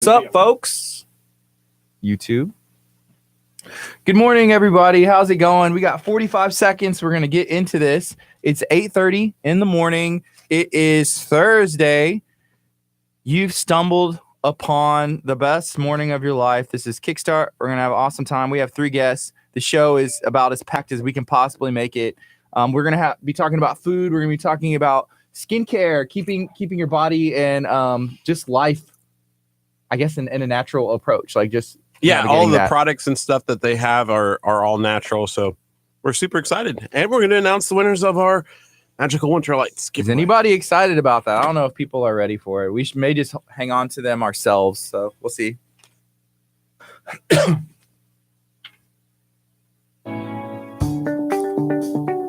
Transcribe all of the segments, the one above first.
What's up, folks? YouTube. Good morning, everybody. How's it going? We got 45 seconds. We're going to get into this. It's 8:30 in the morning. It is Thursday. You've stumbled upon the best morning of your life. This is Kickstart. We're going to have an awesome time. We have 3 guests. The show is about as packed as we can possibly make it. We're going to be talking about food. We're going to be talking about skincare, keeping your body and just life, I guess, in a natural approach, like just all the products and stuff that they have are all natural. So we're super excited, and we're going to announce the winners of our magical winter lights. Is anybody excited about that? I don't know if people are ready for it. We may just hang on to them ourselves. So we'll see.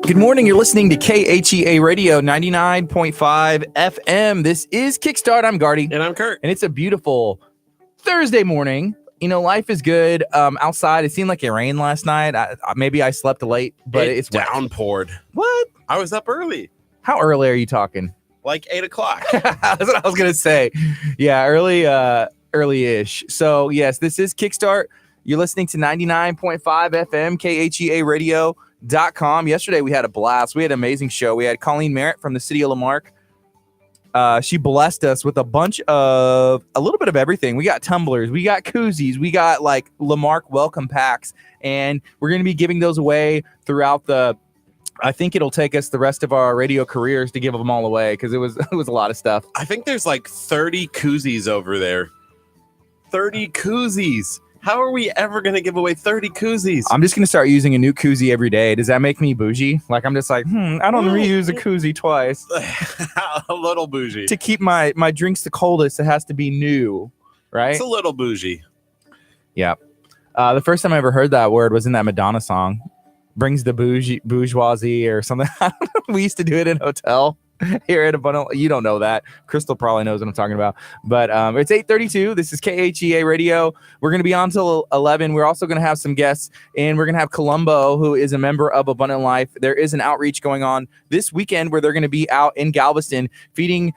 Good morning. You're listening to KHEA Radio 99.5 FM. This is Kickstart. I'm Gardy. And I'm Curt. And it's a beautiful Thursday morning. You know, life is good. Outside, it seemed like it rained last night. Maybe I slept late, but it's downpoured. What? I was up early. How early are you talking? Like 8 o'clock. That's what I was going to say. Yeah, early-ish. So, yes, this is Kickstart. You're listening to 99.5 FM, KHEARadio.com. Yesterday, we had a blast. We had an amazing show. We had Colleen Merritt from the city of Lamarck. She blessed us with a little bit of everything. We got tumblers, we got koozies, we got like Lamarck welcome packs, and we're going to be giving those away throughout I think it'll take us the rest of our radio careers to give them all away, because it was a lot of stuff. I think there's like 30 koozies over there. 30 koozies. How are we ever going to give away 30 koozies? I'm just going to start using a new koozie every day. Does that make me bougie? Like, I'm just like, I don't reuse a koozie twice. A little bougie. To keep my drinks the coldest, it has to be new, right? It's a little bougie. Yeah. The first time I ever heard that word was in that Madonna song. Brings the bourgeoisie or something. We used to do it in a hotel here at Abundant. You don't know that. Crystal probably knows what I'm talking about. But it's 8:32. This is KHEA Radio. We're going to be on till 11. We're also going to have some guests, and we're going to have Columbo, who is a member of Abundant Life. There is an outreach going on this weekend where they're going to be out in Galveston feeding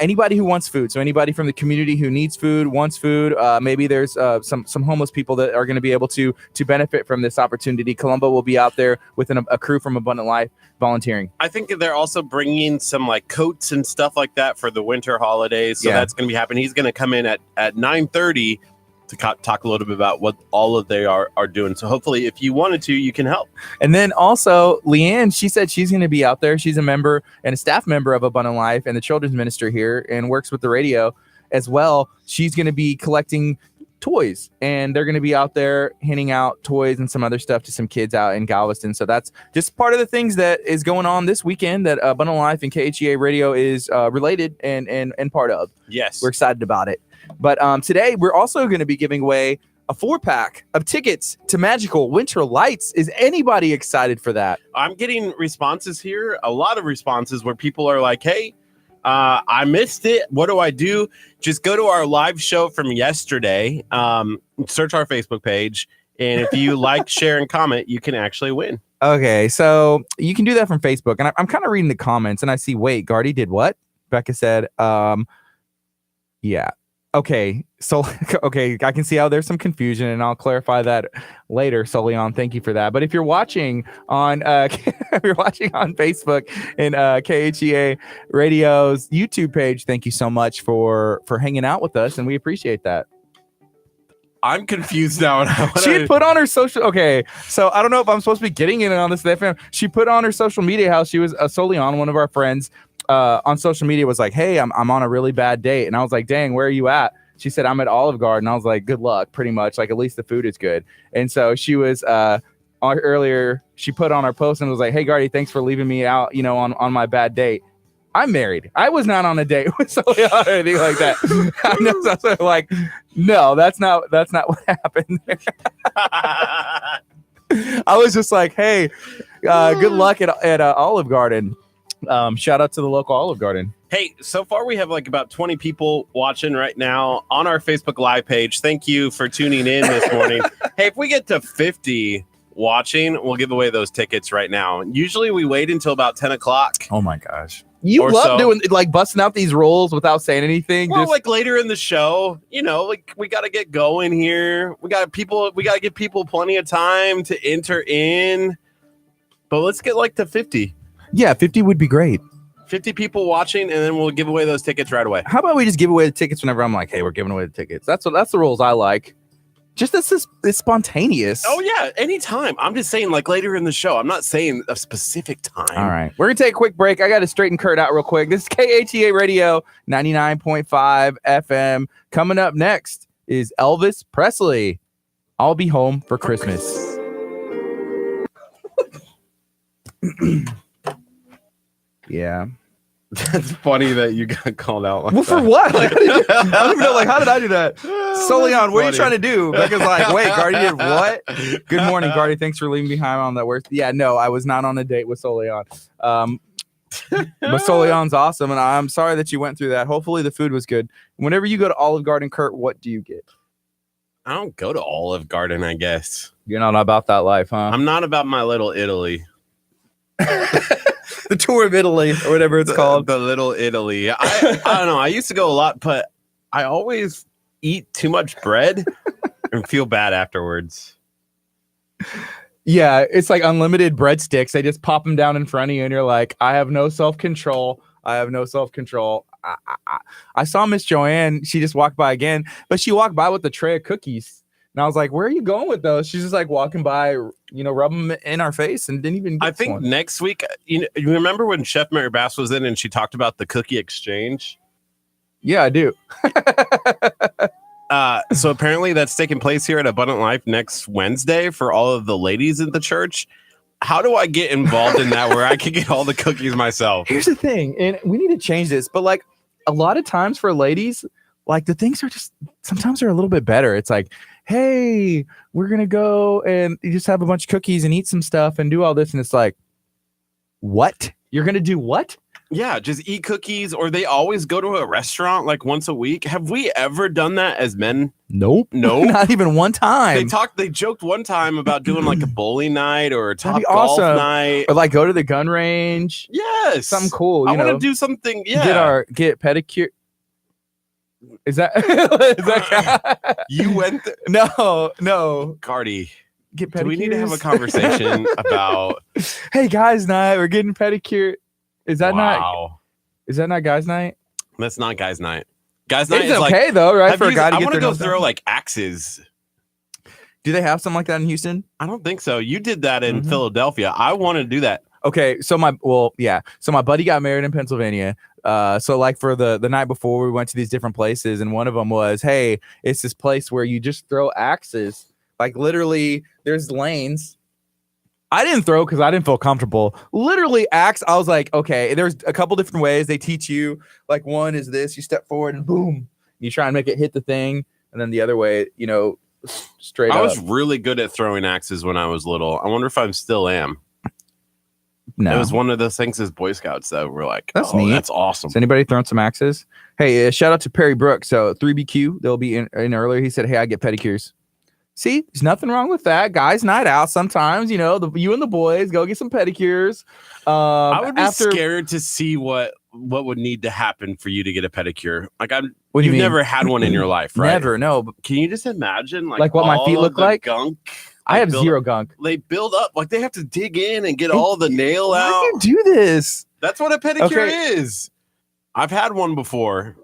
anybody who wants food. So anybody from the community who needs food, wants food, maybe there's some homeless people that are going to be able to benefit from this opportunity. Columbo will be out there with a crew from Abundant Life volunteering. I think they're also bringing some like coats and stuff like that for the winter holidays. So that's going to be happening. He's going to come in at 9:30 to talk a little bit about what all of they are doing. So hopefully if you wanted to, you can help. And then also Leanne, she said she's going to be out there. She's a member and a staff member of Abundant Life and the children's minister here, and works with the radio as well. She's going to be collecting toys, and they're going to be out there handing out toys and some other stuff to some kids out in Galveston. So that's just part of the things that is going on this weekend that Abundant Life and KHEA Radio is related and part of. Yes. We're excited about it. But today we're also going to be giving away a 4-pack of tickets to Magical Winter Lights. Is anybody excited for that? I'm getting responses here, a lot of responses where people are like, hey, I missed it. What do I do? Just go to our live show from yesterday, search our Facebook page, and if you like, share, and comment, you can actually win. Okay, so you can do that from Facebook. And I'm kind of reading the comments, and I see, wait, Gardy did what? Becca said, yeah. Okay, so I can see how there's some confusion, and I'll clarify that later. Solion, thank you for that. But if you're watching on if you're watching on Facebook and KHEA Radio's YouTube page, thank you so much for hanging out with us, and we appreciate that. I'm confused now. She had put on her social. Okay, so I don't know if I'm supposed to be getting in on this. She put on her social media how she was Solion, one of our friends. On social media was like, hey, I'm on a really bad date. And I was like, dang, where are you at? She said, I'm at Olive Garden. I was like, good luck, pretty much. Like, at least the food is good. And so she was earlier, she put on our post and was like, hey, Gardy, thanks for leaving me out, on my bad date. I'm married. I was not on a date with somebody or anything like that. I know, so like, no, that's not what happened there. I was just like, hey, good luck at Olive Garden. Shout out to the local Olive Garden. Hey, so far we have like about 20 people watching right now on our Facebook Live page. Thank you for tuning in this morning. Hey, if we get to 50 watching, we'll give away those tickets right now. Usually we wait until about 10 o'clock. Oh my gosh. You Or love so. doing like busting out these rolls without saying anything. Well, just like later in the show, like we got to get going here. We got to give people plenty of time to enter in. But let's get like to 50. yeah, 50 would be great. 50 people watching, and then we'll give away those tickets right away. How about we just give away the tickets whenever I'm like, hey, we're giving away the tickets. That's the rules I like. Just it's spontaneous. Oh yeah, anytime. I'm just saying like later in the show. I'm not saying a specific time. All right. We're going to take a quick break. I got to straighten Curt out real quick. This is KATA Radio 99.5 FM. Coming up next is Elvis Presley. I'll be home for Christmas. Yeah. That's funny that you got called out like Well, for that. what? Like, I don't even know. Like, how did I do that? Solion, what are you funny. trying to do? Becca's like, wait, Gardy did what? Good morning, Gardy. Thanks for leaving behind on that work. Yeah, no, I was not on a date with Solion. But Solion's awesome, and I'm sorry that you went through that. Hopefully the food was good. Whenever you go to Olive Garden, Curt, what do you get? I don't go to Olive Garden, I guess. You're not about that life, huh? I'm not about my little Italy. The tour of Italy, or whatever it's called. The little Italy. I don't know. I used to go a lot, but I always eat too much bread and feel bad afterwards. Yeah, it's like unlimited breadsticks. They just pop them down in front of you, and you're like, I have no self-control. I saw Miss Joanne. She just walked by again, but she walked by with a tray of cookies. And I was like, where are you going with those? She's just like walking by, rub them in our face and didn't even get I think one. next week, you remember when Chef Mary Bass was in and she talked about the cookie exchange? Yeah, I do. So apparently that's taking place here at Abundant Life next Wednesday for all of the ladies in the church. How do I get involved in that where I can get all the cookies myself? Here's the thing, and we need to change this, but like a lot of times for ladies, like the things are just sometimes they're a little bit better. It's like, hey, we're gonna go and you just have a bunch of cookies and eat some stuff and do all this, and it's like, what? You're gonna do what? Yeah, just eat cookies, or they always go to a restaurant like once a week. Have we ever done that as men? Nope. No. Not even one time. They joked one time about doing like a bowling night or a top be golf awesome. night. Or like go to the gun range. Yes. Something cool. I want to do something. Yeah. Get pedicure. Is that is that You went there. No. Gardy, Get pedicures. do we need to have a conversation about Hey, guys night. We're getting pedicure. Is that wow. not guys night? That's not guys night. Guys night It's is okay like though, right? For a guy to I get want to their go nose throw done. like axes. Do they have something like that in Houston? I don't think so. You did that in Mhm. Philadelphia. I want to do that. Okay, so my buddy got married in Pennsylvania. So like for the night before, we went to these different places, and one of them was, hey, it's this place where you just throw axes. Like literally, there's lanes. I didn't throw because I didn't feel comfortable. Literally, axe. I was like, okay, there's a couple different ways they teach you. Like one is this: you step forward and boom, you try and make it hit the thing, and then the other way, straight I up. was really good at throwing axes when I was little. I wonder if I still am. No. It was one of those things as Boy Scouts that were like, That's oh, neat. that's awesome. Has anybody thrown some axes? Hey, shout out to Perry Brooks. So 3BQ, they'll be in earlier. He said, hey, I get pedicures. See, there's nothing wrong with that. Guys, night out. Sometimes, you and the boys go get some pedicures. I would be scared to see what would need to happen for you to get a pedicure. Like What do you you've mean? never had one in your life, right? Never, no. But Can you just imagine Like what my all feet of look the like? Gunk I have build- zero gunk. They build up like they have to dig in and get all the nail Why out. do you do this? That's what a pedicure Okay. is. I've had one before,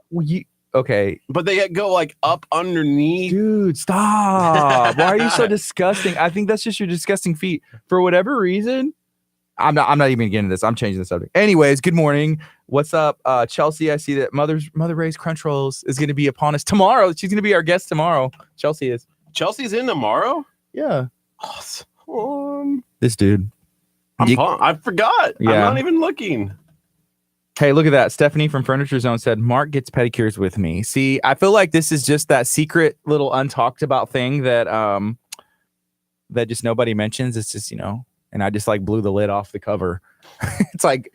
Okay, but they go like up underneath. dude, stop. Why are you so disgusting? I think that's just your disgusting feet. For whatever reason, I'm not even getting into this. I'm changing the subject. Anyways, good morning. What's up, Chelsea? I see that Mother Ray's Crunch Rolls is going to be upon us tomorrow. She's going to be our guest tomorrow. Chelsea is. Chelsea's in tomorrow. Yeah. Awesome. This dude. I'm pumped. I forgot. Yeah. I'm not even looking. Hey, look at that. Stephanie from Furniture Zone said, Mark gets pedicures with me. See, I feel like this is just that secret little untalked about thing that that just nobody mentions. It's just, and I just like blew the lid off the cover. It's like,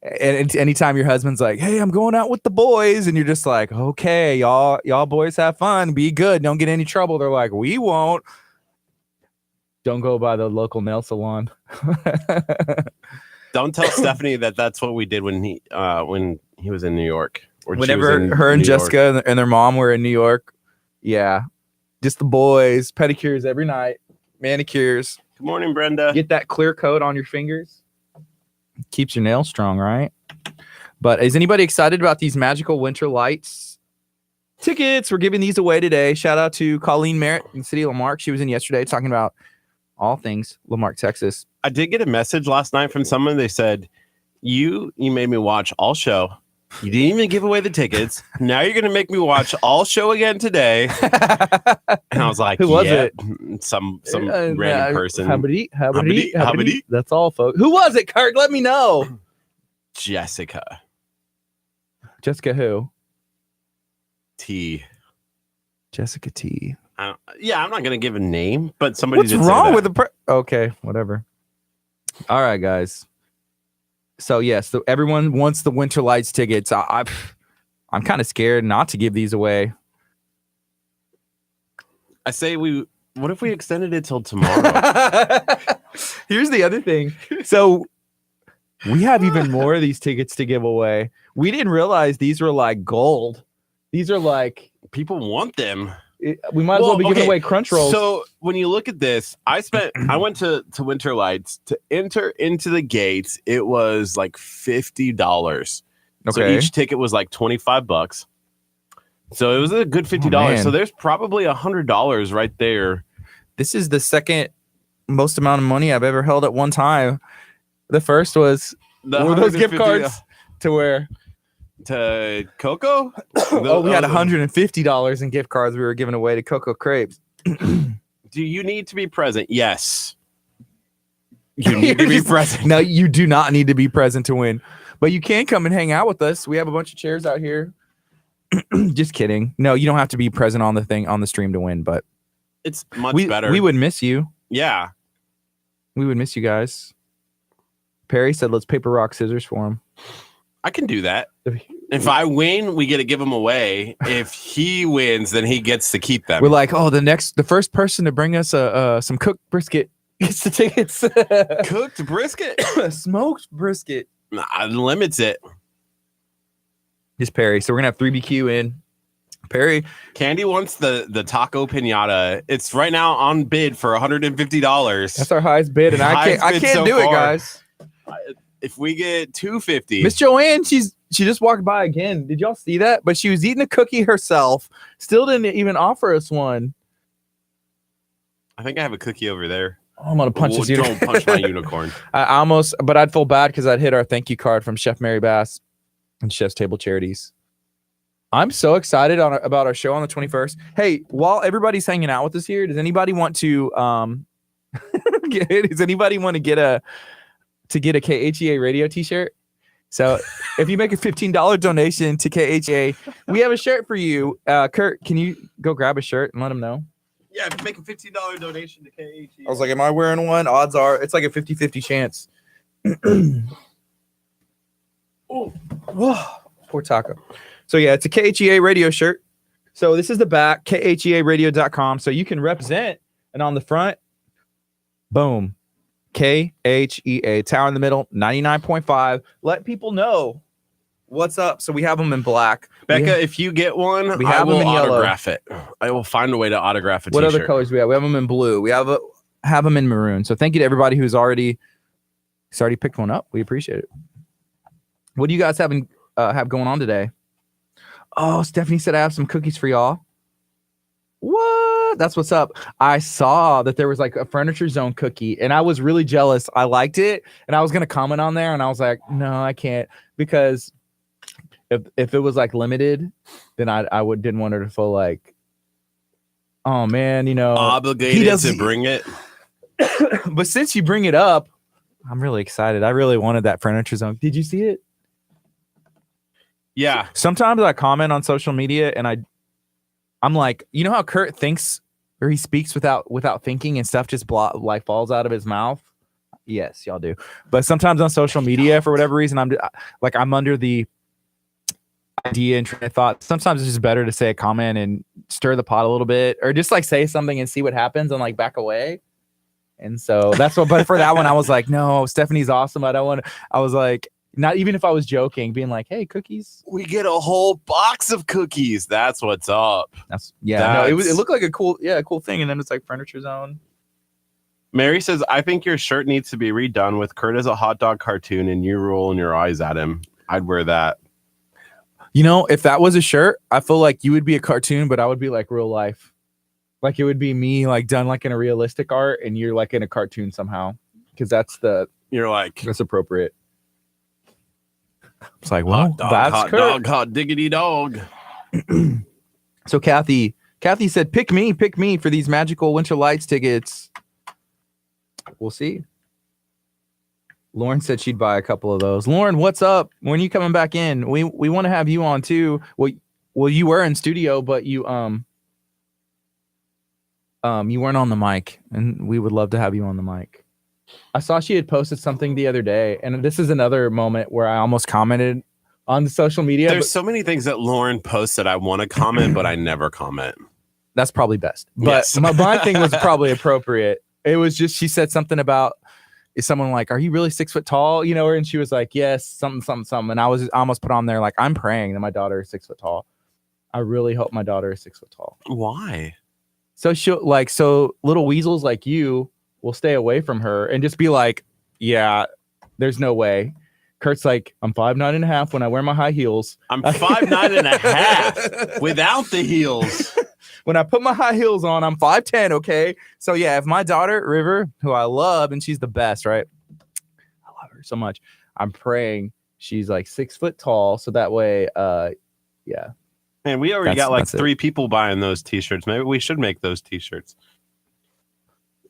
and anytime your husband's like, hey, I'm going out with the boys, and you're just like, okay, y'all boys have fun. Be good. Don't get any trouble. They're like, we won't. Don't go by the local nail salon. Don't tell Stephanie that that's what we did when he was in New York. Or she was Whenever in her and New York. Jessica and their mom were in New York, yeah, just the boys, pedicures every night, manicures. Good morning, Brenda. Get that clear coat on your fingers. Keeps your nails strong, right? But is anybody excited about these magical winter lights tickets? We're giving these away today. Shout out to Colleen Merritt in the city of Lamarck. She was in yesterday talking about all things Lamarck, Texas. I did get a message last night from someone. They said, you made me watch all show. You didn't even give away the tickets. Now you're going to make me watch all show again today. And I was like, who was it? Some random person. Habadi. That's all, folks. Who was it, Curt? Let me know. Jessica Jessica who? T. Jessica T. I'm not going to give a name, but somebody What's did say wrong that. with the okay, whatever. All right, guys. So yes, everyone wants the winter lights tickets. I'm kind of scared not to give these away. I say what if we extended it till tomorrow? Here's the other thing. So we have even more of these tickets to give away. We didn't realize these were like gold. These are like People want them. we might as well be giving away crunch rolls. So when you look at this, I went to Winter Lights to enter into the gates. It was like $50. So Okay. each ticket was like $25. So it was a good $50. man. So there's probably $100 right there. This is the second most amount of money I've ever held at one time. The first was were those gift 150 cards to where to Coco? we had $150 in gift cards we were giving away to Coco Crepes. Do you need to be present? Yes. You need to be present. No, you do not need to be present to win, but you can come and hang out with us. We have a bunch of chairs out here. Just kidding. No, you don't have to be present on the stream to win, but It's much we better. would miss you. Yeah. We would miss you guys. Perry said, let's paper, rock, scissors for him. I can do that. If I win, we get to give them away. If he wins, then he gets to keep them. We're like, oh, the first person to bring us some cooked brisket gets the tickets. Cooked brisket? Smoked brisket. Nah, limits it. Just Perry. So we're gonna have 3BQ in. Perry. Candy wants the taco pinata. It's right now on bid for $150. That's our highest bid, and I can't so do it, far. guys. If we get $250, Miss Joanne, she just walked by again. Did y'all see that? But she was eating a cookie herself. Still didn't even offer us one. I think I have a cookie over there. Oh, I'm gonna punch this unicorn. Don't punch my unicorn. I almost, but I'd feel bad because I'd hit our thank you card from Chef Mary Bass and Chef's Table Charities. I'm so excited about our show on the 21st. Hey, while everybody's hanging out with us here, does anybody want to does anybody want to get a KHEA radio t-shirt? So if you make a $15 donation to KHEA, we have a shirt for you. Curt, can you go grab a shirt and let them know? Yeah, if you make a $15 donation to KHE. I was like, am I wearing one? Odds are it's like a 50-50 chance. Oh, poor taco. So yeah, it's a KHEA radio shirt. So this is the back, khearadio.com. So you can represent, and on the front, boom, KHEA, tower in the middle, 99.5. Let people know what's up. So we have them in black. Becca, if you get one, we I have will them in yellow. autograph it. I will find a way to autograph a What t-shirt. other colors we have? We have them in blue. We have them in maroon. So thank you to everybody who's already picked one up. We appreciate it. What do you guys have going on today? Oh, Stephanie said I have some cookies for y'all. What? That's what's up. I saw that there was like a Furniture Zone cookie, and I was really jealous. I liked it, and I was gonna comment on there, and I was like, no, I can't, because if it was like limited, then I didn't want her to feel like, oh man, obligated to bring it. But since you bring it up, I'm really excited. I really wanted that Furniture Zone. Did you see it? Yeah. Sometimes I comment on social media and I'm like, you know how Curt thinks or he speaks without thinking and stuff just falls out of his mouth? Yes, y'all do. But sometimes on social media, for whatever reason, I'm under the idea and train of thought. Sometimes it's just better to say a comment and stir the pot a little bit, or just like say something and see what happens and like back away. And so that's what, but for that one, I was like, no, Stephanie's awesome. I don't want to, I was like, not even if I was joking, being like, hey, cookies. We get a whole box of cookies. That's what's up. No, it looked like a cool thing. And then it's like Furniture Zone. Mary says, I think your shirt needs to be redone with Curt as a hot dog cartoon and you rolling your eyes at him. I'd wear that. You know, if that was a shirt, I feel like you would be a cartoon, but I would be like real life. Like it would be me like done like in a realistic art and you're like in a cartoon somehow. Because you're like, that's appropriate. It's like, well, that's hot Curt. dog, hot diggity dog. So Kathy said, pick me for these magical Winter Lights tickets. We'll see. Lauren said she'd buy a couple of those. Lauren, what's up? When are you coming back in? We want to have you on too. Well, you were in studio, but you weren't on the mic, and we would love to have you on the mic. I saw she had posted something the other day, and this is another moment where I almost commented on the social media. There's so many things that Lauren posts that I want to comment, but I never comment. That's probably best. But yes. my thing was probably appropriate. It was just, she said something about, is someone like, are you really 6 foot tall? You know, and she was like, yes, something. And I almost put on there like, I'm praying that my daughter is 6 foot tall. I really hope my daughter is 6 foot tall. Why? So so little weasels like you will stay away from her and just be like, yeah, there's no way. Curt's like, I'm 5'9.5" when I wear my high heels. I'm 5'9.5" without the heels. When I put my high heels on, I'm 5'10", okay? So yeah, if my daughter, River, who I love, and she's the best, right? I love her so much. I'm praying she's like 6 foot tall. So that way, yeah. Man, we already got like 3 people buying those t-shirts. Maybe we should make those t-shirts.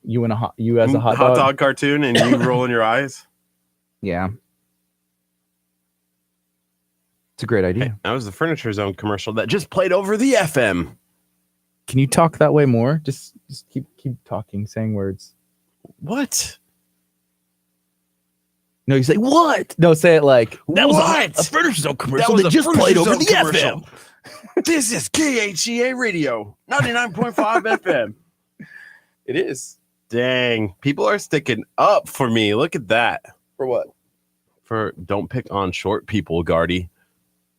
You as a hot dog cartoon and you rolling your eyes? Yeah. It's a great idea. Hey, that was the Furniture Zone commercial that just played over the FM. Can you talk that way more? Just keep talking, saying words. What? No, you say what? No, say it like that was a Furniture Zone commercial that just played over the FM. This is KHEA Radio, 99.5 FM. It is. Dang, people are sticking up for me. Look at that. For what? For don't pick on short people, Gardy.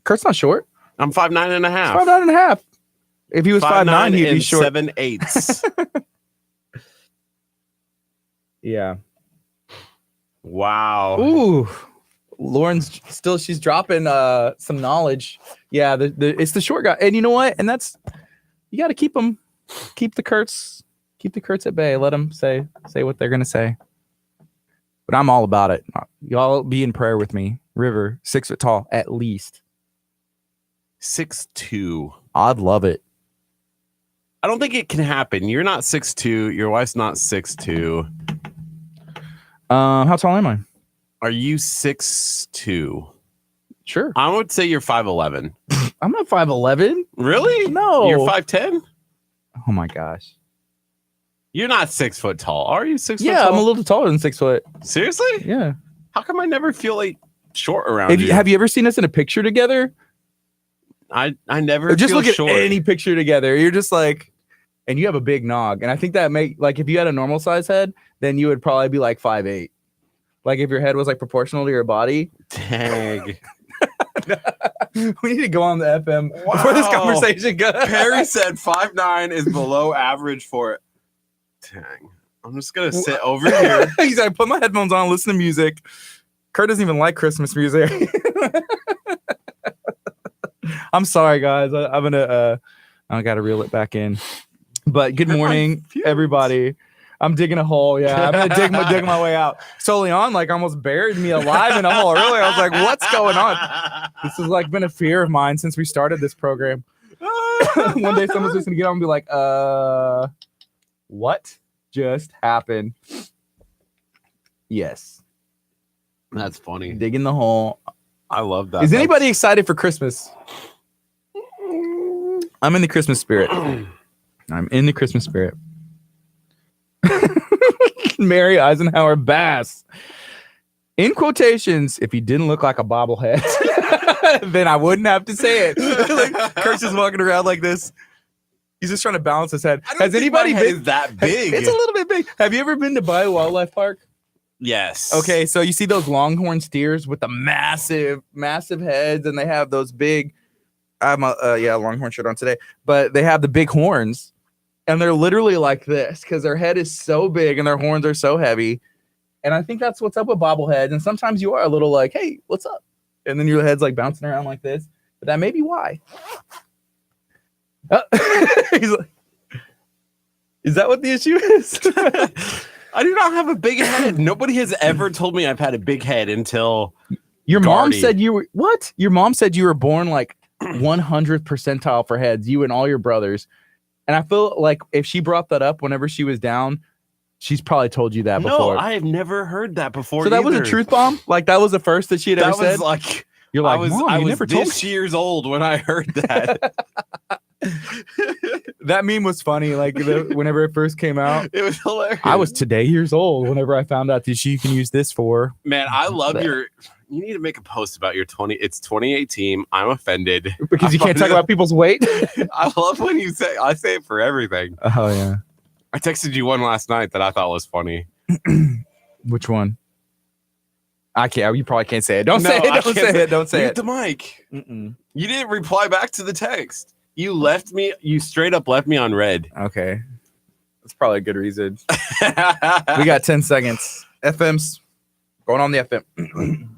Curt's not short. I'm 5'9.5". 5'9.5". If he was 5'9", he'd be short. 7/8. Yeah. Wow. Ooh. Lauren's she's dropping some knowledge. Yeah, it's the short guy. And you know what? And that's, you got to keep the Curts at bay. Let them say what they're going to say. But I'm all about it. Y'all be in prayer with me. River, 6 foot tall, at least. 6'2". I'd love it. I don't think it can happen. You're not 6'2". Your wife's not 6'2". How tall am I? Are you 6'2"? Sure. I would say you're 5'11". I'm not 5'11". Really? No. You're 5'10"? Oh my gosh. You're not 6 foot tall. Are you 6 foot tall? Yeah, I'm a little taller than 6 foot. Seriously? Yeah. How come I never feel like short around you? Have you ever seen us in a picture together? I never just feel look short. at any picture together. You're just like, and you have a big nog. And I think that like if you had a normal size head, then you would probably be like 5'8". Like if your head was like proportional to your body. Dang. We need to go on the FM before this conversation goes. Perry said 5'9" is below average for it. Dang. I'm just going to sit over here. He's like, put my headphones on, listen to music. Curt doesn't even like Christmas music. I'm sorry, guys. I'm going to, I got to reel it back in. But good morning, everybody. I'm digging a hole. Yeah, I'm gonna dig my way out. So Leon like almost buried me alive in a hole. Really, I was like, "What's going on?" This has like been a fear of mine since we started this program. One day, someone's just gonna get on and be like, what just happened?" Yes, that's funny. Digging the hole. I love that. Is anybody excited for Christmas? I'm in the Christmas spirit. I'm in the Christmas spirit. Mary Eisenhower Bass. In quotations, if he didn't look like a bobblehead, then I wouldn't have to say it. Like, Curt's just walking around like this. He's just trying to balance his head. I don't Has think anybody my head been is that big? It's a little bit big. Have you ever been to Bayou Wildlife Park? Yes. Okay, so you see those longhorn steers with the massive heads, and they have those big. I'm a longhorn shirt on today, but they have the big horns, and they're literally like this because their head is so big and their horns are so heavy. And I think that's what's up with bobbleheads. And sometimes you are a little like, "Hey, what's up?" And then your head's like bouncing around like this. But that may be why. He's like, is that what the issue is? I do not have a big head. Nobody has ever told me I've had a big head until your mom Gardy. said you were what? Your mom said you were born like 100th percentile for heads, you and all your brothers. And I feel like if she brought that up whenever she was down, she's probably told you that before. No, I have never heard that before. So that was a truth bomb? Like that was the first that she had ever said? That was like you're like, Mom, I was never told this years old when I heard that. That meme was funny. Like whenever it first came out, It was hilarious. I was today years old whenever I found out that she can use this for. Man, I love your. You need to make a post about your 20. It's 2018. I'm offended Because you can't talk about people's weight. I love when you say. I say it for everything. Oh yeah. I texted you one last night that I thought was funny. Which one? I can't. You probably can't say it. Don't say it. Don't say it. Don't say Mute it. the mic. Mm-mm. You didn't reply back to the text. You left me. You straight up left me on red. Okay. That's probably a good reason. We got 10 seconds. FM's going on the FM.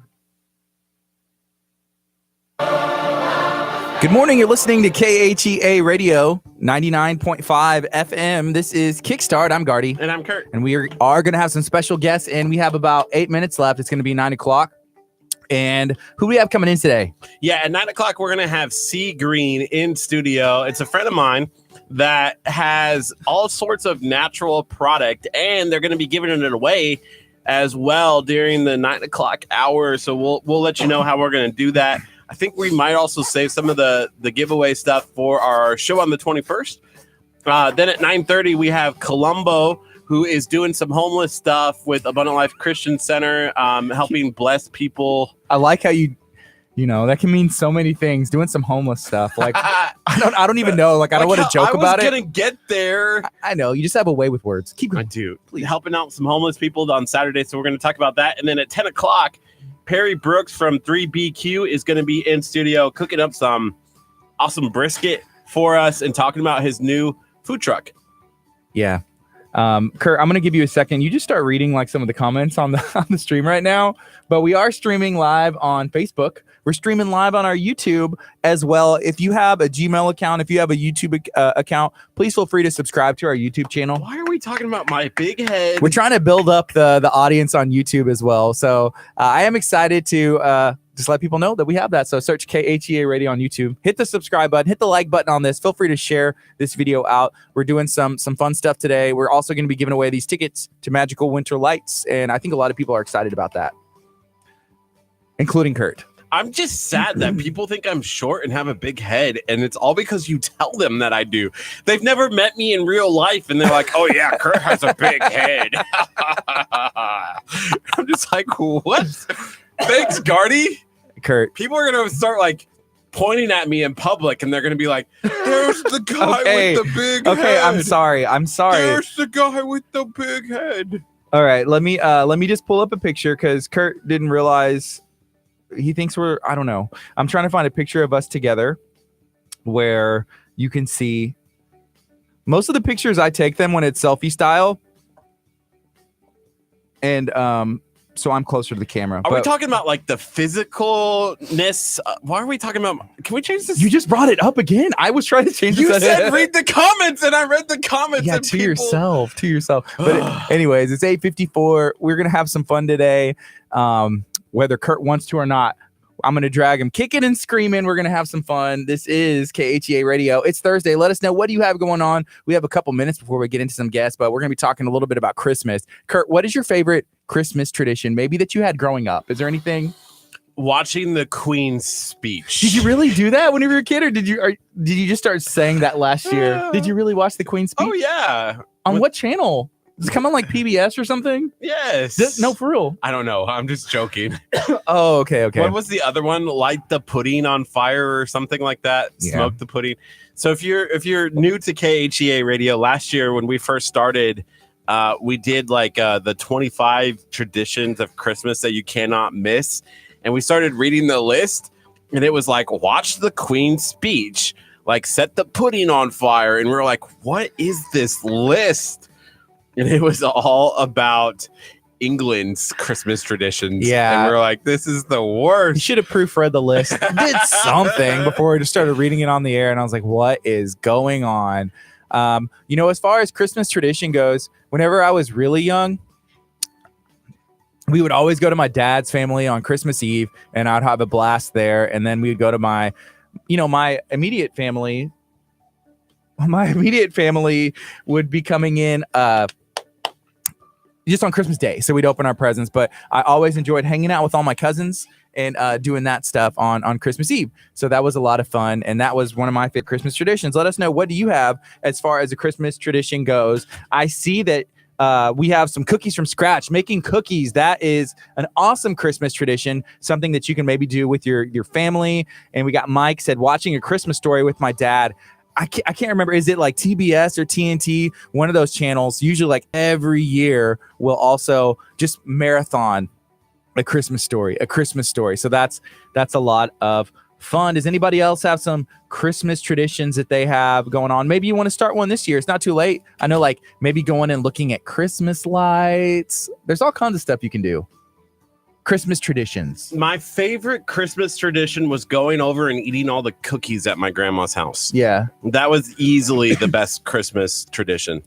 Good morning. You're listening to KHEA Radio 99.5 FM. This is Kickstart. I'm Gardy. And I'm Curt. And we are going to have some special guests, and we have about 8 minutes left. It's going to be 9 o'clock. And who do we have coming in today? Yeah, at 9 o'clock, we're going to have C Green in studio. It's a friend of mine that has all sorts of natural product, and they're going to be giving it away as well during the 9 o'clock hour. So we'll let you know how we're going to do that. I think we might also save some of the giveaway stuff for our show on the 21st. Then at 9:30, we have Columbo, who is doing some homeless stuff with Abundant Life Christian Center, helping bless people. I like how you know, that can mean so many things. Doing some homeless stuff. Like, I don't even know. Like, I don't want to joke about it. I was going to get there. I know. You just have a way with words. Keep going. I do. Helping out some homeless people on Saturday. So we're going to talk about that. And then at 10 o'clock, Perry Brooks from 3BQ is going to be in studio cooking up some awesome brisket for us and talking about his new food truck. Yeah. Curt, I'm going to give you a second. You just start reading like some of the comments on the stream right now, but we are streaming live on Facebook. We're streaming live on our YouTube as well. If you have a Gmail account, if you have a YouTube account, please feel free to subscribe to our YouTube channel. Why are we talking about my big head? We're trying to build up the audience on YouTube as well. So I am excited to just let people know that we have that. So search KHEA Radio on YouTube. Hit the subscribe button. Hit the like button on this. Feel free to share this video out. We're doing some fun stuff today. We're also going to be giving away these tickets to Magical Winter Lights, and I think a lot of people are excited about that, including Curt. I'm just sad that people think I'm short and have a big head, and it's all because you tell them that I do. They've never met me in real life, and they're like, oh, yeah, Curt has a big head. I'm just like, what? Thanks, Gardy. Curt. People are going to start, like, pointing at me in public, and they're going to be like, there's the guy with the big head. Okay, I'm sorry. There's the guy with the big head. All right, let me just pull up a picture because Curt didn't realize. He thinks I don't know. I'm trying to find a picture of us together where you can see most of the pictures. I take them when it's selfie style. And so I'm closer to the camera. Are we talking about like the physicalness? Why are we talking about? Can we change this? You just brought it up again. I was trying to change. You said read the comments, and I read the comments. Yeah, and to yourself. But anyways, it's 8:54. We're gonna have some fun today. Whether Curt wants to or not, I'm going to drag him kicking and screaming. We're going to have some fun. This is KHEA Radio. It's Thursday. Let us know, what do you have going on? We have a couple minutes before we get into some guests, but we're going to be talking a little bit about Christmas. Curt, what is your favorite Christmas tradition, maybe that you had growing up? Is there anything? Watching the Queen's speech. Did you really do that when you were a kid, or did you just start saying that last year? Did you really watch the Queen's speech? Oh, yeah. On what channel? Does it come on like PBS or something? Yes. No, for real. I don't know. I'm just joking. Oh, okay. What was the other one? Light the pudding on fire or something like that. Yeah. Smoke the pudding. So if you're new to KHEA radio, last year when we first started, we did like the 25 traditions of Christmas that you cannot miss, and we started reading the list, and it was like watch the Queen's speech, like set the pudding on fire, and we were like, what is this list? And it was all about England's Christmas traditions. Yeah. And we're like, this is the You worst. should have proofread the list. Did something before I just started reading it on the air, and I was like, what is going on? As far as Christmas tradition goes, whenever I was really young, we would always go to my dad's family on Christmas Eve, and I'd have a blast there. And then we would go to my immediate family. My immediate family would be coming in just on Christmas Day. So we'd open our presents, but I always enjoyed hanging out with all my cousins and doing that stuff on Christmas Eve. So that was a lot of fun. And that was one of my favorite Christmas traditions. Let us know, what do you have as far as a Christmas tradition goes? I see that we have some cookies from scratch. Making cookies, that is an awesome Christmas tradition, something that you can maybe do with your family. And we got Mike said, watching A Christmas Story with my dad. I can't remember. Is it like TBS or TNT? One of those channels, usually like every year, will also just marathon A Christmas Story. So that's a lot of fun. Does anybody else have some Christmas traditions that they have going on? Maybe you want to start one this year. It's not too late. I know, like maybe going and looking at Christmas lights. There's all kinds of stuff you can do. Christmas traditions. My favorite Christmas tradition was going over and eating all the cookies at my grandma's house. Yeah. That was easily the best Christmas tradition.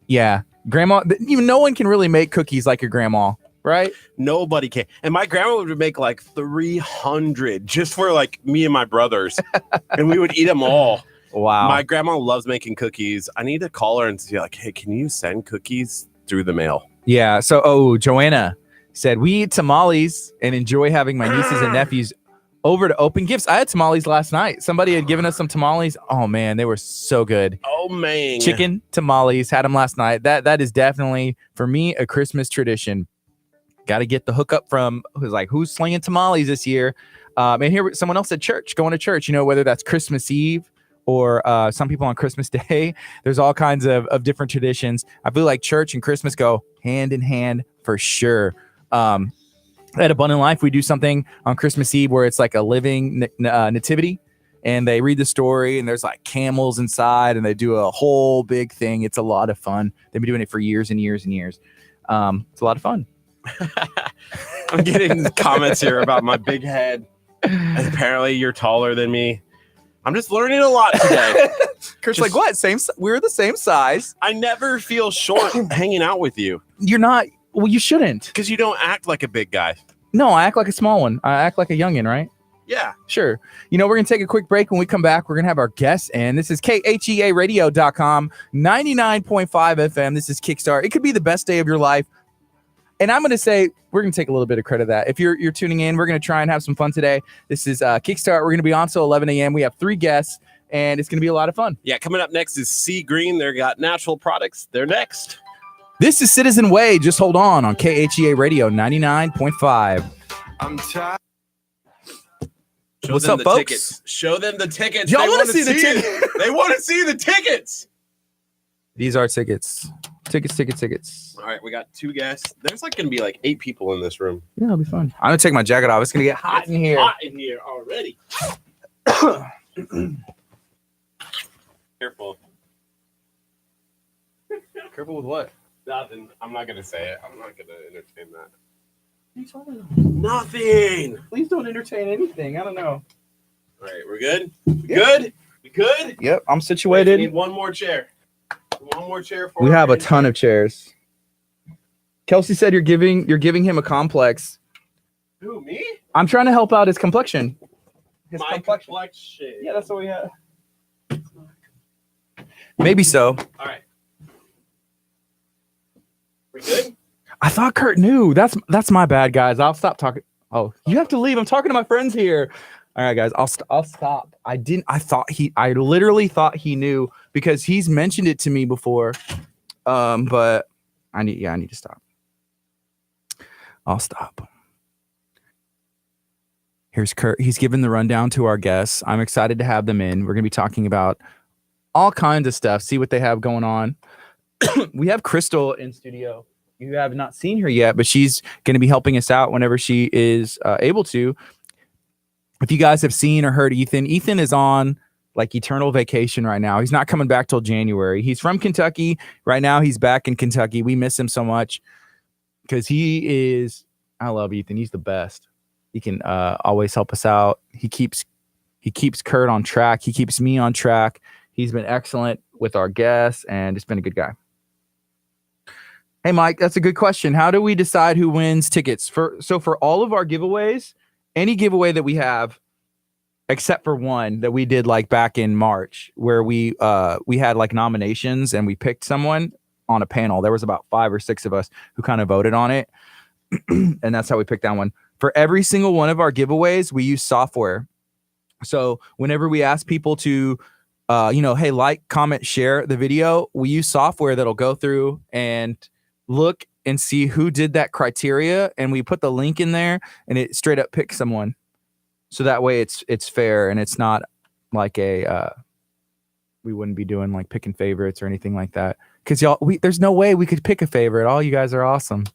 Yeah. Grandma, even no one can really make cookies like your grandma, right? Nobody can. And my grandma would make like 300 just for like me and my brothers. And we would eat them all. Wow. My grandma loves making cookies. I need to call her and say like, hey, can you send cookies through the mail? Yeah. So, Joanna said, we eat tamales and enjoy having my nieces and nephews over to open gifts. I had tamales last night. Somebody had given us some tamales. Oh man, they were so good. Oh man. Chicken tamales, had them last night. That is definitely for me a Christmas tradition. Got to get the hookup from who's slinging tamales this year. And here someone else at church, going to church, whether that's Christmas Eve or some people on Christmas Day. There's all kinds of different traditions. I feel like church and Christmas go hand in hand for sure. At Abundant Life, we do something on Christmas Eve where it's like a living nativity, and they read the story, and there's like camels inside, and they do a whole big thing. It's a lot of fun. They've been doing it for years and years and years. It's a lot of fun. I'm getting comments here about my big head. And apparently you're taller than me. I'm just learning a lot today. Kurt's like, what? We're the same size. I never feel short hanging out with you. You're not. Well, you shouldn't. Because you don't act like a big guy. No, I act like a small one. I act like a youngin', right? Yeah. Sure. We're going to take a quick break. When we come back, we're going to have our guests in. This is KHEAradio.com, 99.5 FM. This is Kickstart. It could be the best day of your life. And I'm going to say, we're going to take a little bit of credit of that. If you're tuning in, we're going to try and have some fun today. This is Kickstart. We're going to be on till 11 a.m. We have 3 guests, and it's going to be a lot of fun. Yeah, coming up next is Sea Green. They've got natural products. They're next. This is Citizen Way. Just hold on KHEA Radio 99.5. I'm tired. What's up, folks? Tickets. Show them the tickets. Y'all want to see the tickets? They want to see the tickets. These are tickets. Tickets. All right, we got 2 guests. There's like going to be like 8 people in this room. Yeah, it'll be fun. I'm going to take my jacket off. It's going to get hot in here. Hot in here already. Careful. Careful with what? Nothing. I'm not going to say it. I'm not going to entertain that. What are you talking about? Nothing. Please don't entertain anything. I don't know. All right, we're good? Good? We good? Yep, I'm We situated. need one more chair. One more chair for We have a everybody. ton of chairs. Kelsey said you're giving him a complex. Who, me? I'm trying to help out his complexion. My complexion. Yeah, that's what we have. Maybe so. All right. We good? I thought Kurt knew. That's my bad, guys. I'll stop talking. Oh, you have to leave. I'm talking to my friends here. All right, guys. I'll stop. I literally thought he knew because he's mentioned it to me before. But I need to stop. I'll stop. Here's Curt. He's given the rundown to our guests. I'm excited to have them in. We're going to be talking about all kinds of stuff, see what they have going on. We have Crystal in studio. You have not seen her yet, but she's going to be helping us out whenever she is able to. If you guys have seen or heard Ethan is on like eternal vacation right now. He's not coming back till January. He's from Kentucky. Right now he's back in Kentucky. We miss him so much because I love Ethan. He's the best. He can always help us out. He keeps Curt on track. He keeps me on track. He's been excellent with our guests and just been a good guy. Hey, Mike, that's a good question. How do we decide who wins tickets? For all of our giveaways, any giveaway that we have, except for one that we did like back in March, where we had like nominations and we picked someone on a panel. There was about 5 or 6 of us who kind of voted on it. And that's how we picked that one. For every single one of our giveaways, we use software. So whenever we ask people to, hey, like, comment, share the video, we use software that'll go through and look and see who did that criteria. And we put the link in there and it straight up picks someone. So that way it's fair and it's not like we wouldn't be doing like picking favorites or anything like that. Cause there's no way we could pick a favorite. All you guys are awesome.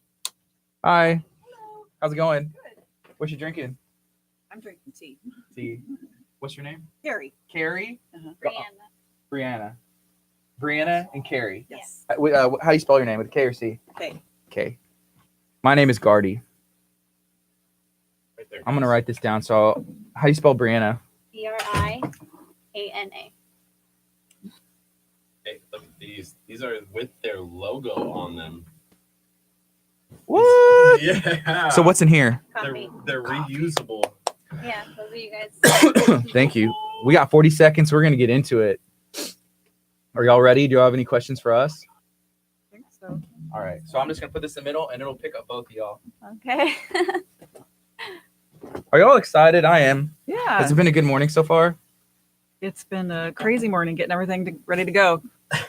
Hi. Hello. How's it going? Good. What you drinking? I'm drinking tea. Tea. What's your name? Carrie. Carrie? Brianna. Brianna and Carrie. Yes. How do you spell your name? With a K or C? Okay. K. My name is Gardy. Right there. I'm going to write this down. So how do you spell Brianna? Briana. Hey, look at these. These are with their logo on them. What? Yeah. So what's in here? Coffee. They're reusable. Yeah, those are you guys. Thank you. We got 40 seconds. We're going to get into it. Are y'all ready? Do y'all have any questions for us? I think so. All right. So I'm just going to put this in the middle and it'll pick up both of y'all. Okay. Are y'all excited? I am. Yeah, Has it been a good morning so far? it's been a crazy morning getting everything ready to go.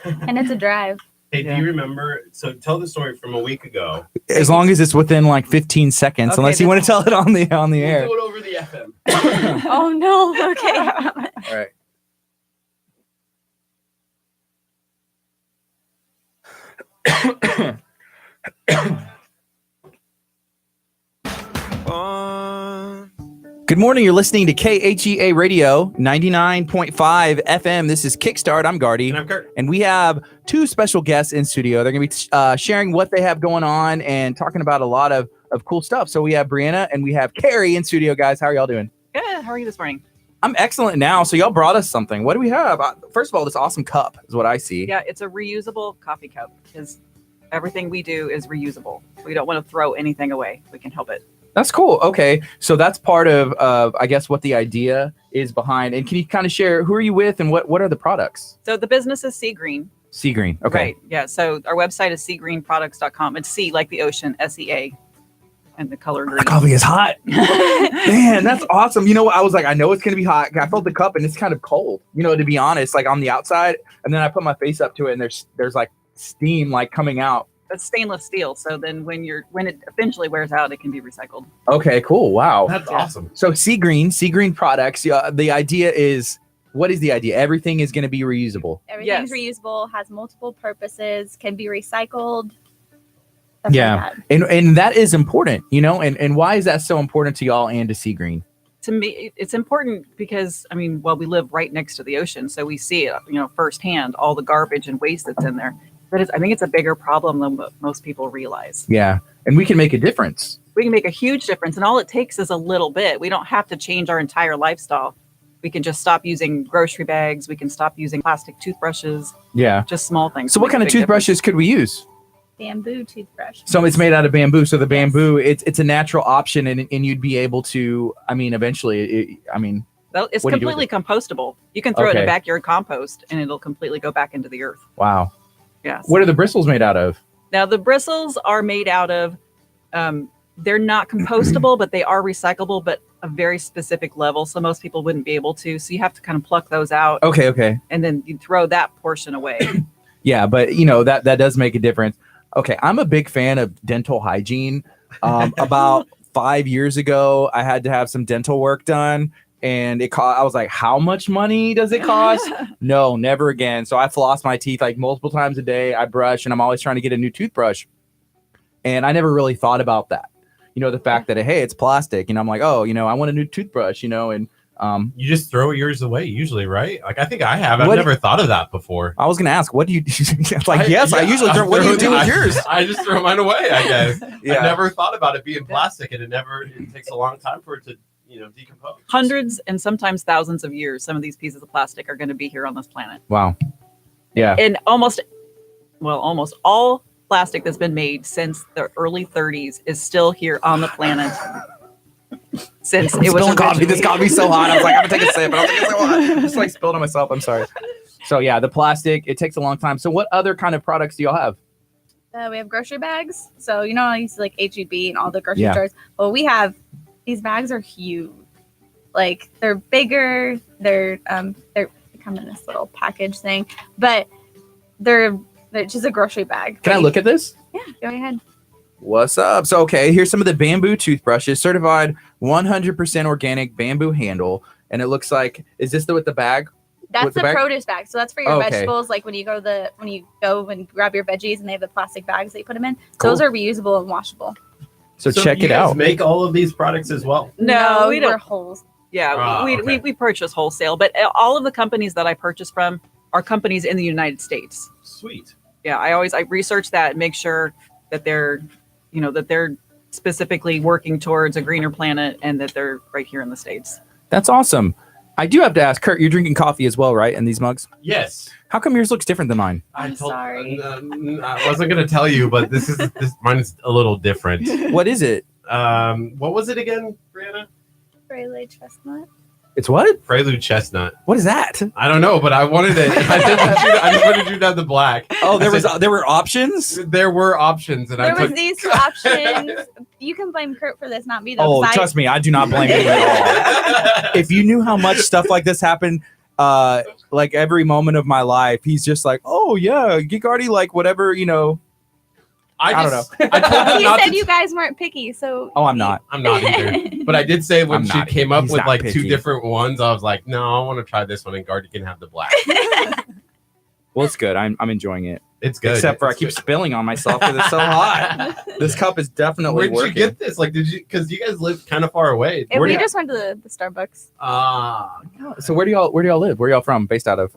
And it's a drive. Hey, Yeah. do you remember? So tell the story from a week ago. As long as it's within like 15 seconds, Okay, unless you want to tell it on the We'll air. do it over the FM. Oh no. Okay. All right. Good morning. You're listening to KHEA Radio 99.5 FM. This is Kickstart. I'm Gardy. And I'm Curt. And we have 2 special guests in studio. They're going to be sharing what they have going on and talking about a lot of cool stuff. So we have Brianna and we have Carrie in studio, guys. How are y'all doing? Good. How are you this morning? I'm excellent now. So y'all brought us something. What do we have? First of all, this awesome cup is what I see. Yeah, it's a reusable coffee cup because everything we do is reusable. We don't want to throw anything away. We can help it. That's cool. Okay. So that's part of, I guess, what the idea is behind. And can you kind of share who are you with and what are the products? So the business is Sea Green. Sea Green. Okay. Right. Yeah. So our website is seagreenproducts.com. It's sea like the ocean, SEA, and the color green. The coffee is hot. Man, that's awesome. You know what? I was like, I know it's going to be hot. I felt the cup and it's kind of cold, to be honest, like on the outside. And then I put my face up to it and there's like steam like coming out. That's stainless steel. So then when it eventually wears out, it can be recycled. Okay, cool. Wow. That's awesome. So Sea Green products. The idea is, what is the idea? Everything is going to be reusable. Everything's Yes. reusable, has multiple purposes, can be recycled. Stuff Yeah. like that. And that is important, and why is that so important to y'all and to Sea Green? To me, it's important because, we live right next to the ocean. So we see it, firsthand, all the garbage and waste that's in there. But I think it's a bigger problem than what most people realize. Yeah. And we can make a difference. We can make a huge difference. And all it takes is a little bit. We don't have to change our entire lifestyle. We can just stop using grocery bags. We can stop using plastic toothbrushes, Yeah. just small things. So what kind of toothbrushes could we use? Bamboo toothbrush. So it's made out of bamboo. So the bamboo, it's a natural option and you'd be able to, eventually, Well, it's what do you do with completely compostable. You can throw it in Okay. a backyard compost and it'll completely go back into the earth. wow. Yes. What are the bristles made out of? Now, the bristles are made out of, they're not compostable, but they are recyclable, but a very specific level. So most people wouldn't be able to. So you have to kind of pluck those out Okay. and then you throw that portion away. Yeah. But that does make a difference. Okay, I'm a big fan of dental hygiene. About 5 years ago, I had to have some dental work done, and I was like, how much money does it cost? No, never again. So I floss my teeth like multiple times a day. I brush, and I'm always trying to get a new toothbrush. And I never really thought about that. The fact that, hey, it's plastic. I'm like, oh, I want a new toothbrush, and You just throw yours away usually, right? Like I think I have. I've What- never thought of that before. I was going to ask, what do you like? Yes, I yeah, usually throw. What do you do with I- yours? I just throw mine away, I guess. Yeah. I never thought about it being plastic, and it takes a long time for it to, decompose. Hundreds and sometimes thousands of years, some of these pieces of plastic are going to be here on this planet. Wow. Yeah. And almost all plastic that's been made since the early 30s is still here on the planet. Since it was Spilling coffee. This originally- coffee's so hot. I was like, I'm gonna take a sip. But I was like, it's so hot. Just like spilled on myself. I'm sorry. So yeah, the plastic, it takes a long time. So what other kind of products do y'all have? We have grocery bags. So I used to like HEB and all the grocery Yeah. stores. Well, we have these bags are huge. Like they're bigger. They come in this little package thing, but they're just a grocery bag. Can I look at this? Yeah, go ahead. What's up? So okay, here's some of the bamboo toothbrushes, certified 100% organic bamboo handle, and it looks like, is this with the bag? That's With the the bag? produce bag. So that's for your Oh, okay. vegetables. Like when you go and grab your veggies and they have the plastic bags that you put them in. Cool. Those are reusable and washable. So check you it guys out. Make all of these products as well. No, we we're don't. holes. Yeah, Okay. we purchase wholesale, but all of the companies that I purchase from are companies in the United States. Sweet. Yeah, I research that and make sure that they're specifically working towards a greener planet and that they're right here in the States. That's awesome. I do have to ask, Kurt, you're drinking coffee as well, right? In these mugs? Yes. How come yours looks different than mine? I'm sorry. I wasn't gonna tell you, but this mine is a little different. What is it? What was it again, Brianna? Rayleigh chestnut. It's what? Prelude chestnut. What is that? I don't know, but I wanted it. I just wanted you to have the black. Oh, I said- there were options? There were options, and There I was took. these two options. You can blame Kurt for this, not me though. Oh, 'cause trust me, I do not blame you at all. If you knew how much stuff like this happened, like every moment of my life, he's just like, oh yeah, get Gardy like whatever, I don't know. I told him He not said to. you guys weren't picky, so Oh, I'm not. I'm not either. But I did say when I'm she not- came up he's with not like picky. two different ones, I was like, no, I want to try this one, and Gardy can have the black. Well, it's good. I'm enjoying it. It's good. Except for I It's keep good. spilling on myself because it's so hot. This cup is definitely Where'd working. you get this? Like, did you? Because you guys live kind of far away. And Where we do you- just went to the Starbucks. So where do y'all live? Where y'all from? Based out of?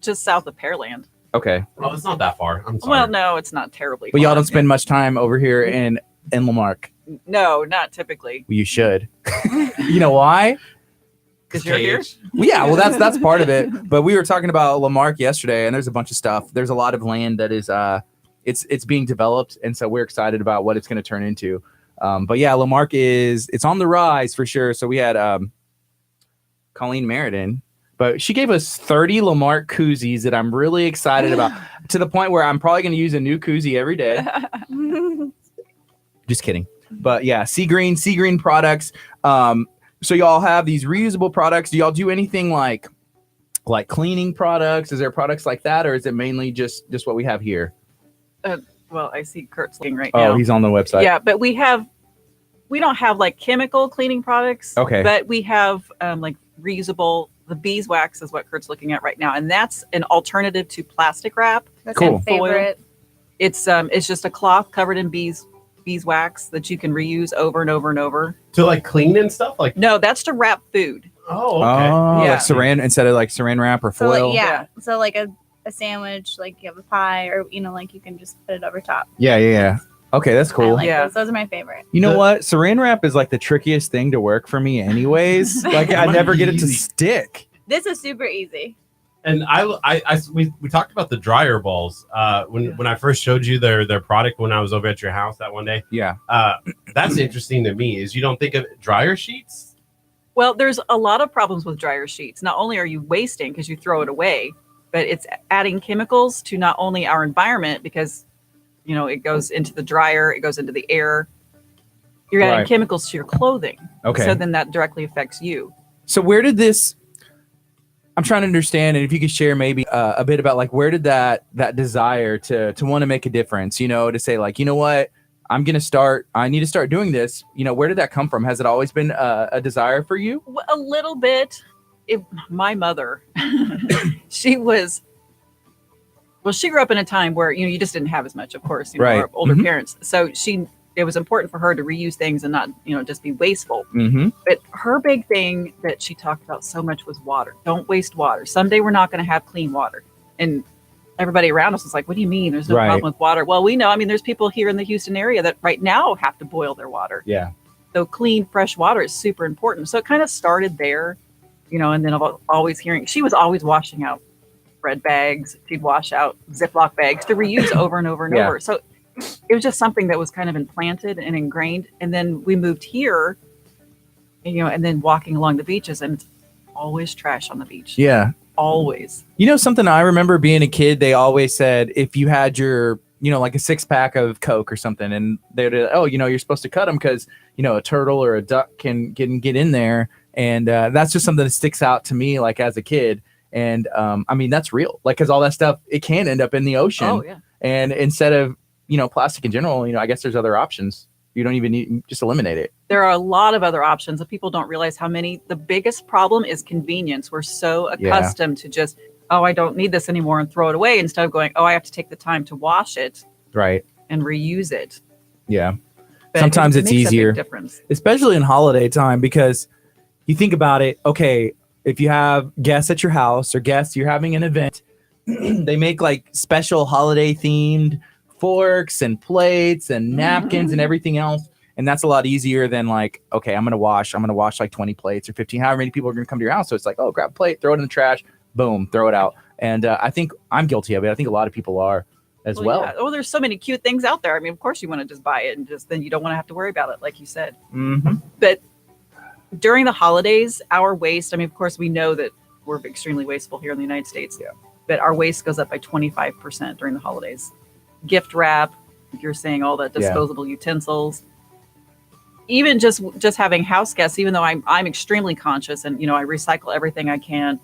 Just south of Pearland. Okay, Well, it's not that far. I'm sorry. Well, no, it's not terribly. but y'all far. don't spend much time over here in Lamarck. No, not typically. Well, you should. You know why? Because you're here. Well, yeah, well that's part of it. But we were talking about Lamarck yesterday, and there's a bunch of stuff. There's a lot of land that is it's being developed, and so we're excited about what it's going to turn into. But yeah, Lamarck it's on the rise for sure. So we had Colleen Meriden, but she gave us 30 Lamarck koozies that I'm really excited about, to the point where I'm probably going to use a new koozie every day. Just kidding. But yeah, Sea Green products. So y'all have these reusable products. Do y'all do anything like cleaning products? Is there products like that, or is it mainly just what we have here? Well, I see Kurt's looking right Oh, now. he's on the website. Yeah, but we don't have like chemical cleaning products. Okay. But we have like reusable. The beeswax is what Kurt's looking at right now, and that's an alternative to plastic wrap. That's Cool. my favorite. It's just a cloth covered in beeswax that you can reuse over and over and over. To like clean and stuff. Like, No, that's to wrap food. oh, okay. Oh, Yeah. like saran instead of like saran wrap or So foil. like, yeah. So like a sandwich, like you have a pie, or like you can just put it over top. Yeah. Okay, that's I cool. like Yeah. those. Those are my favorite. You know The- what? Saran wrap is like the trickiest thing to work for me, anyways. Like I Might never be get it to easy. stick. This is super easy. And we talked about the dryer balls when I first showed you their product when I was over at your house that one day. Yeah. That's interesting to me. Is you don't think of dryer sheets? Well, there's a lot of problems with dryer sheets. Not only are you wasting because you throw it away, but it's adding chemicals to not only our environment because it goes into the dryer, it goes into the air. You're adding Right. chemicals to your clothing. Okay. So then that directly affects you. So where did this? I'm trying to understand, and if you could share maybe a bit about like where did that desire to want to make a difference, to say like, you know what, I need to start doing this. Where did that come from? Has it always been a desire for you? A little bit. My mother, she grew up in a time where, you just didn't have as much, of course, Right. our older Mhm. parents. So it was important for her to reuse things and not, just be wasteful. Mm-hmm. But her big thing that she talked about so much was water. Don't waste water. Someday we're not going to have clean water. And everybody around us was like, what do you mean? There's no Right. problem with water. Well, we know, there's people here in the Houston area that right now have to boil their water. Yeah. So clean, fresh water is super important. So it kind of started there, and then always hearing, she was always washing out bread bags. She'd wash out Ziploc bags to reuse over and over and Yeah. over. So it was just something that was kind of implanted and ingrained. And then we moved here, and then walking along the beaches, and it's always trash on the beach. Yeah. Always. Something I remember being a kid, they always said if you had your, like a 6-pack of Coke or something, and they'd, you're supposed to cut them because, a turtle or a duck can get in there. And that's just something that sticks out to me, like as a kid. And that's real, like, because all that stuff, it can end up in the ocean. Oh, yeah. And instead of, plastic in general, I guess there's other options. You don't even need, just eliminate it. There are a lot of other options that people don't realize how many. The biggest problem is convenience. We're so accustomed to just, I don't need this anymore and throw it away, instead of going, I have to take the time to wash it Right. and reuse it. Yeah. But Sometimes it it's makes a big easier, difference. especially in holiday time, because you think about it. Okay, if you have guests at your house or guests, you're having an event, they make like special holiday themed forks and plates and napkins and everything else. And that's a lot easier than like, okay, I'm going to wash like 20 plates or 15, however many people are going to come to your house. So it's like, grab a plate, throw it in the trash, boom, throw it out. And I think I'm guilty of it. I think a lot of people are as well. Yeah. Oh, there's so many cute things out there. Of course you want to just buy it and then you don't want to have to worry about it, like you said. Mm-hmm. But during the holidays, our waste, of course we know that we're extremely wasteful here in the United States. Yeah. But our waste goes up by 25% during the holidays. Gift wrap, if you're saying all the disposable utensils, even just having house guests, even though I'm extremely conscious and, I recycle everything I can,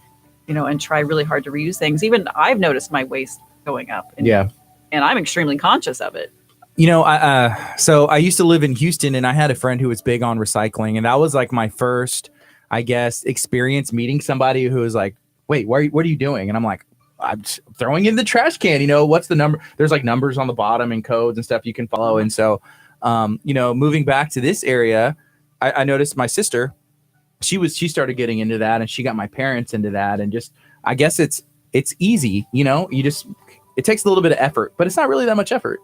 and try really hard to reuse things. Even I've noticed my waste going up. And, and I'm extremely conscious of it. So I used to live in Houston, and I had a friend who was big on recycling, and that was like my first, I guess, experience meeting somebody who was like, wait, what are you doing? And I'm like, I'm throwing in the trash can. What's the number? There's like numbers on the bottom and codes and stuff you can follow. And so, moving back to this area, I noticed my sister, she started getting into that, and she got my parents into that. And just, I guess it's easy, it takes a little bit of effort, but it's not really that much effort,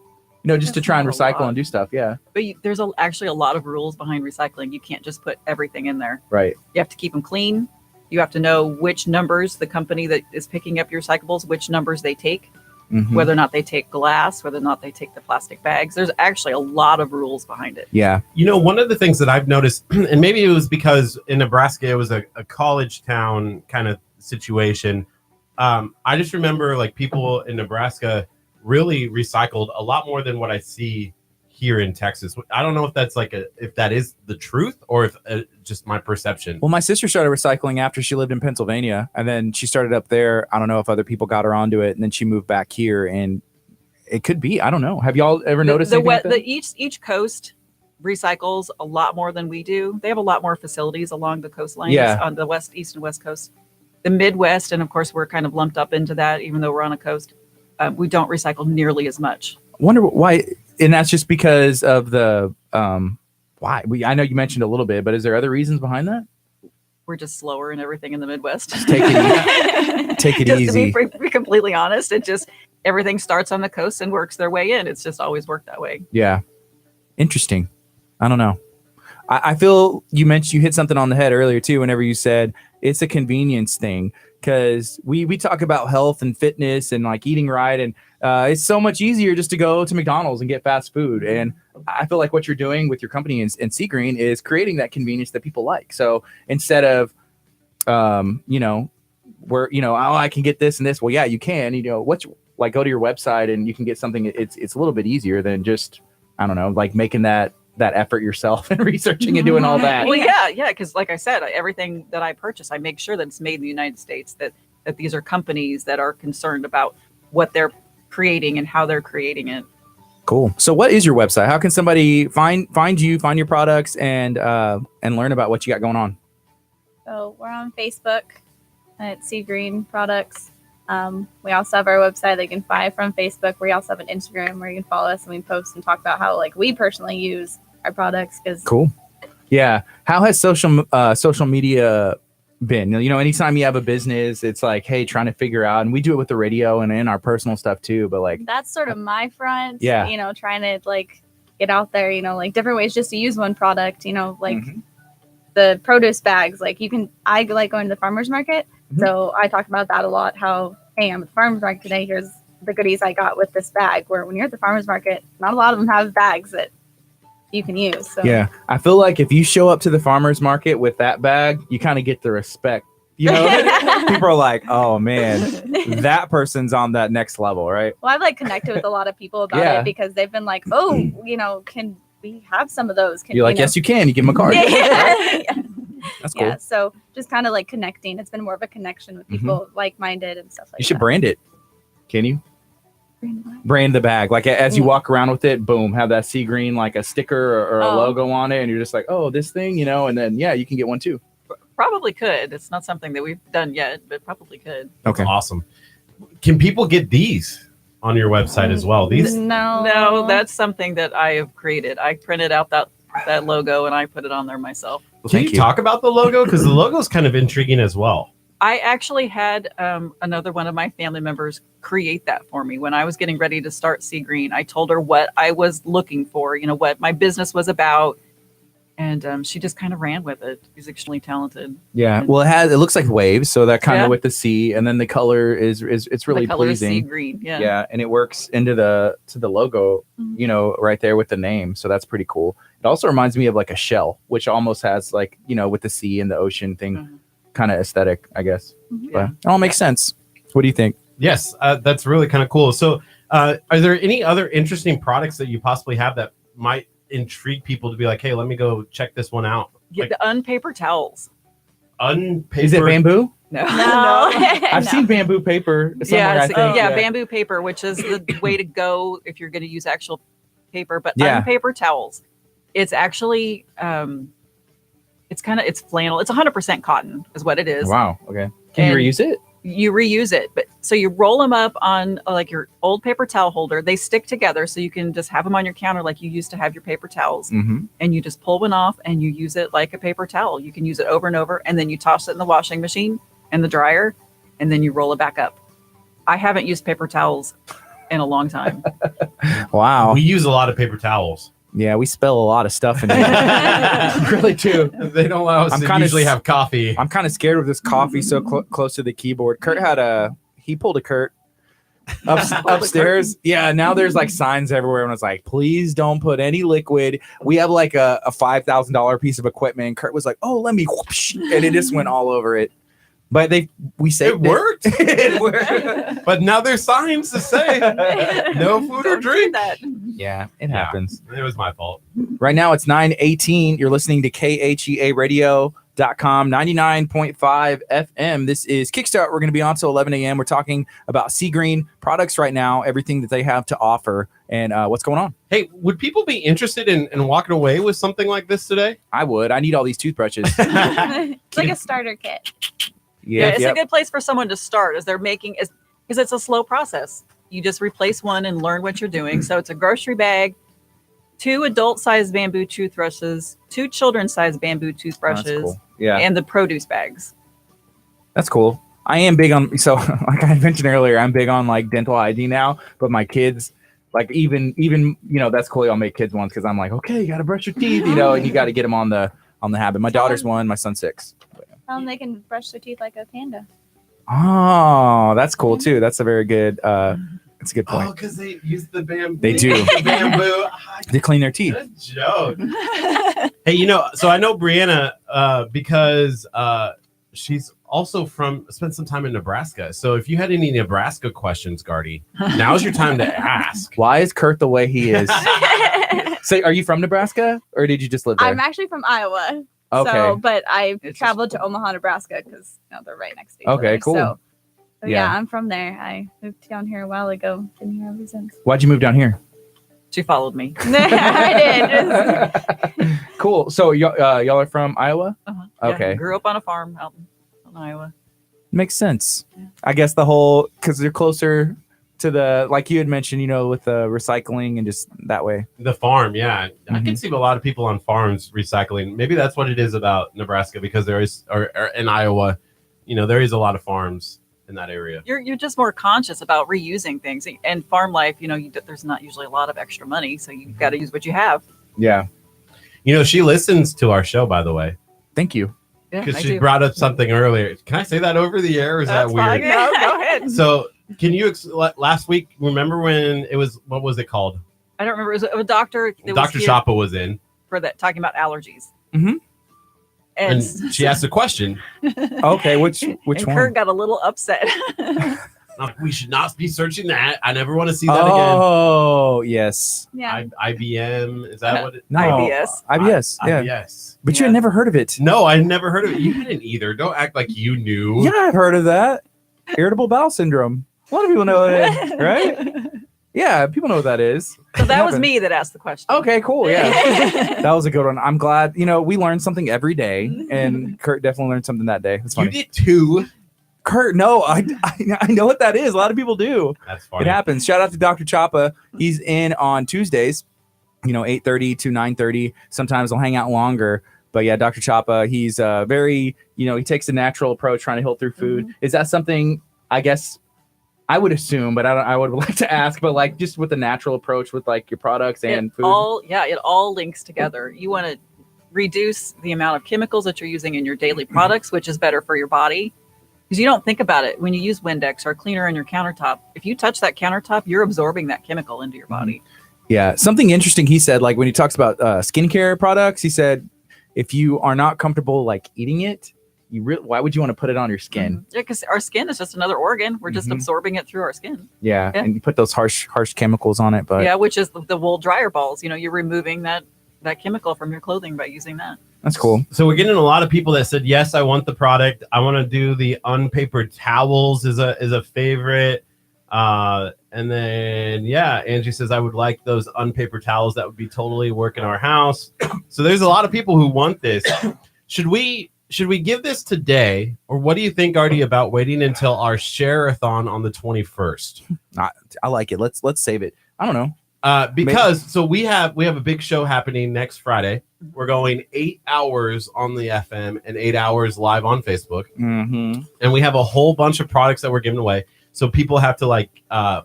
just to try and recycle and do stuff. Yeah. But there's actually a lot of rules behind recycling. You can't just put everything in there. Right. You have to keep them clean. You have to know which numbers the company that is picking up your recyclables, which numbers they take, whether or not they take glass, whether or not they take the plastic bags. There's actually a lot of rules behind it. Yeah. One of the things that I've noticed, and maybe it was because in Nebraska, it was a college town kind of situation. I just remember like people in Nebraska really recycled a lot more than what I see here in Texas. I don't know if that's if that is the truth or if just my perception. Well, my sister started recycling after she lived in Pennsylvania, and then she started up there. I don't know if other people got her onto it, and then she moved back here, and it could be, I don't know. Have y'all ever noticed each coast recycles a lot more than we do. They have a lot more facilities along the coastlines on the west, east, and west coast. The Midwest, and of course we're kind of lumped up into that, even though we're on a coast. We don't recycle nearly as much. Wonder why. And that's just because of the why. I know you mentioned a little bit, but is there other reasons behind that? We're just slower in everything in the Midwest. Just take it easy. Take it just easy. To be completely honest, everything starts on the coast and works their way in. It's just always worked that way. Yeah. Interesting. I don't know. I feel you hit something on the head earlier too, whenever you said it's a convenience thing, because we talk about health and fitness and like eating right. And it's so much easier just to go to McDonald's and get fast food. And I feel like what you're doing with your company and Sea Green is creating that convenience that people like. So instead of, I can get this and this. Well, yeah, you can, go to your website and you can get something. It's a little bit easier than just, I don't know, like making that that effort yourself and researching and doing all that. Well, yeah, because like I said, everything that I purchase, I make sure that it's made in the United States. That these are companies that are concerned about what they're creating and how they're creating it. Cool. So, what is your website? How can somebody find you, find your products, and learn about what you got going on? So we're on Facebook at Sea Green Products. We also have our website that you can buy from Facebook. We also have an Instagram where you can follow us and we post and talk about how like we personally use our products. Cool. Yeah. How has social media been? You know, anytime you have a business, it's like, hey, trying to figure out, and we do it with the radio and in our personal stuff too. But like, that's sort of my front. Yeah. You know, trying to like get out there. You know, like different ways just to use one product. You know, like the produce bags. Like I like going to the farmers market. So I talk about that a lot. How, hey, I'm at the farmers market today. Here's the goodies I got with this bag. Where when you're at the farmers market, not a lot of them have bags that you can use. So. Yeah, I feel like if you show up to the farmers market with that bag, you kind of get the respect. You know, people are like, "Oh man, that person's on that next level, right?" Well, I've like connected with a lot of people about it because they've been like, "Oh, you know, can we have some of those?" You're like, "Yes, you can. You give them a card." Yeah. That's cool. Yeah, so just kind of like connecting. It's been more of a connection with people like-minded and stuff like that. You should brand it. Can you? Brand brand the bag. Like as you walk around with it, boom, have that sea green, like a sticker or a logo on it. And you're just like, oh, this thing, you know, and then, yeah, you can get one too. Probably could. It's not something that we've done yet, but probably could. Okay. Awesome. Can people get these on your website as well? These? No, that's something that I have created. I printed out that logo and I put it on there myself. Well, Can you talk about the logo? Because the logo is kind of intriguing as well. I actually had another one of my family members create that for me when I was getting ready to start Sea Green. I told her what I was looking for, you know, what my business was about. And she just kind of ran with it. She's extremely talented. Yeah. Well, it looks like waves. So that kind of with the sea, and then the color is it's really the color pleasing. Is sea green. Yeah. Yeah. And it works into the logo, you know, right there with the name. So that's pretty cool. It also reminds me of like a shell, which almost has like, you know, with the sea and the ocean thing kind of aesthetic, I guess. But it all makes sense. What do you think? Yes, that's really kind of cool. So are there any other interesting products that you possibly have that might intrigue people to be like, hey, let me go check this one out? Yeah, Like, the unpaper towels. Is it bamboo? No. I've seen bamboo paper somewhere, I think. Bamboo paper, which is the way to go if you're going to use actual paper. But unpaper towels, it's actually it's flannel. It's 100% cotton is what it is. Wow. Okay. Can you reuse it? You reuse it, but so you roll them up on like your old paper towel holder. They stick together, so you can just have them on your counter like you used to have your paper towels. And you just pull one off and you use it like a paper towel. You can use it over and over, and then you toss it in the washing machine and the dryer, and then you roll it back up. I haven't used paper towels in a long time. Wow. We use a lot of paper towels. Yeah, we spill a lot of stuff in there. Really do. They don't allow us to usually have coffee. I'm kind of scared with this coffee so close to the keyboard. Kurt pulled a Kurt upstairs. Yeah, now there's like signs everywhere, and it's like, please don't put any liquid. We have like a $5,000 piece of equipment. And Kurt was like, oh, let me whoosh, and it just went all over it. But we saved it. Worked. It worked. But now there's signs to say no food or drink. Yeah, it happens. It was my fault. Right now it's 9:18. You're listening to KHEARadio.com 99.5 FM. This is Kickstart. We're going to be on till 11 a.m. We're talking about Sea Green products right now, everything that they have to offer, and what's going on. Hey, would people be interested in walking away with something like this today? I would. I need all these toothbrushes. It's like a starter kit. Yeah, it's a good place for someone to start as they're making because it's a slow process. You just replace one and learn what you're doing. So it's a grocery bag, 2 adult-sized bamboo toothbrushes, 2 children-sized bamboo toothbrushes, cool. And the produce bags. That's cool. I am big on, so like I mentioned earlier, I'm big on like dental hygiene now, but my kids, like even you know, that's cool. I'll make kids ones because I'm like, okay, you got to brush your teeth, you know, and you got to get them on the habit. My daughter's 1, my son's 6. Tell them they can brush their teeth like a panda. Oh, that's cool too. That's a very good. That's a good point. Oh, because they use the bamboo. They do. The bamboo to clean their teeth. Good joke. Hey, you know, so I know Brianna because she's also spent some time in Nebraska. So if you had any Nebraska questions, Gardy, now's your time to ask. Why is Curt the way he is? So, are you from Nebraska, or did you just live there? I'm actually from Iowa. Okay. So, but I It's traveled just- to Omaha, Nebraska because they're right next to each Okay, other. cool. So Yeah. yeah, I'm from there. I moved down here a while ago. Been here ever since. Why'd you move down here? She followed me. I did. Cool. So y'all are from Iowa? Uh-huh. Okay. Yeah, grew up on a farm out in Iowa. Makes sense. Yeah. I guess because they're closer to like you had mentioned, with the recycling and just that way. The farm, yeah. I Mhm. can see a lot of people on farms recycling. Maybe that's what it is about Nebraska, because there is, or in Iowa, there is a lot of farms in that area. You're just more conscious about reusing things. And farm life, there's not usually a lot of extra money, so you've got to use what you have. Yeah. She listens to our show, by the way, Thank you. Yeah, because I she do. brought up something earlier. Can I say that over the air, or is That's that weird? fine. No, go ahead. So, can you last week? Remember when it was? What was it called? I don't remember. It was a doctor. that was Dr. here Shapa was in, for that, talking about allergies. Mhm. and she asked a question. Okay, which and one? Curt got a little upset. We should not be searching that. I never want to see that again. Oh, yes. Yeah. IBM, is that what it? No. IBS. IBS. Yeah. IBS. But you Yeah. had never heard of it. No, I never heard of it. You hadn't either. Don't act like you knew. Yeah, I've heard of that. Irritable bowel syndrome. A lot of people know what it is, right? Yeah, people know what that is. So that was Happens. me that asked the question. Okay, cool. Yeah. That was a good one. I'm glad. We learned something every day, and Curt definitely learned something that day. That's You funny. did too. Curt, no, I know what that is. A lot of people do. That's It funny. happens. Shout out to Dr. Chapa. He's in on Tuesdays, 8:30 to 9:30. Sometimes he'll hang out longer. But yeah, Dr. Chapa, he's very, he takes a natural approach trying to heal through food. Mm-hmm. Is that something, I guess, I would assume, but I would like to ask, but like just with the natural approach with like your products and food? It all links together. You want to reduce the amount of chemicals that you're using in your daily products, which is better for your body. Because you don't think about it when you use Windex or cleaner on your countertop. If you touch that countertop, you're absorbing that chemical into your body. Yeah. Something interesting he said, like when he talks about skincare products, he said, if you are not comfortable like eating it, why would you want to put it on your skin? Yeah, because our skin is just another organ. We're just Mhm. absorbing it through our skin. Yeah. Yeah. And you put those harsh chemicals on it. But Yeah, which is the wool dryer balls. You're removing that chemical from your clothing by using that. that's cool. So we're getting a lot of people that said, yes, I want the product. I want to do the unpapered towels is a favorite. And then, yeah, Angie says, I would like those unpapered towels. That would be totally work in our house. So there's a lot of people who want this. Should we give this today? Or what do you think, Gardy, about waiting until our share-a-thon on the 21st? I like it. Let's save it. I don't know. Because so we have a big show happening next Friday. We're going 8 hours on the FM and 8 hours live on Facebook. Mm-hmm. And we have a whole bunch of products that we're giving away. So people have to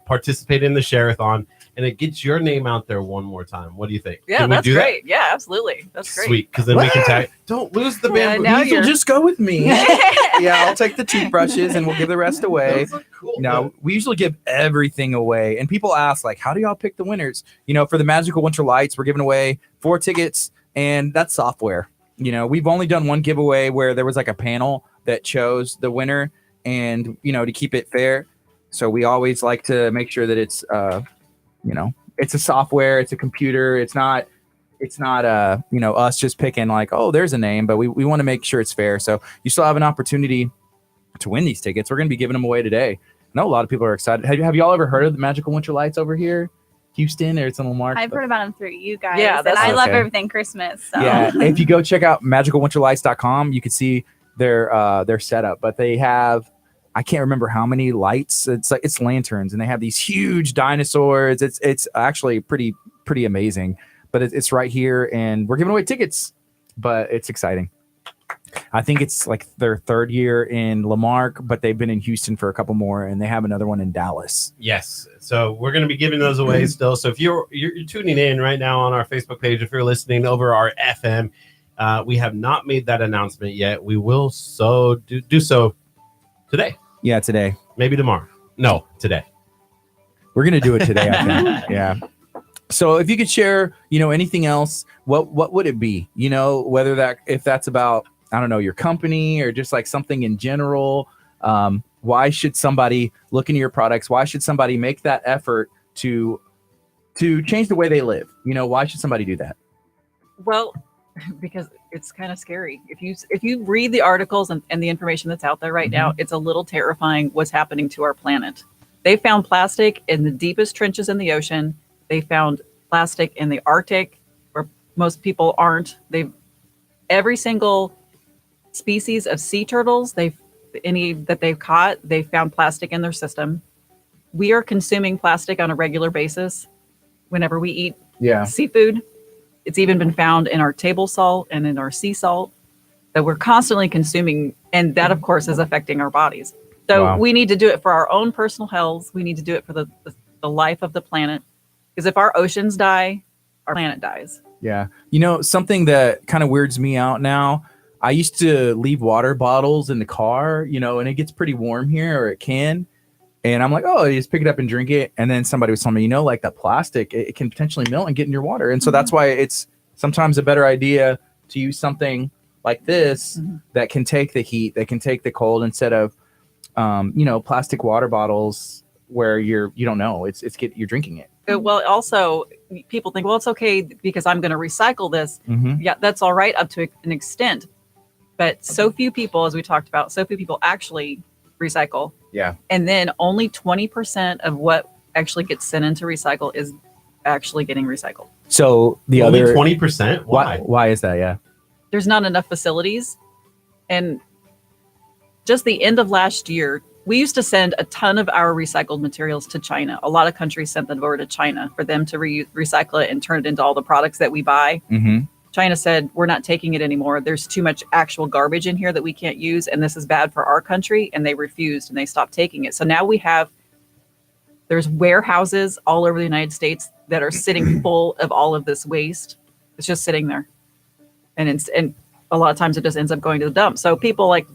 participate in the share-a-thon, and it gets your name out there one more time. What do you think? Yeah, Can we that's do great. Yeah, absolutely. That's that? great. Sweet, because then we can tag. Don't lose the Yeah, bamboo. now These will you're- just go with me. Yeah, I'll take the toothbrushes and we'll give the rest away. Those look cool. No, we usually give everything away. And people ask, like, how do y'all pick the winners? For the Magical Winter Lights, we're giving away 4 tickets, and that's software. We've only done one giveaway where there was like a panel that chose the winner, and, to keep it fair. So we always like to make sure that it's, it's a software, it's a computer. It's not us just picking like, oh, there's a name, but we want to make sure it's fair. So you still have an opportunity to win these tickets. We're going to be giving them away today. I know a lot of people are excited. Have y'all ever heard of the Magical Winter Lights over here? Houston, or it's in Lamar? I've heard about them through you guys. Yeah, and that's I love okay. everything Christmas. So. Yeah, if you go check out magicalwinterlights.com, you can see their setup. But they have, I can't remember how many lights. It's lanterns, and they have these huge dinosaurs. It's actually pretty amazing. But it's right here, and we're giving away tickets. But it's exciting. I think it's like their 3rd year in Lamarck, but they've been in Houston for a couple more, and they have another one in Dallas. Yes. So we're going to be giving those away still. So if you're tuning in right now on our Facebook page, if you're listening over our FM, we have not made that announcement yet. We will do so today, Yeah, today. maybe tomorrow. No, today. We're gonna do it today, I think. Yeah. So if you could share, anything else, what would it be? Whether if that's about I don't know, your company or just like something in general? Why should somebody look into your products? Why should somebody make that effort to change the way they live? Why should somebody do that? Well, because it's kind of scary. If you read the articles and the information that's out there right now, it's a little terrifying what's happening to our planet. They found plastic in the deepest trenches in the ocean. They found plastic in the Arctic, where most people aren't. Every single species of sea turtles that they've caught, they found plastic in their system. We are consuming plastic on a regular basis whenever we eat seafood. It's even been found in our table salt and in our sea salt that we're constantly consuming. And that, of course, is affecting our bodies. So we need to do it for our own personal health. We need to do it for the life of the planet. Because if our oceans die, our planet dies. Yeah. Something that kind of weirds me out now, I used to leave water bottles in the car, and it gets pretty warm here, or it can. And I'm like, oh, you just pick it up and drink it. And then somebody was telling me, like that plastic, it can potentially melt and get in your water. And so that's why it's sometimes a better idea to use something like this that can take the heat, that can take the cold, instead of, plastic water bottles where you don't know you're drinking it. Well, also people think, well, it's okay because I'm going to recycle this. Yeah, that's all right up to an extent. But so few people, as we talked about, actually recycle. Yeah. And then only 20% of what actually gets sent into recycle is actually getting recycled. So the only other 20%? Why is that? Yeah. There's not enough facilities. And just the end of last year, we used to send a ton of our recycled materials to China. A lot of countries sent them over to China for them to recycle it and turn it into all the products that we buy. China said, we're not taking it anymore. There's too much actual garbage in here that we can't use, and this is bad for our country. And they refused, and they stopped taking it. So now there's warehouses all over the United States that are sitting full of all of this waste. It's just sitting there. And a lot of times it just ends up going to the dump. So people like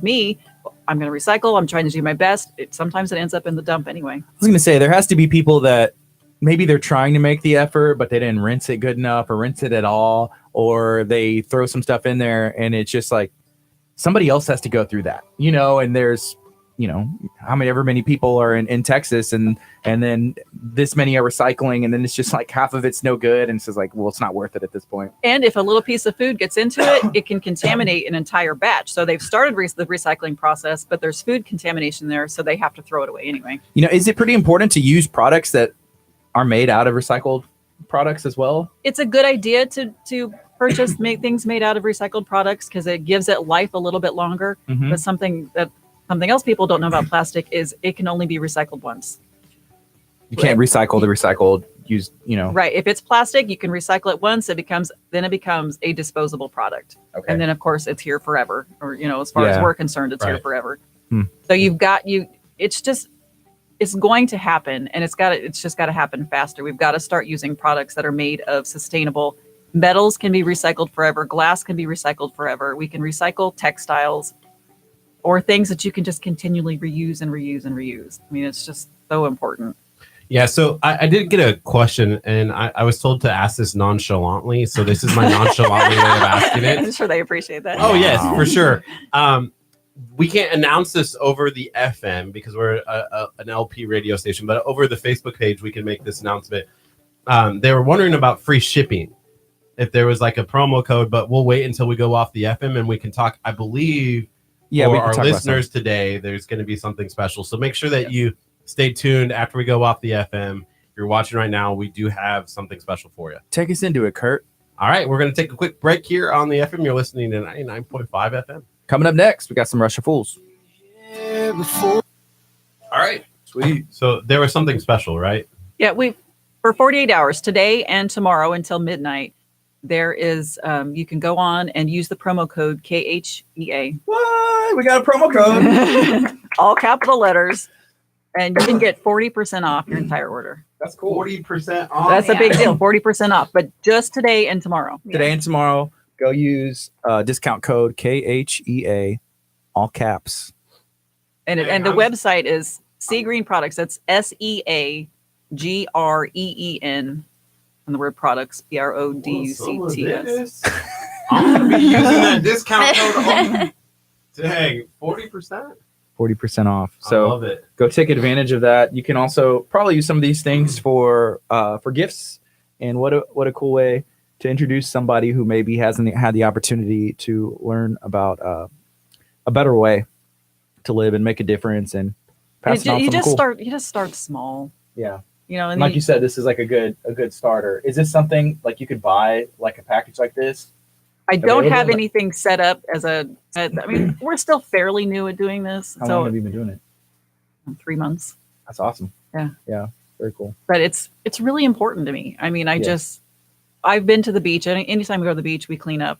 me, I'm going to recycle. I'm trying to do my best. Sometimes it ends up in the dump anyway. I was going to say, there has to be people that maybe they're trying to make the effort, but they didn't rinse it good enough or rinse it at all, or they throw some stuff in there and it's just like somebody else has to go through that, and there's, however many people are in Texas and then this many are recycling, and then it's just like half of it's no good. And it's just like, well, it's not worth it at this point. And if a little piece of food gets into it, it can contaminate an entire batch. So they've started the recycling process, but there's food contamination there. So they have to throw it away anyway. Is it pretty important to use products that are made out of recycled products as well? It's a good idea to purchase things made out of recycled products because it gives it life a little bit longer. But something else people don't know about plastic is it can only be recycled once. You can't recycle the recycled used, Right. If it's plastic, you can recycle it once. It becomes a disposable product. Okay. And then of course it's here forever. Or, as far as we're concerned, it's here forever. So it's going to happen, and it's just got to happen faster. We've got to start using products that are made of sustainable metals. Can be recycled forever. Glass can be recycled forever. We can recycle textiles or things that you can just continually reuse and reuse and reuse. I mean, it's just so important. Yeah, so I did get a question, and I was told to ask this nonchalantly. So this is my nonchalantly way of asking it. I'm sure they appreciate that. Oh, yes, for sure. We can't announce this over the FM because we're an LP radio station, but over the Facebook page, we can make this announcement. They were wondering about free shipping, if there was like a promo code, but we'll wait until we go off the FM and we can talk. I believe for our listeners today, there's going to be something special. So make sure that you stay tuned after we go off the FM. If you're watching right now, we do have something special for you. Take us into it, Kurt. All right, we're going to take a quick break here on the FM. You're listening to 99.5 FM. Coming up next, we got some Russia Fools. All right, sweet. So there was something special, right? Yeah, for 48 hours, today and tomorrow until midnight, there is, you can go on and use the promo code KHEA. What? We got a promo code. All capital letters. And you can get 40% off your entire order. That's cool. 40% off. That's a big deal. 40% off, but just today and tomorrow. Today and tomorrow, go use discount code KHEA, all caps. And the website is Sea Green Products. That's SEAGREEN, and the word products, PRODUCTS. I'm gonna be using that discount code. Oh, dang, 40%. 40% off. I So love it. go take advantage of that. You can also probably use some of these things for gifts. And what a cool way to introduce somebody who maybe hasn't had the opportunity to learn about a better way to live and make a difference and pass it on. You something just cool. start small. Yeah. You know, and And like you said, this is like a good starter. Is this something like you could buy like a package like this? I don't have available? anything set up I mean, we're still fairly new at doing this. How long have you been doing it? 3 months. That's awesome. Yeah. Yeah. Very cool. But it's really important to me. I mean, I've been to the beach, and anytime we go to the beach, we clean up,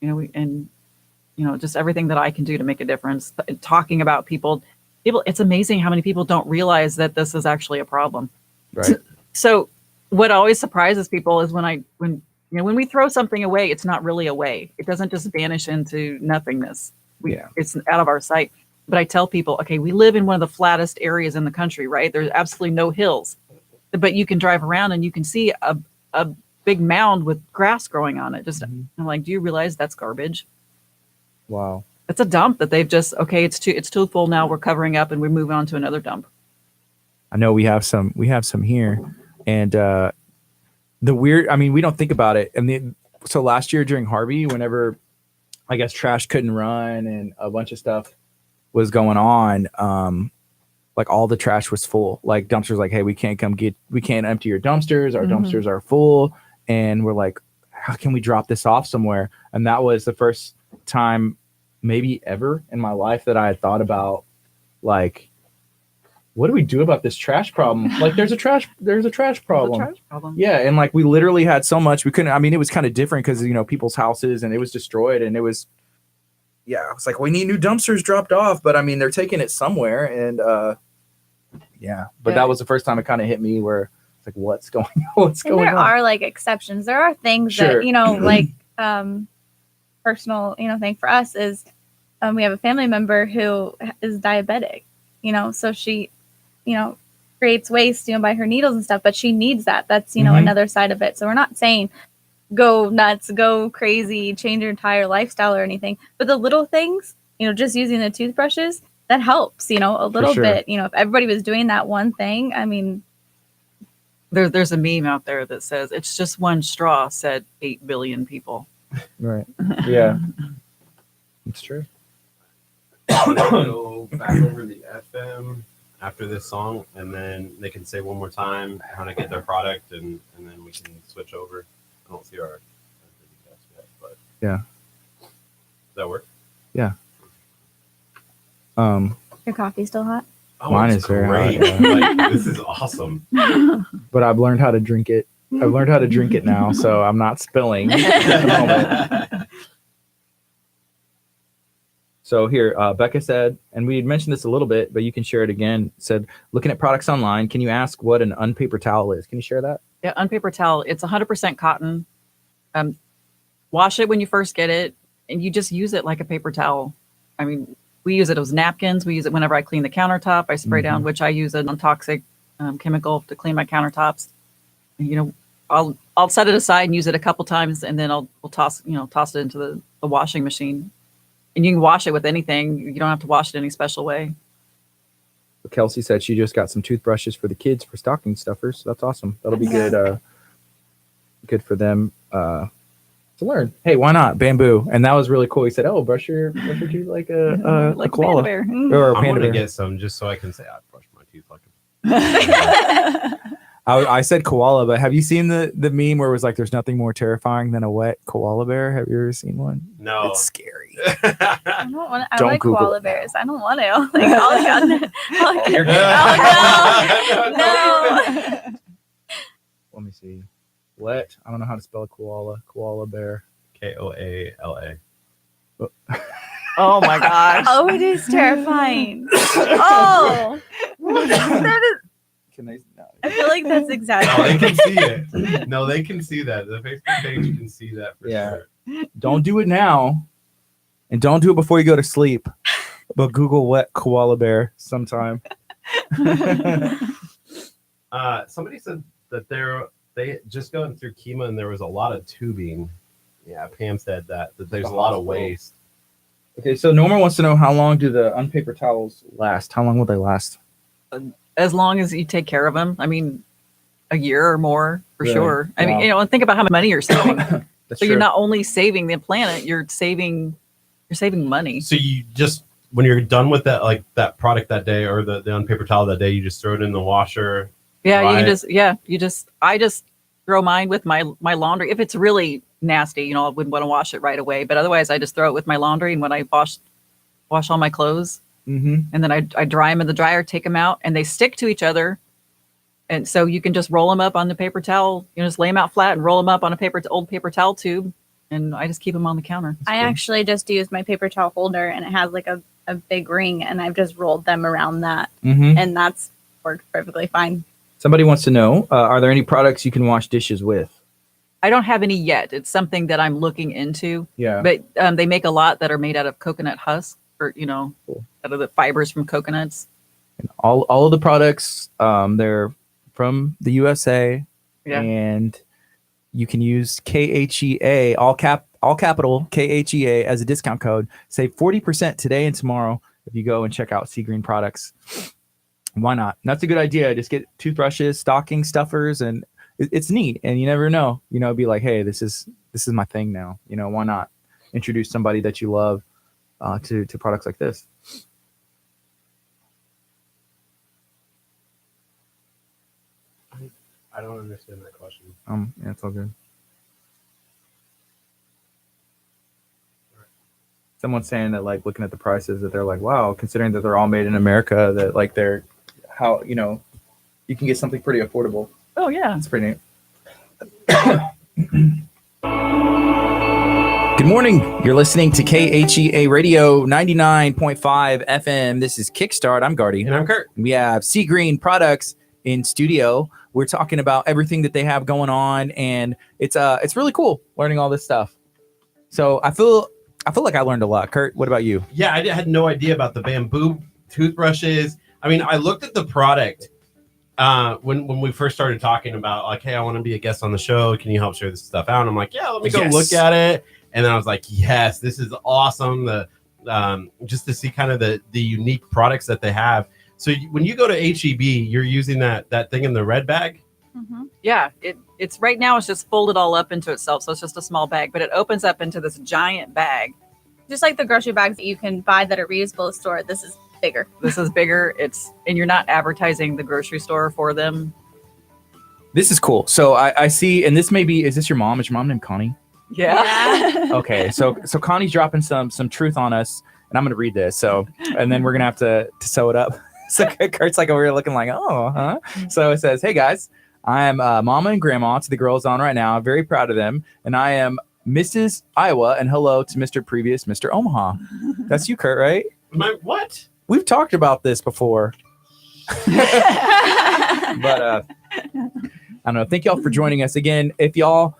just everything that I can do to make a difference. Talking about people, it's amazing how many people don't realize that this is actually a problem. Right. So what always surprises people is when we throw something away, it's not really away. It doesn't just vanish into nothingness. It's out of our sight. But I tell people, okay, we live in one of the flattest areas in the country, right? There's absolutely no hills, but you can drive around and you can see a big mound with grass growing on it. Just I'm like, do you realize that's garbage? Wow. It's a dump that they've just, okay, it's too full now. We're covering up and we're moving on to another dump. I know we have some here, and the weird. I mean, we don't think about it. And so last year during Harvey, whenever I guess trash couldn't run and a bunch of stuff was going on, like all the trash was full. Like dumpsters, like, hey, we can't empty your dumpsters. Our dumpsters are full, and we're like, how can we drop this off somewhere? And that was the first time, maybe ever in my life, that I had thought about, like, what do we do about this trash problem? Like, there's a trash problem. Yeah, and like we literally had so much we couldn't. I mean, it was kind of different because people's houses, and it was destroyed, and it was. Yeah, it's like we need new dumpsters dropped off, but I mean they're taking it somewhere, and that was the first time it kind of hit me where it's like, what's going on? There are like exceptions. There are things that like personal thing for us is we have a family member who is diabetic, so she creates waste by her needles and stuff, but she needs that. That's another side of it. So we're not saying go nuts, go crazy, change your entire lifestyle or anything. But the little things, just using the toothbrushes, that helps, a little bit. If everybody was doing that one thing, I mean. There's a meme out there that says, it's just one straw, said 8 billion people. Right. Yeah. It's true. Go back over the FM after this song, and then they can say one more time how to get their product, and then we can switch over. I don't see our yet, but yeah. Does that work? Yeah. Your coffee still hot? Oh, mine it's is very great. hot. Yeah. Like, this is awesome. But I've learned how to drink it. I've learned how to drink it now, so I'm not spilling at the moment. So here, Becca said, and we had mentioned this a little bit, but you can share it again. Said, looking at products online, can you ask what an unpaper towel is? Can you share that? Yeah, unpaper towel. It's 100% cotton. Wash it when you first get it, and you just use it like a paper towel. I mean, we use it as napkins. We use it whenever I clean the countertop. I spray down, which I use a non-toxic chemical to clean my countertops. And, I'll set it aside and use it a couple times, and then we'll toss it into the washing machine. And you can wash it with anything. You don't have to wash it any special way. Kelsey said she just got some toothbrushes for the kids for stocking stuffers. That's awesome. That'll be good. Good for them to learn. Hey, why not bamboo? And that was really cool. He said, "Oh, brush your teeth like a koala bear. or a I'm panda gonna bear." get some just so I can say I brushed my teeth like a. I said koala, but have you seen the meme where it was like, "There's nothing more terrifying than a wet koala bear"? Have you ever seen one? No, It's scary. I don't want to. I Don't like Google koala it. bears. I don't want to. Like, You're good. no. Let me see. Wet. I don't know how to spell a koala. Koala bear. Koala. Oh my gosh. Oh, it is terrifying. Oh, that is. Can they? I feel like that's No, exaggerated. they can see it. No, they can see that. The Facebook page can see that for Yeah. sure. Don't do it now, and don't do it before you go to sleep. But Google wet koala bear sometime. Somebody said that they just going through chemo and there was a lot of tubing Yeah, Pam said that there's a lot of waste. Okay, so Norma wants to know, how long do the unpaper towels last? How long will they last? As long as you take care of them. I mean, a year or more for Really? sure. I mean, Wow. and think about how much money you're saving. That's So true. you're not only saving the planet, you're saving money. So you just, when you're done with that, like that product that day or the unpaper towel that day, you just throw it in the washer. Yeah, dry it. I just throw mine with my laundry. If it's really nasty, I wouldn't want to wash it right away. But otherwise, I just throw it with my laundry. And when I wash all my clothes, Mm-hmm. and then I dry them in the dryer, take them out, and they stick to each other. And so you can just roll them up on the paper towel. Just lay them out flat and roll them up on old paper towel tube. And I just keep them on the counter. I actually just used my paper towel holder, and it has like a big ring, and I've just rolled them around that, Mm-hmm. and that's worked perfectly fine. Somebody wants to know, are there any products you can wash dishes with? I don't have any yet. It's something that I'm looking into. Yeah. But they make a lot that are made out of coconut husk, or Cool. out of the fibers from coconuts. All of the products, they're from the USA, Yeah. and you can use KHEA, all capital KHEA as a discount code. Save 40% today and tomorrow if you go and check out Sea Green products. Why not? That's a good idea. Just get toothbrushes, stocking stuffers, and it's neat. And you never know. Be like, hey, this is my thing now. Why not introduce somebody that you love to products like this? I don't understand that question. Yeah, it's all good. Someone's saying that, like, looking at the prices, that they're like, wow, considering that they're all made in America, that like they're how you can get something pretty affordable. Oh yeah. That's pretty neat. Good morning. You're listening to KHEA Radio 99.5 FM. This is Kickstart. I'm Gardy. And I'm Curt. We have Sea Green Products in studio. We're talking about everything that they have going on, and it's really cool learning all this stuff. So I feel like I learned a lot. Curt, what about you? Yeah, I had no idea about the bamboo toothbrushes. I mean, I looked at the product when we first started talking about, like, hey, I want to be a guest on the show. Can you help share this stuff out? And I'm like, yeah, let me go look at it. And then I was like, yes, this is awesome. The just to see kind of the unique products that they have. So when you go to HEB, you're using that thing in the red bag? Mm-hmm. Yeah. It's right now it's just folded all up into itself. So it's just a small bag, but it opens up into this giant bag. Just like the grocery bags that you can buy that are reusable at the store, this is bigger. This is bigger. And you're not advertising the grocery store for them. This is cool. So I see, and this may be, is this your mom? Is your mom named Connie? Yeah. Okay. So Connie's dropping some truth on us, and I'm going to read this. So, and then we're going to have to sew it up. So Kurt's like over here looking like, oh, huh? So it says, hey guys, I am mama and grandma to the girls on right now. I'm very proud of them. And I am Mrs. Iowa, and hello to Mr. Previous Mr. Omaha. That's you, Curt, right? What? We've talked about this before. But I don't know. Thank y'all for joining us again. If y'all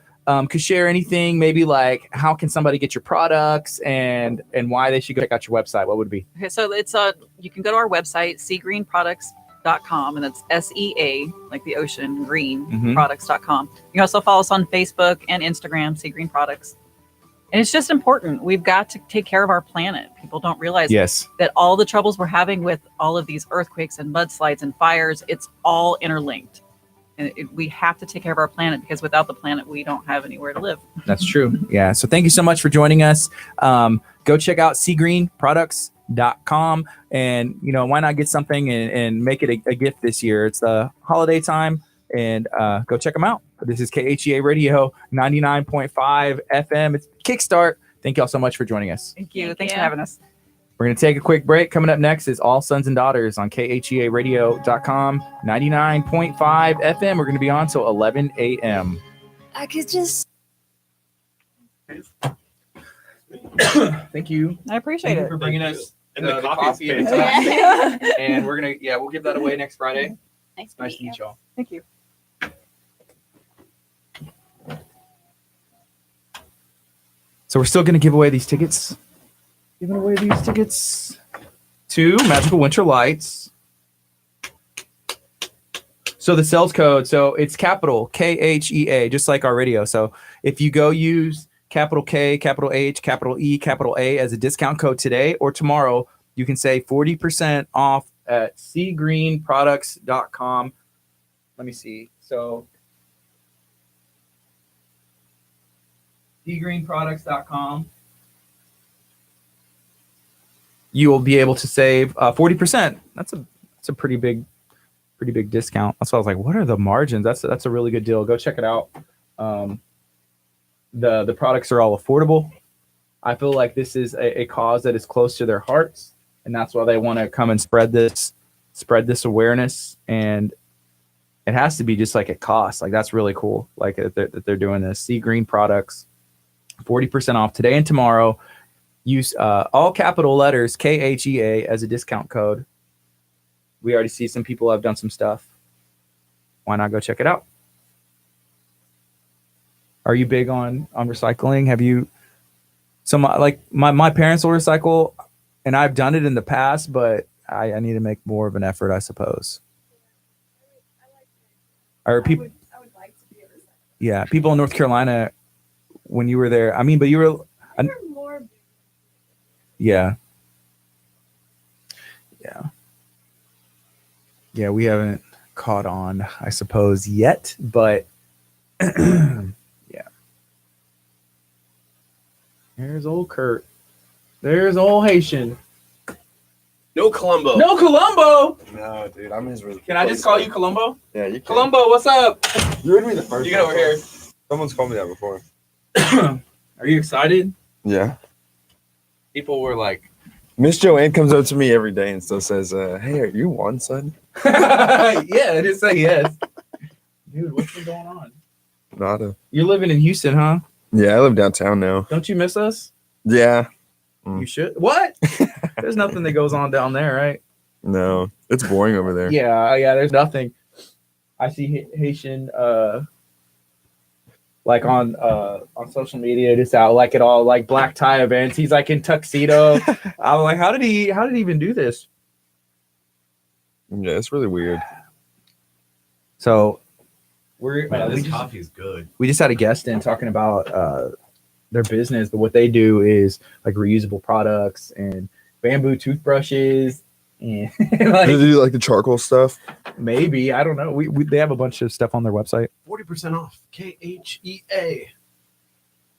could share anything, maybe like how can somebody get your products and why they should go check out your website, what would it be? Okay, so it's you can go to our website, seagreenproducts.com, and that's SEA, like the ocean, green, products.com. You can also follow us on Facebook and Instagram, Sea Green Products. And it's just important. We've got to take care of our planet. People don't realize that all the troubles we're having with all of these earthquakes and mudslides and fires, it's all interlinked. And we have to take care of our planet, because without the planet, we don't have anywhere to live. That's true. Yeah. So thank you so much for joining us. Go check out seagreenproducts.com, and why not get something and make it a gift this year. It's the holiday time, and go check them out. This is KHEA Radio 99.5 FM. It's Kickstart. Thank y'all so much for joining us. Thank you. Thank Thanks you. for having us. We're going to take a quick break. Coming up next is All Sons and Daughters on KHEAradio.com, 99.5 FM. We're going to be on till 11 a.m. I could just. Thank you. I appreciate it. for bringing us And the coffee's and fantastic. and we're going to, we'll give that away next Friday. Nice Nice to meet y'all. Thank you. So we're still going to give away these tickets. Giving away these tickets to Magical Winter Lights. So the sales code, so it's capital KHEA, just like our radio. So if you go use capital K, capital H, capital E, capital A as a discount code today or tomorrow. You can save 40% off at seagreenproducts.com. Let me see. So seagreenproducts.com. You will be able to save 40%. That's a pretty big discount. That's why I was like, what are the margins? That's a really good deal. Go check it out. The products are all affordable. I feel like this is a cause that is close to their hearts, and that's why they want to come and spread this awareness. And it has to be just like it costs. Like that's really cool. Like that they're doing this. Sea Green Products, 40% off today and tomorrow. Use all capital letters KHEA as a discount code. We already see some people have done some stuff. Why not go check it out? Are you big on recycling? Have you? So my parents will recycle, and I've done it in the past, but I need to make more of an effort, I suppose. Are people? I would like to be a recycler. Yeah, people in North Carolina. When you were there, I mean, but you were. More. Yeah. Yeah, we haven't caught on, I suppose, yet, but yeah. There's old Curt. There's old Haitian. No Columbo. No Columbo. No, dude, I'm his really. Can I just call you Columbo? Yeah, you can. Columbo, what's up? You would be the first. You get over one. here. Someone's called me that before. Are you excited? Yeah. People were like, Miss Joanne comes up to me every day and still says, "Hey, are you one, son?" yeah, I did say yes. Dude, what's been going on? Nada. You're living in Houston, huh? Yeah, I live downtown now. Don't you miss us? Yeah. You should. What? There's nothing that goes on down there, right? No, it's boring over there. Yeah. There's nothing. I see Haitian, like on social media, just out like at all like black tie events. He's like in tuxedo. I'm like, how did he even do this? Yeah, it's really weird. So we This just coffee's good. had a guest in talking about their business, but what they do is like reusable products and bamboo toothbrushes and like Do they do like the charcoal stuff? maybe, I don't know. They have a bunch of stuff on their website. 40% off. KHEA.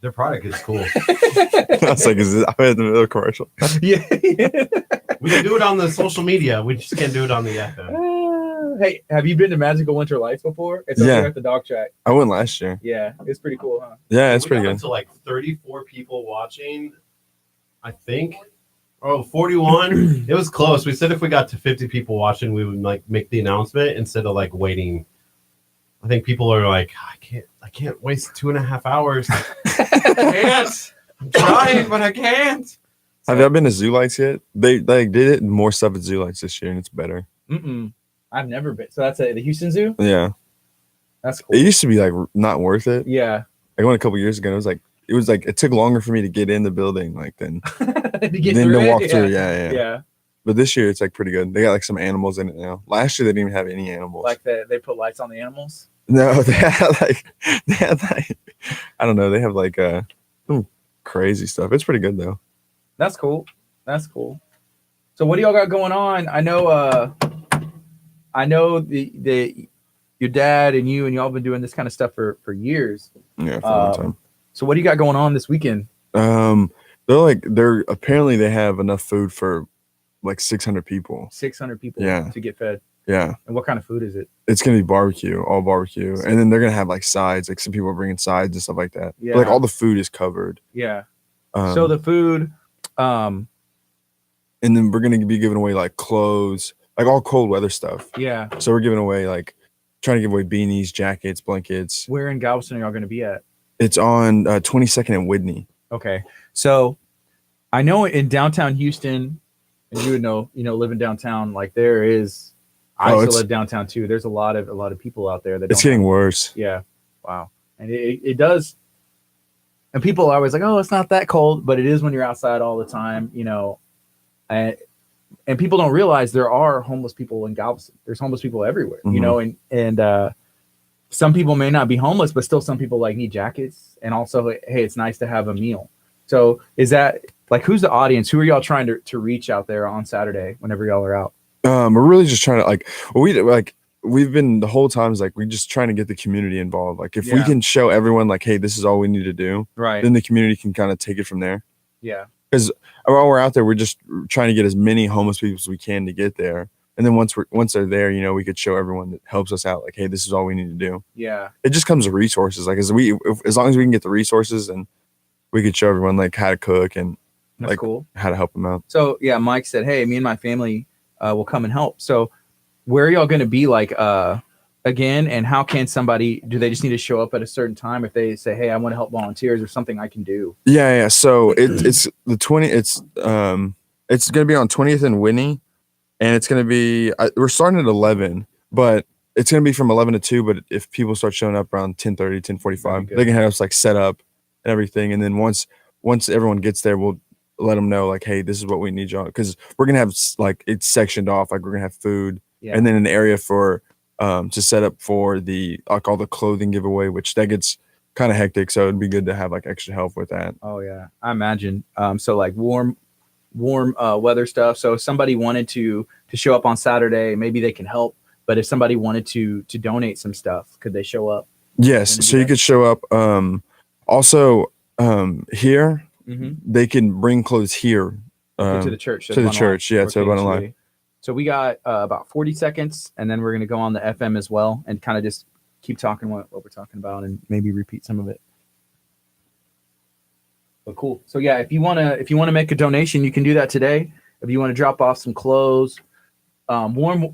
Their product is cool. I was like, is it? I had the middle commercial. Yeah. We can do it on the social media. We just can't do it on the FM. Hey, have you been to Magical Winter Lights before? It's over Yeah. there at the dog track. I went last year. Yeah, it's pretty cool, huh? Yeah, it's We pretty got good. up to like 34 people watching, I think. Oh, 41. It was close. We said if we got to 50 people watching, we would like make the announcement instead of like waiting. I think people are like, I can't waste 2.5 hours. I can't. I'm trying, but I can't. Have y'all been to Zoo Lights yet? They like did it more stuff at Zoo Lights this year, and it's better. I've never been. So that's the Houston Zoo? Yeah, That's cool. it used to be like not worth it. Yeah. I went a couple years ago. And it was like it took longer for me to get in the building, like than to get than through to it? walk Yeah. through. Yeah. Yeah. But this year it's like pretty good. They got like some animals in it now. Last year they didn't even have any animals. Like they put lights on the animals? no, they had like I don't know. They have like some crazy stuff. It's pretty good though. That's cool. That's cool. So what do y'all got going on? I know the your dad and y'all been doing this kind of stuff for years. Yeah, for a long time. So what do you got going on this weekend? They're apparently they have enough food for like 600 people. 600 people Yeah. to get fed. Yeah. And what kind of food is it? It's gonna be barbecue, all barbecue, and then they're gonna have like sides. Like some people are bringing sides and stuff like that. Yeah. But, like all the food is covered. Yeah. Um, So the food, and then we're gonna be giving away like clothes, like all cold weather stuff. yeah. So we're giving away like trying to give away beanies, jackets, blankets. Where in Galveston are y'all going to be at? It's on 22nd and Whitney. Okay. So I know in downtown Houston, and you would know, living downtown, like there is, I Oh, still it's- live downtown too. There's a lot of people out there that It's don't getting worse. Yeah. Wow. And it does. And people are always like, oh, it's not that cold, but it is when you're outside all the time, and people don't realize there are homeless people in Galveston. There's homeless people everywhere, Mhm. and some people may not be homeless, but still some people like need jackets. And also, hey, it's nice to have a meal. So is that like, who's the audience? Who are y'all trying to reach out there on Saturday whenever y'all are out? We're really just trying to we've been the whole time is like we're just trying to get the community involved. Like if we can show everyone like, hey, this is all we need to do, Right. then the community can kind of take it from there. Yeah. Because while we're out there, we're just trying to get as many homeless people as we can to get there. And then once they're there, you know, we could show everyone that helps us out, like, hey, this is all we need to do. Yeah. It just comes with resources. Like as long as we can get the resources, and we could show everyone like how to cook and That's like cool. how to help them out. So yeah, Mike said, hey, me and my family will come and help. So where are y'all going to be like again? And how can somebody, do they just need to show up at a certain time if they say, hey, I want to help volunteers or something I can do? Yeah. So it's the 20. It's going to be on 20th and Whitney, and it's going to be we're starting at 11, but it's going to be from 11 to 2. But if people start showing up around 10:30, 10:45, they can have us like set up and everything. And then once everyone gets there, we'll let them know like, hey, this is what we need y'all, because we're gonna have like it's sectioned off, like we're gonna have food, and then an area for to set up for the like all the clothing giveaway, which that gets kind of hectic, so it'd be good to have like extra help with that. Oh yeah, I imagine. So like warm weather stuff. So if somebody wanted to show up on Saturday, maybe they can help. But if somebody wanted to donate some stuff, could they show up? Yes, so you could show up. Also here. Mm-hmm. They can bring clothes here to the church. To the church, yeah, to Abundant Life. So we got about 40 seconds, and then we're going to go on the FM as well and kind of just keep talking what we're talking about and maybe repeat some of it. But cool. So yeah, if you want to make a donation, you can do that today. If you want to drop off some clothes, warm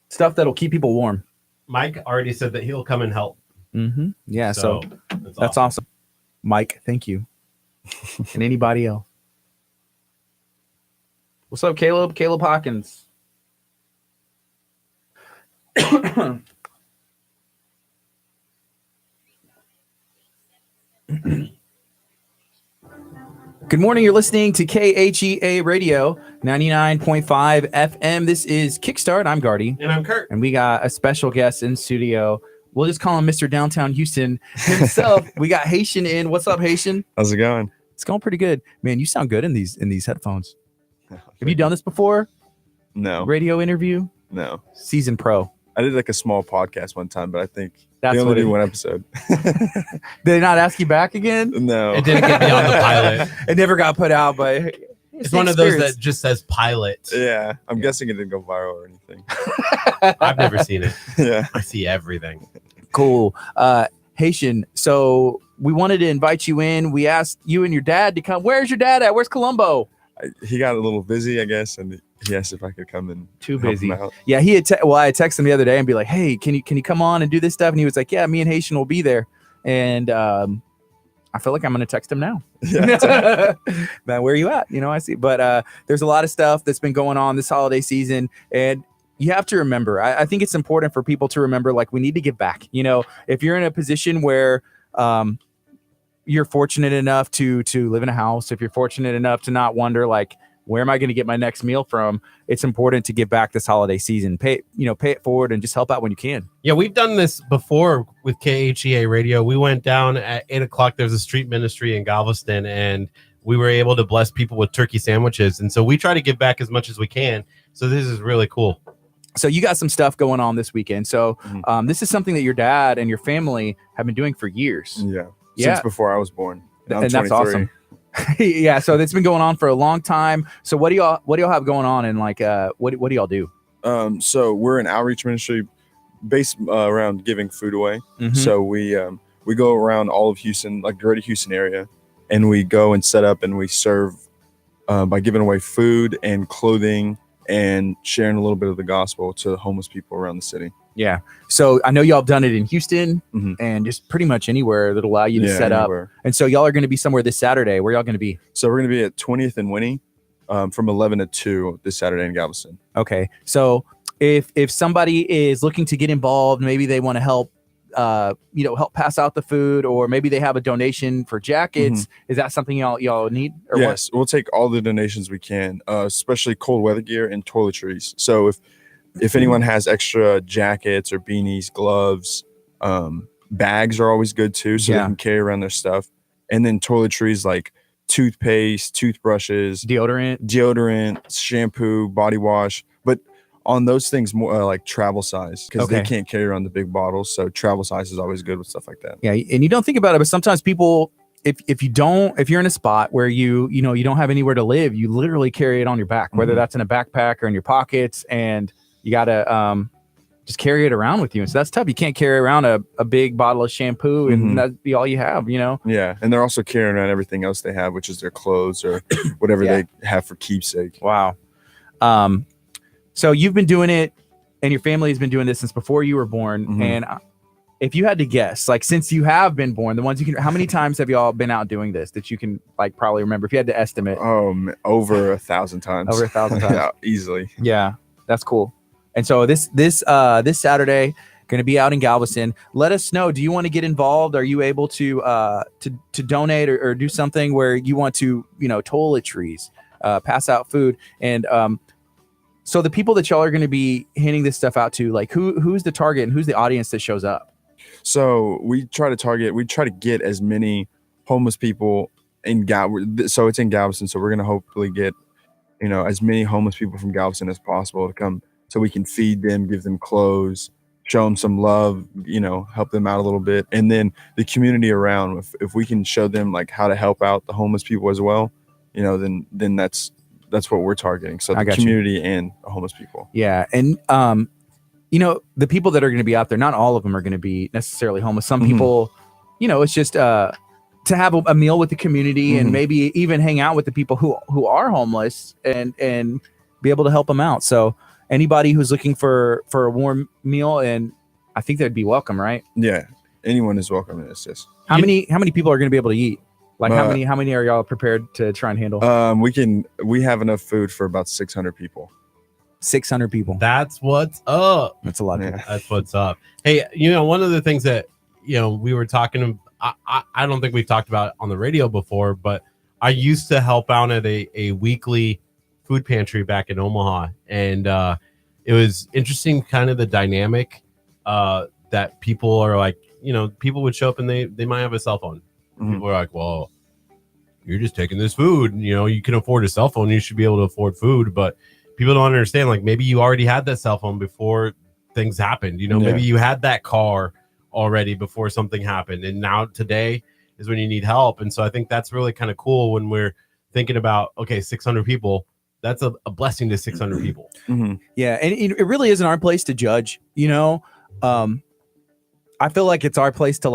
stuff that'll keep people warm. Mike already said that he'll come and help. Mm-hmm. Yeah, so that's awesome. Mike, thank you. And anybody else? What's up, Caleb? Caleb Hawkins. Good morning. You're listening to KHEA Radio 99.5 FM. This is Kickstart. I'm Gardy. And I'm Curt. And we got a special guest in studio. We'll just call him Mr. Downtown Houston himself. We got Haitian in. What's up, Haitian? How's it going? It's going pretty good. Man, you sound good in these headphones. Have you done this before? No. Radio interview? No. Season pro. I did like a small podcast one time, but I think That's they only did one episode. Did they not ask you back again? No. It didn't get me on the pilot. It never got put out, but It's one of those that just says pilot. Yeah. I'm guessing it didn't go viral or anything. I've never seen it. Yeah. I see everything. Cool. Haitian, so we wanted to invite you in. We asked you and your dad to come. Where's your dad at? Where's Columbo? He got a little busy, I guess, and he asked if I could come and Too help busy. him out. Yeah, I texted him the other day and be like, hey, can you come on and do this stuff? And he was like, yeah, me and Haitian will be there. And I feel like I'm going to text him now. Yeah, Man, where are you at? I see. But there's a lot of stuff that's been going on this holiday season. And you have to remember, I think it's important for people to remember, like, we need to give back. If you're in a position where you're fortunate enough to live in a house, if you're fortunate enough to not wonder, like, where am I going to get my next meal from? It's important to give back this holiday season. Pay it forward and just help out when you can. Yeah, we've done this before with KHEA Radio. We went down at 8 o'clock. There's a street ministry in Galveston, and we were able to bless people with turkey sandwiches. And so we try to give back as much as we can. So this is really cool. So you got some stuff going on this weekend. So this is something that your dad and your family have been doing for years. Yeah. Yeah. Since before I was born. I'm And that's 23. awesome. Yeah, so it's been going on for a long time. So what do y'all have going on, and like what do y'all do? So we're an outreach ministry based around giving food away. Mhm. So we go around all of Houston, like greater Houston area, and we go and set up and we serve by giving away food and clothing and sharing a little bit of the gospel to homeless people around the city. Yeah. So I know y'all have done it in Houston Mhm. and just pretty much anywhere that'll allow you to Yeah, set up. anywhere. And so y'all are going to be somewhere this Saturday. Where y'all going to be? So we're going to be at 20th and Winnie from 11 to 2 this Saturday in Galveston. Okay. So if somebody is looking to get involved, maybe they want to help help pass out the food, or maybe they have a donation for jackets. Is that something y'all need? Or Yes, we'll take all the donations we can, especially cold weather gear and toiletries. So if anyone has extra jackets or beanies, gloves, Bags are always good too, so they can carry around their stuff. And then toiletries like toothpaste, toothbrushes, deodorant, shampoo, body wash. But on those things, more like travel size, because they can't carry around the big bottles. So travel size is always good with stuff like that. Yeah, and you don't think about it, but sometimes people, if you're in a spot where you don't have anywhere to live, you literally carry it on your back, whether that's in a backpack or in your pockets, and you gotta just carry it around with you. And so that's tough. You can't carry around a big bottle of shampoo and that'd be all you have, Yeah, and they're also carrying around everything else they have, which is their clothes or whatever they have for keepsake. Wow. So you've been doing it, and your family has been doing this since before you were born. And if you had to guess, like since you have been born, the ones you can, how many times have y'all been out doing this that you can like probably remember? If you had to estimate, over 1,000 times. Over 1,000 times, yeah, easily. Yeah, that's cool. And so this Saturday, going to be out in Galveston. Let us know. Do you want to get involved? Are you able to donate or do something where you want to, toiletries, pass out food, and so the people that y'all are going to be handing this stuff out to, like who's the target and who's the audience that shows up? So we try to get as many homeless people in Galveston. So it's in Galveston. So we're going to hopefully get, as many homeless people from Galveston as possible to come so we can feed them, give them clothes, show them some love, help them out a little bit. And then the community around, if we can show them like how to help out the homeless people as well, then that's what we're targeting. So the community and the homeless people. Yeah. And, the people that are going to be out there, not all of them are going to be necessarily homeless. Some people, it's just to have a meal with the community and maybe even hang out with the people who are homeless and be able to help them out. So anybody who's looking for a warm meal, and I think they'd be welcome, right? Yeah. Anyone is welcome in this. Yes. How many people are going to be able to eat? Like how many are y'all prepared to try and handle? We have enough food for about 600 people. 600 people. That's what's up. That's a lot of people. That's what's up. Hey, one of the things that, we were talking, I don't think we've talked about on the radio before, but I used to help out at a weekly food pantry back in Omaha. And it was interesting kind of the dynamic that people are like, people would show up and they might have a cell phone. People are like, well, you're just taking this food. You can afford a cell phone. You should be able to afford food. But people don't understand, like maybe you already had that cell phone before things happened. Maybe you had that car already before something happened. And now today is when you need help. And so I think that's really kind of cool when we're thinking about, okay, 600 people. That's a blessing to 600 people. Yeah. And it really isn't our place to judge, I feel like it's our place to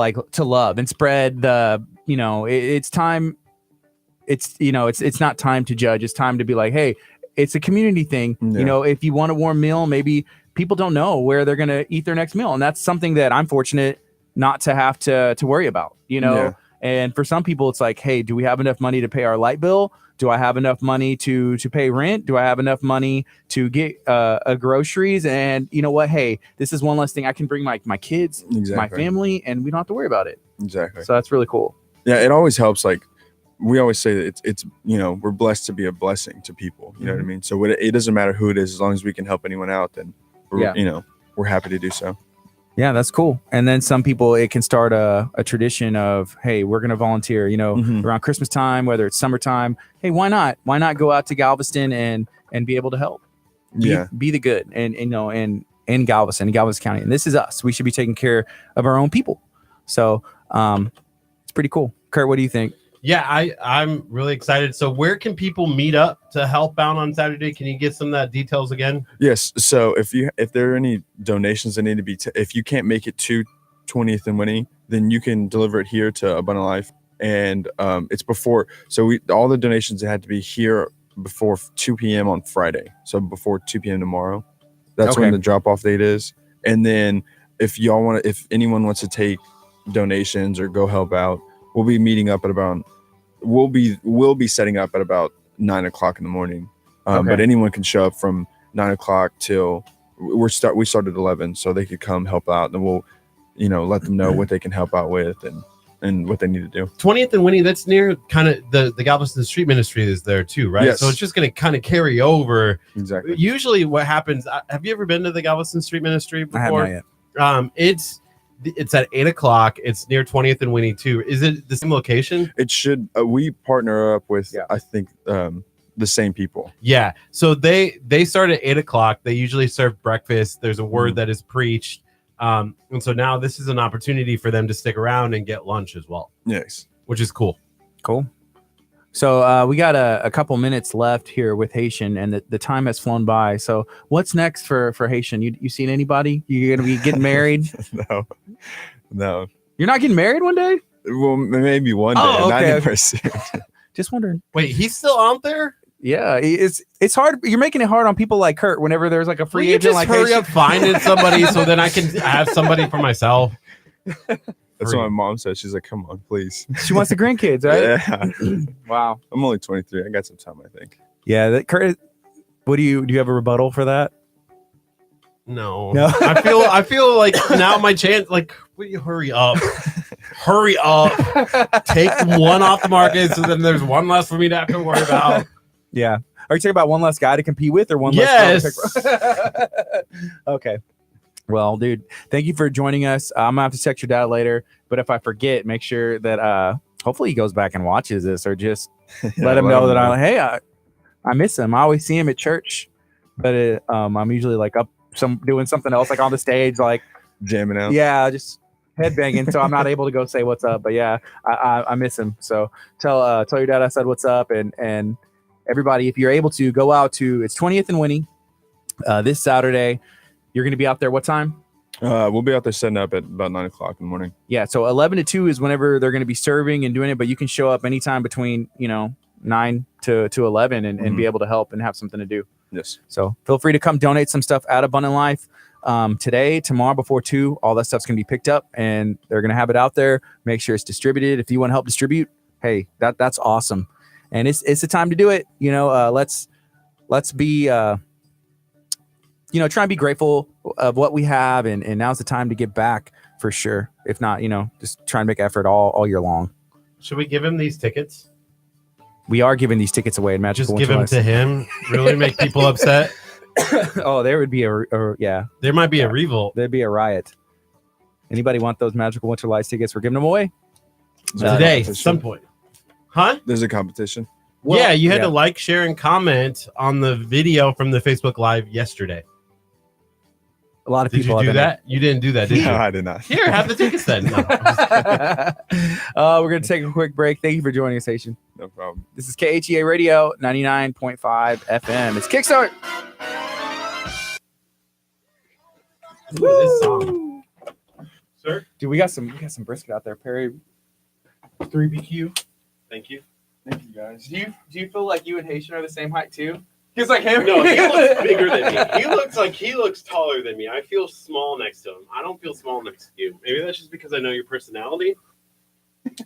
love and spread the, it's time. It's not time to judge. It's time to be like, hey, it's a community thing. Yeah. If you want a warm meal, maybe people don't know where they're going to eat their next meal. And that's something that I'm fortunate not to have to worry about, Yeah. And for some people, it's like, hey, do we have enough money to pay our light bill? Do I have enough money to pay rent? Do I have enough money to get groceries? And you know what? Hey, this is one less thing I can bring my kids, my family, and we don't have to worry about it. Exactly. So that's really cool. Yeah, it always helps. Like we always say that it's we're blessed to be a blessing to people. You know what I mean? So it doesn't matter who it is, as long as we can help anyone out, then we're happy to do so. Yeah, that's cool. And then some people, it can start a tradition of, hey, we're going to volunteer, around Christmas time, whether it's summertime. Hey, why not? Why not go out to Galveston and be able to help? Be the good and in Galveston County. And this is us. We should be taking care of our own people. So it's pretty cool. Curt, what do you think? Yeah, I'm really excited. So where can people meet up to help out on Saturday? Can you get some of that details again? Yes. So if there are any donations that need to be, if you can't make it to 20th and Winnie, then you can deliver it here to Abundant Life. And it's before, so all the donations had to be here before 2 p.m. on Friday. So before 2 p.m. tomorrow. That's when the drop off date is. And then if anyone wants to take donations or go help out, we'll be meeting up at about, we'll be setting up at about 9 o'clock in the morning. But anyone can show up from 9 o'clock till we start at 11, so they could come help out, and we'll, let them know what they can help out with and what they need to do. 20th and Winnie, that's near kind of the Galveston Street Ministry is there too, right? Yes. So it's just going to kind of carry over. Exactly. Usually what happens, have you ever been to the Galveston Street Ministry before? I have not yet. It's It's at 8:00. It's near 20th and Winnie too. Is it the same location? It should. We partner up with, Yeah. I think, the same people. Yeah. So they start at 8:00. They usually serve breakfast. There's a word that is preached. And so now this is an opportunity for them to stick around and get lunch as well, Yes. which is cool. Cool. So we got a couple minutes left here with Haitian, and the time has flown by. So what's next for Haitian? You seen anybody? You gonna be getting married? No. You're not getting married one day? Well, maybe one day. Oh, Not okay. anytime soon. Just wondering. Wait, he's still out there? Yeah, it's hard. You're making it hard on people like Kurt. Whenever there's like a free Will you agent, just like hurry Haitian- up finding somebody so then I can have somebody for myself. That's what my mom said. She's like, "Come on, please." She wants the grandkids, right? Yeah. Wow. I'm only 23. I got some time, I think. Yeah, Kurt. What do you have a rebuttal for that? No. No. I feel like now my chance, like, will you hurry up? Hurry up. Take one off the market so then there's one less for me to have to worry about. Yeah. Are you talking about one less guy to compete with, or one Yes. less? Okay. Well, dude, thank you for joining us. I'm gonna have to text your dad later, but if I forget, make sure that hopefully he goes back and watches this, or just let him know that I miss him. I always see him at church, but I'm usually like up doing something else, like on the stage, like jamming out. yeah, just headbanging. So I'm not able to go say what's up. But yeah, I miss him. So tell your dad I said what's up, and everybody, if you're able to go out to, it's 20th and Winnie this Saturday. You're going to be out there. What time? We'll be out there setting up at about 9:00 in the morning. Yeah. So 11 to 2 is whenever they're going to be serving and doing it, but you can show up anytime between, 9 to 11 and be able to help and have something to do. Yes. So feel free to come donate some stuff at Abundant Life today, tomorrow before 2. All that stuff's going to be picked up and they're going to have it out there. Make sure it's distributed. If you want to help distribute, hey, that's awesome. And it's the time to do it. Let's be, try and be grateful of what we have. And now's the time to give back for sure. If not, just try and make effort all year long. Should we give him these tickets? We are giving these tickets away in Magical Just give them Winter to him? Really make people upset? Lights. Oh, there would be yeah. There might be a revolt. There'd be a riot. Anybody want those Magical Winter Lights tickets? We're giving them away Is there a Today, at competition? some point. Huh? There's a competition. Yeah, you had to like, share, and comment on the video from the Facebook Live yesterday. A lot of Did people you do have that? You didn't do that, did No, you? I did not. Here, have the tickets then. No. We're gonna take a quick break. Thank you for joining us, Haitian. No problem. This is KHEA Radio 99.5 FM. It's Kickstart. This song. Sir? Dude, we got some brisket out there, Perry. 3BQ. Thank you. Thank you guys. Do you feel like you and Haitian are the same height too? He's like him. No, he looks bigger than me. He looks taller than me. I feel small next to him. I don't feel small next to you. Maybe that's just because I know your personality.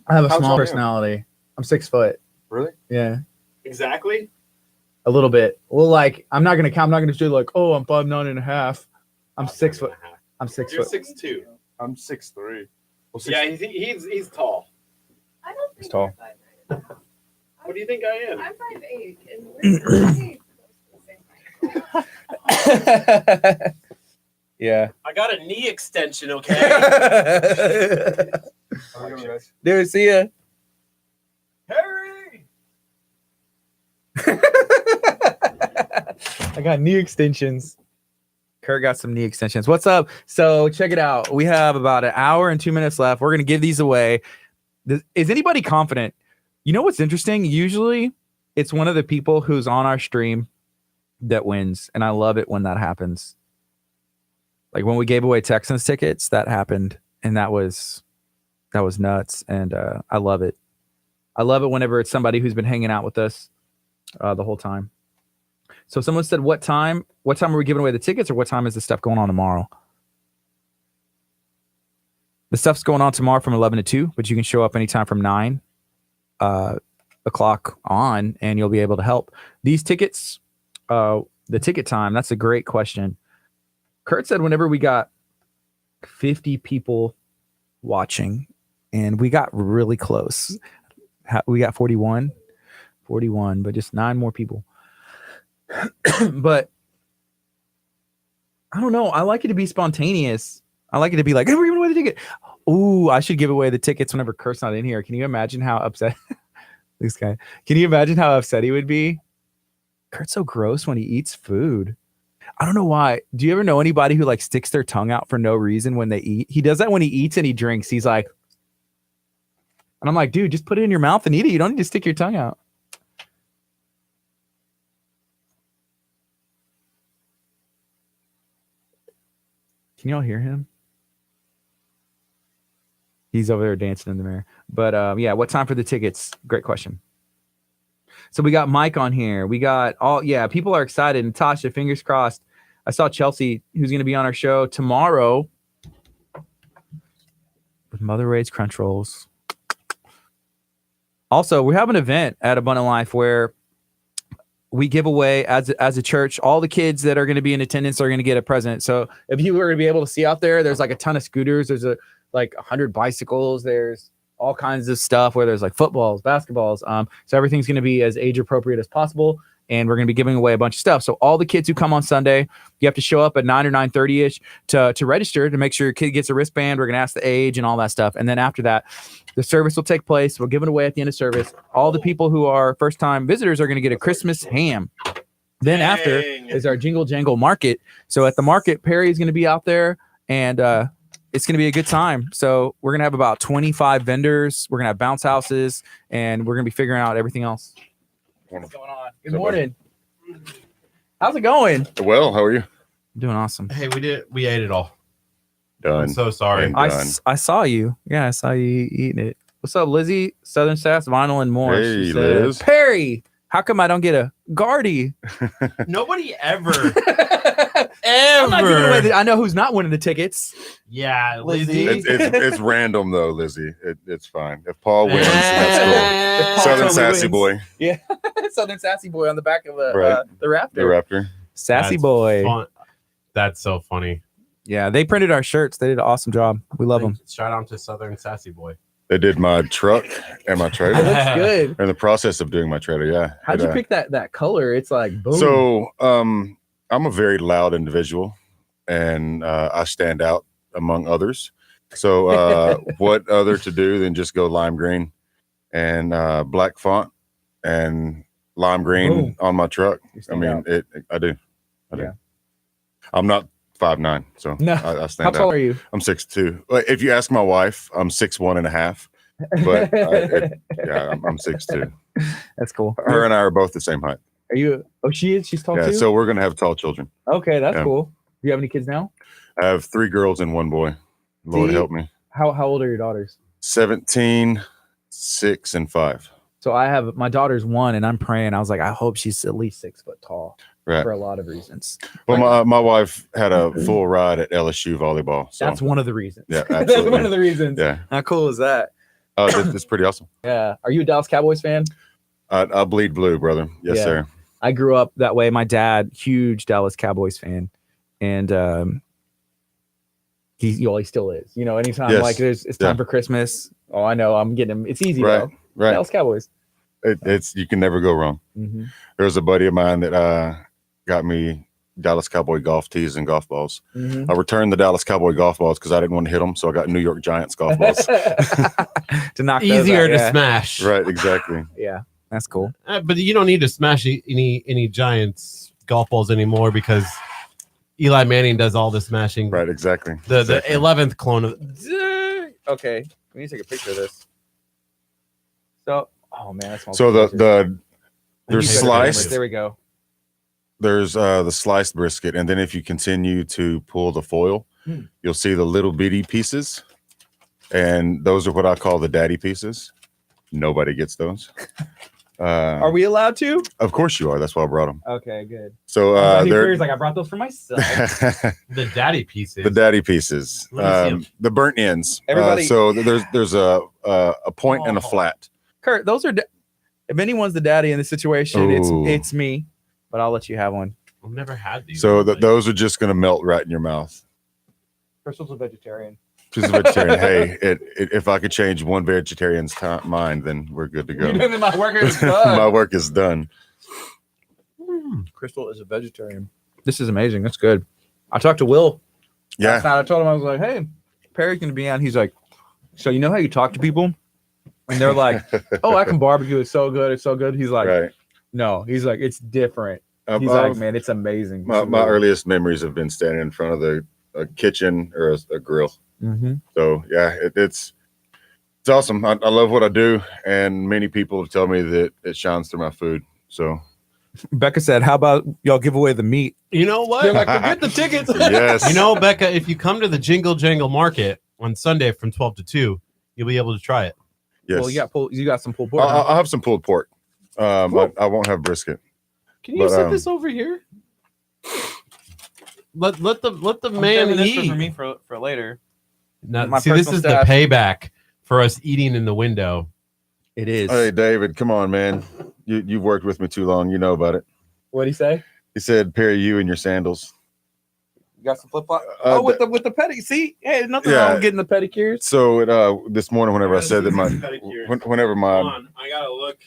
I have a How small tall are you? personality. I'm 6 foot. Really? Yeah. Exactly. A little bit. Well, like I'm not gonna count. I'm not gonna say like, oh, I'm 5'9.5". I'm 6 foot. I'm 6 You're foot. 6'2". I'm 6'3". Well, Yeah, he's tall. I don't He's think tall. we're 5'9". What do you think I am? I'm 5'8", and we're pretty close to the same height. Yeah. I got a knee extension, okay? Dude, see ya. Harry! I got knee extensions. Kurt got some knee extensions. What's up? So check it out. We have about an hour and 2 minutes left. We're gonna give these away. Is anybody confident? You know what's interesting? Usually it's one of the people who's on our stream that wins. And I love it when that happens. Like when we gave away Texans tickets, that happened. And that was nuts. And I love it. I love it whenever it's somebody who's been hanging out with us the whole time. So someone said, what time are we giving away the tickets, or what time is the stuff going on tomorrow? The stuff's going on tomorrow from 11 to 2, but you can show up anytime from 9 o'clock on, and you'll be able to help. These tickets, the ticket time, that's a great question. Kurt said whenever we got 50 people watching, and we got really close. We got 41, but just 9 more people. But I don't know. I like it to be spontaneous. I like it to be like, hey, we're giving away away the ticket. Ooh, I should give away the tickets whenever Kurt's not in here. Can you imagine how upset this guy? Can you imagine how upset he would be? Kurt's so gross when he eats food. I don't know why. Do you ever know anybody who like sticks their tongue out for no reason when they eat? He does that when he eats and he drinks. He's like, and I'm like, dude, just put it in your mouth and eat it. You don't need to stick your tongue out. Can y'all hear him? He's over there dancing in the mirror. But yeah, what time for the tickets? Great question. So we got Mike on here. We got people are excited. Natasha, fingers crossed. I saw Chelsea, who's going to be on our show tomorrow with Mother Ray's Crunch Rolls. Also, we have an event at Abundant Life where we give away as a church, all the kids that are going to be in attendance are going to get a present. So if you were to be able to see out there's like a ton of scooters. There's like 100 bicycles. There's all kinds of stuff where there's like footballs, basketballs. So everything's going to be as age appropriate as possible. And we're going to be giving away a bunch of stuff. So all the kids who come on Sunday, you have to show up at 9 or 9:30ish to register to make sure your kid gets a wristband. We're going to ask the age and all that stuff. And then after that, the service will take place. We'll give it away at the end of service. All the people who are first-time visitors are going to get a Christmas ham. Then after is our Jingle Jangle Market. So at the market, Perry is going to be out there, and it's going to be a good time. So we're going to have about 25 vendors. We're going to have bounce houses, and we're going to be figuring out everything else. What's going on? Good morning. How's it going? Well, how are you? I'm doing awesome. Hey, we ate it all. Done. I'm so sorry. And I done. saw you. Yeah, I saw you eating it. What's up, Lizzie? Southern Sass, Vinyl, and more. Hey, She said, Liz. Perry, how come I don't get a Gardy? Nobody ever, I'm not giving away ever. I know who's not winning the tickets. Yeah, Lizzie. Lizzie. It's random though, Lizzie. It's fine. If Paul wins, that's If Paul cool. Southern totally Sassy wins. boy, Yeah, Southern Sassy Boy on the back of the Right. Raptor. the Raptor. Sassy That's Boy. fun. That's so funny. Yeah, they printed our shirts. They did an awesome job. We love them. Shout out to Southern Sassy Boy. They did my truck and my It trailer. looks good. In the process of doing my trailer, yeah. How'd you pick that color? It's like boom. So, I'm a very loud individual, and I stand out among others. So, what other to do than just go lime green and black font and lime green Boom. on my truck? You I stand mean, out. I do. Yeah. I'm not 5'9", so No. I stand How out. tall are you? I'm 6'2". If you ask my wife, I'm 6'1.5", but I'm 6'2". That's cool. Her and I are both the same height. Are you? Oh, she is. She's tall Yeah, too. so we're gonna have tall children. Okay, that's Yeah. cool. Do you have any kids now? I have 3 girls and 1 boy. Lord See? help me. How old are your daughters? 17, 6, and 5. So I have my daughter's 1, and I'm praying. I was like, I hope she's at least 6 foot tall Right. for a lot of reasons. Well, my wife had a full ride at LSU volleyball. So That's one of the reasons. Yeah, That's one absolutely. of the reasons. yeah, How cool is that? it's pretty awesome. Yeah. Are you a Dallas Cowboys fan? I bleed blue, brother. Yes, Yeah. sir. I grew up that way. My dad, huge Dallas Cowboys fan, and he still is. You know, anytime Yes. like it's time Yeah. for Christmas. Oh, I know. I'm getting him. It's easy Right, though. right. Dallas Cowboys. It's you can never go wrong. Mm-hmm. There was a buddy of mine that got me Dallas Cowboy golf tees and golf balls. Mm-hmm. I returned the Dallas Cowboy golf balls because I didn't want to hit them, so I got New York Giants golf balls. To knock those Easier out, to yeah. smash. Right, exactly. Yeah, that's cool. But you don't need to smash any Giants golf balls anymore because Eli Manning does all the smashing. Right, exactly. The Exactly. 11th clone of. Okay, we need to take a picture of this. So, oh man, that smells So delicious. there's Keep it sliced. There we go. There's the sliced brisket, and then if you continue to pull the foil, you'll see the little bitty pieces, and those are what I call the daddy pieces. Nobody gets those. Are we allowed to? Of course you are. That's why I brought them. Okay, good. So He's they're like, I brought those for myself. The daddy pieces. the daddy pieces, Let me see 'em. the burnt ends. Everybody- So there's a point and a Oh. flat. Kurt, those are. If anyone's the daddy in this situation, Ooh. it's me. But I'll let you have one. I've never had these. So those are just gonna melt right in your mouth. Crystal's a vegetarian. She's a vegetarian. Hey, if I could change one vegetarian's mind, then we're good to go. My work is My done. work is done. Crystal is a vegetarian. This is amazing. That's good. I talked to Will Yeah. last night. I told him, I was like, hey, Perry's gonna be on. He's like, so you know how you talk to people, and they're like, oh, I can barbecue. It's so good. It's so good. He's like, Right. no. He's like, it's different. He's I've- like, man, it's amazing. my earliest memories have been standing in front of a kitchen or a grill. Mm-hmm. So yeah, it's awesome. I love what I do, and many people have told me that it shines through my food. So Becca said, how about y'all give away the meat? You know what? They're like, forget the tickets. yes, You know, Becca, if you come to the Jingle Jangle Market on Sunday from 12 to 2, you'll be able to try it. yes. Well, you got some pulled pork. huh? I'll have some pulled pork. I won't have brisket. Can you But, set this over here? Let the man eat. for me for later. Now, my see, this personal is stash. the payback for us eating in the window. It is. Hey, David, come on, man. You've worked with me too long. You know about it. What'd he say? He said, "Perry, you and your sandals." You got some flip flop. With the pedicure. See, hey, nothing wrong with getting the pedicures. So this morning, whenever I said that whenever my I gotta look.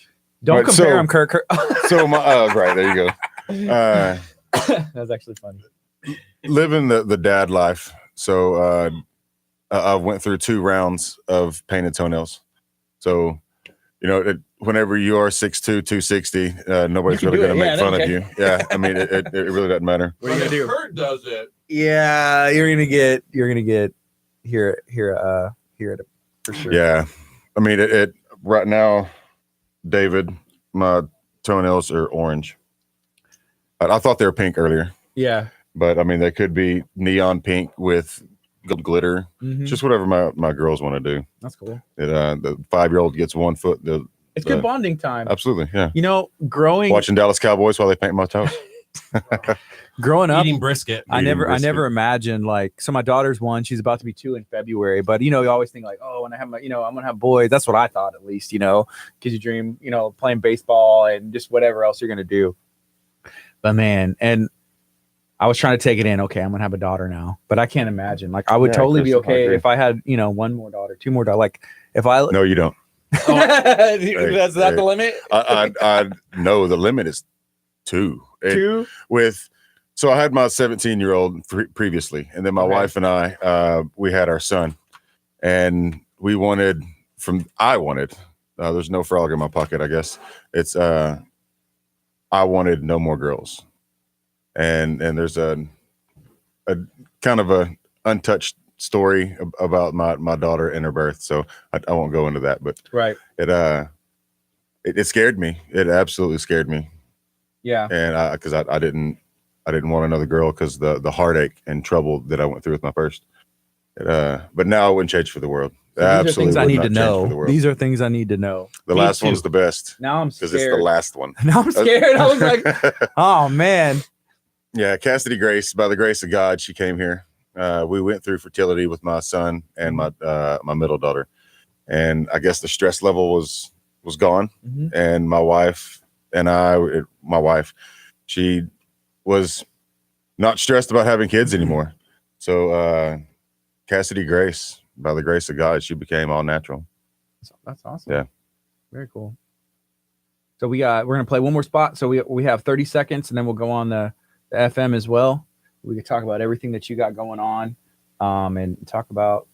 Don't Right, compare so- them, Kurt. so my right there you go. That's actually funny. Living the dad life. So I went through 2 rounds of painted toenails. So whenever you are 6'2", 260, nobody's You can really do going to it. make Yeah, fun of okay. you. Yeah, I mean it really doesn't matter. What are you gonna do? Kurt does it. Yeah, you're gonna get here it for sure. Yeah, I mean it right now, David. My toenails are orange. I thought they were pink earlier, Yeah. but I mean they could be neon pink with glitter. Mhm. Just whatever my girls want to do. That's cool. The 5-year-old gets 1 foot. It's good bonding time. Absolutely, yeah. Growing Watching Dallas Cowboys while they paint my toes. growing up, Eating brisket. I eating never brisket. imagined so my daughter's 1, she's about to be 2 in February, but you always think like, oh, when I have my, I'm gonna have boys. That's what I thought at least, because you dream, playing baseball and just whatever else you're gonna do. But man, and I was trying to take it in. Okay, I'm gonna have a daughter now, but I can't imagine. Like I would Yeah, totally be Kristen, I okay agree. if I had, 1 more daughter, 2 more daughter. Like if I No, you don't. that's not the limit. I know the limit is 2. 2. So I had my 17-year-old previously, and then my Okay. wife and I we had our son, and I wanted there's no frog in my pocket, I guess. It's I wanted no more girls, and there's a kind of a untouched story about my daughter and her birth, so I won't go into that, but Right. it scared me. It absolutely scared me, Yeah. and because I didn't want another girl because the heartache and trouble that I went through with my first. But now I wouldn't change for the world. These are Absolutely things I would need not to change for the know. world. These are things I need to know. The Me last too. one's the best Now I'm because it's the scared. last one. Now I'm scared. I was like, oh man. Yeah, Cassidy Grace, by the grace of God, she came here. We went through fertility with my son and my middle daughter, and I guess the stress level was gone. Mhm. And my wife and my wife, she was not stressed about having kids anymore. So Cassidy Grace, by the grace of God, she became all natural. That's awesome. Yeah. Very cool. So we're gonna play one more spot. So we have 30 seconds, and then we'll go on the FM as well. We can talk about everything that you got going on, and talk about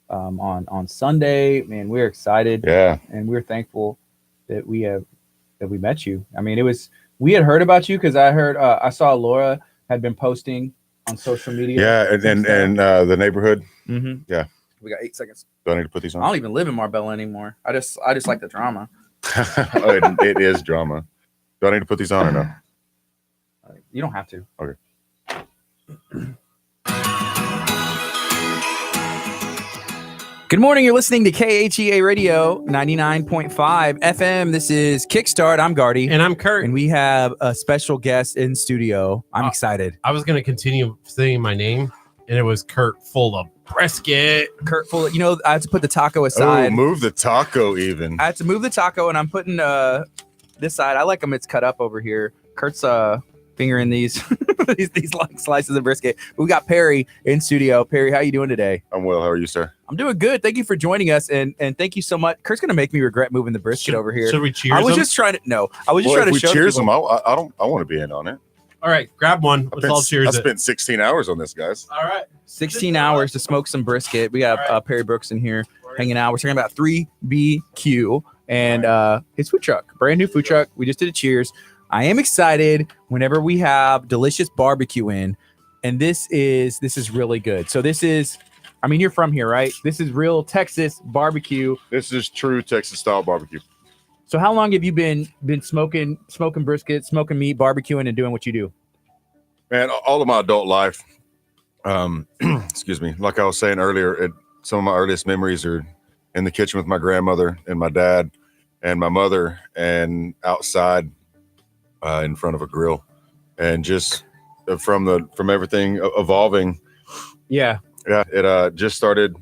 on Sunday. Man, we're excited. Yeah. And we're thankful that we met you. I mean, we had heard about you because I saw Laura had been posting on social media. Yeah, and the neighborhood. Mm-hmm. Yeah. We got 8 seconds. Do I need to put these I on? don't even live in Marbella anymore. I just like the drama. Oh, it is drama. Do I need to put these on or no? You don't have to. Okay. Good morning. You're listening to KHEA Radio 99.5 FM. This is Kickstart. I'm Gardy. And I'm Kurt. And we have a special guest in studio. I'm excited. I was going to continue saying my name, and it was Kurt full of brisket. Kurt, I had to put the taco Oh, aside. move the taco even. I had to move the taco, and I'm putting this side. I like them. It's cut up over here. Kurt's fingering these these long slices of brisket. We got Perry in studio. Perry, how you doing today? I'm well. How are you, sir? I'm doing good. Thank you for joining us, and thank you so much. Kurt's gonna make me regret moving the brisket over here. Should we cheers I was them? just trying to. No, I was just Well, trying if to we show cheers people. them, I want to be in on it. All right, grab one. Let's all I cheers it. spent 16 hours on this, guys. All right. 16 hours to smoke some brisket. We got Perry Brooks in here hanging out. We're talking about 3BQ and his food truck, brand new food truck. We just did a cheers. I am excited whenever we have delicious barbecue in, and this is really good. So this is, I mean, you're from here, right? This is real Texas barbecue. This is true Texas style barbecue. So how long have you been smoking brisket, smoking meat, barbecuing, and doing what you do? Man, all of my adult life, excuse me, like I was saying earlier, some of my earliest memories are in the kitchen with my grandmother and my dad and my mother, and outside in front of a grill, and just from everything evolving. Yeah. It just started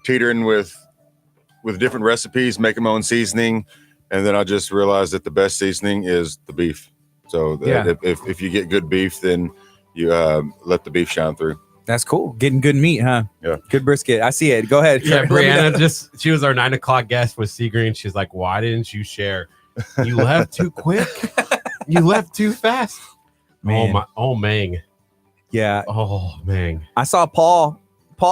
teetering with different recipes, making my own seasoning, and then I just realized that the best seasoning is the beef. So if you get good beef, then you let the beef shine through. That's cool. Getting good meat, huh? Yeah. Good brisket. I see it. Go ahead. Yeah, Brianna she was our 9 o'clock guest with Seagreen. She's like, why didn't you share? You left too quick. You left too fast. Man. Oh, Mang. Yeah. Oh, Mang. I saw Paul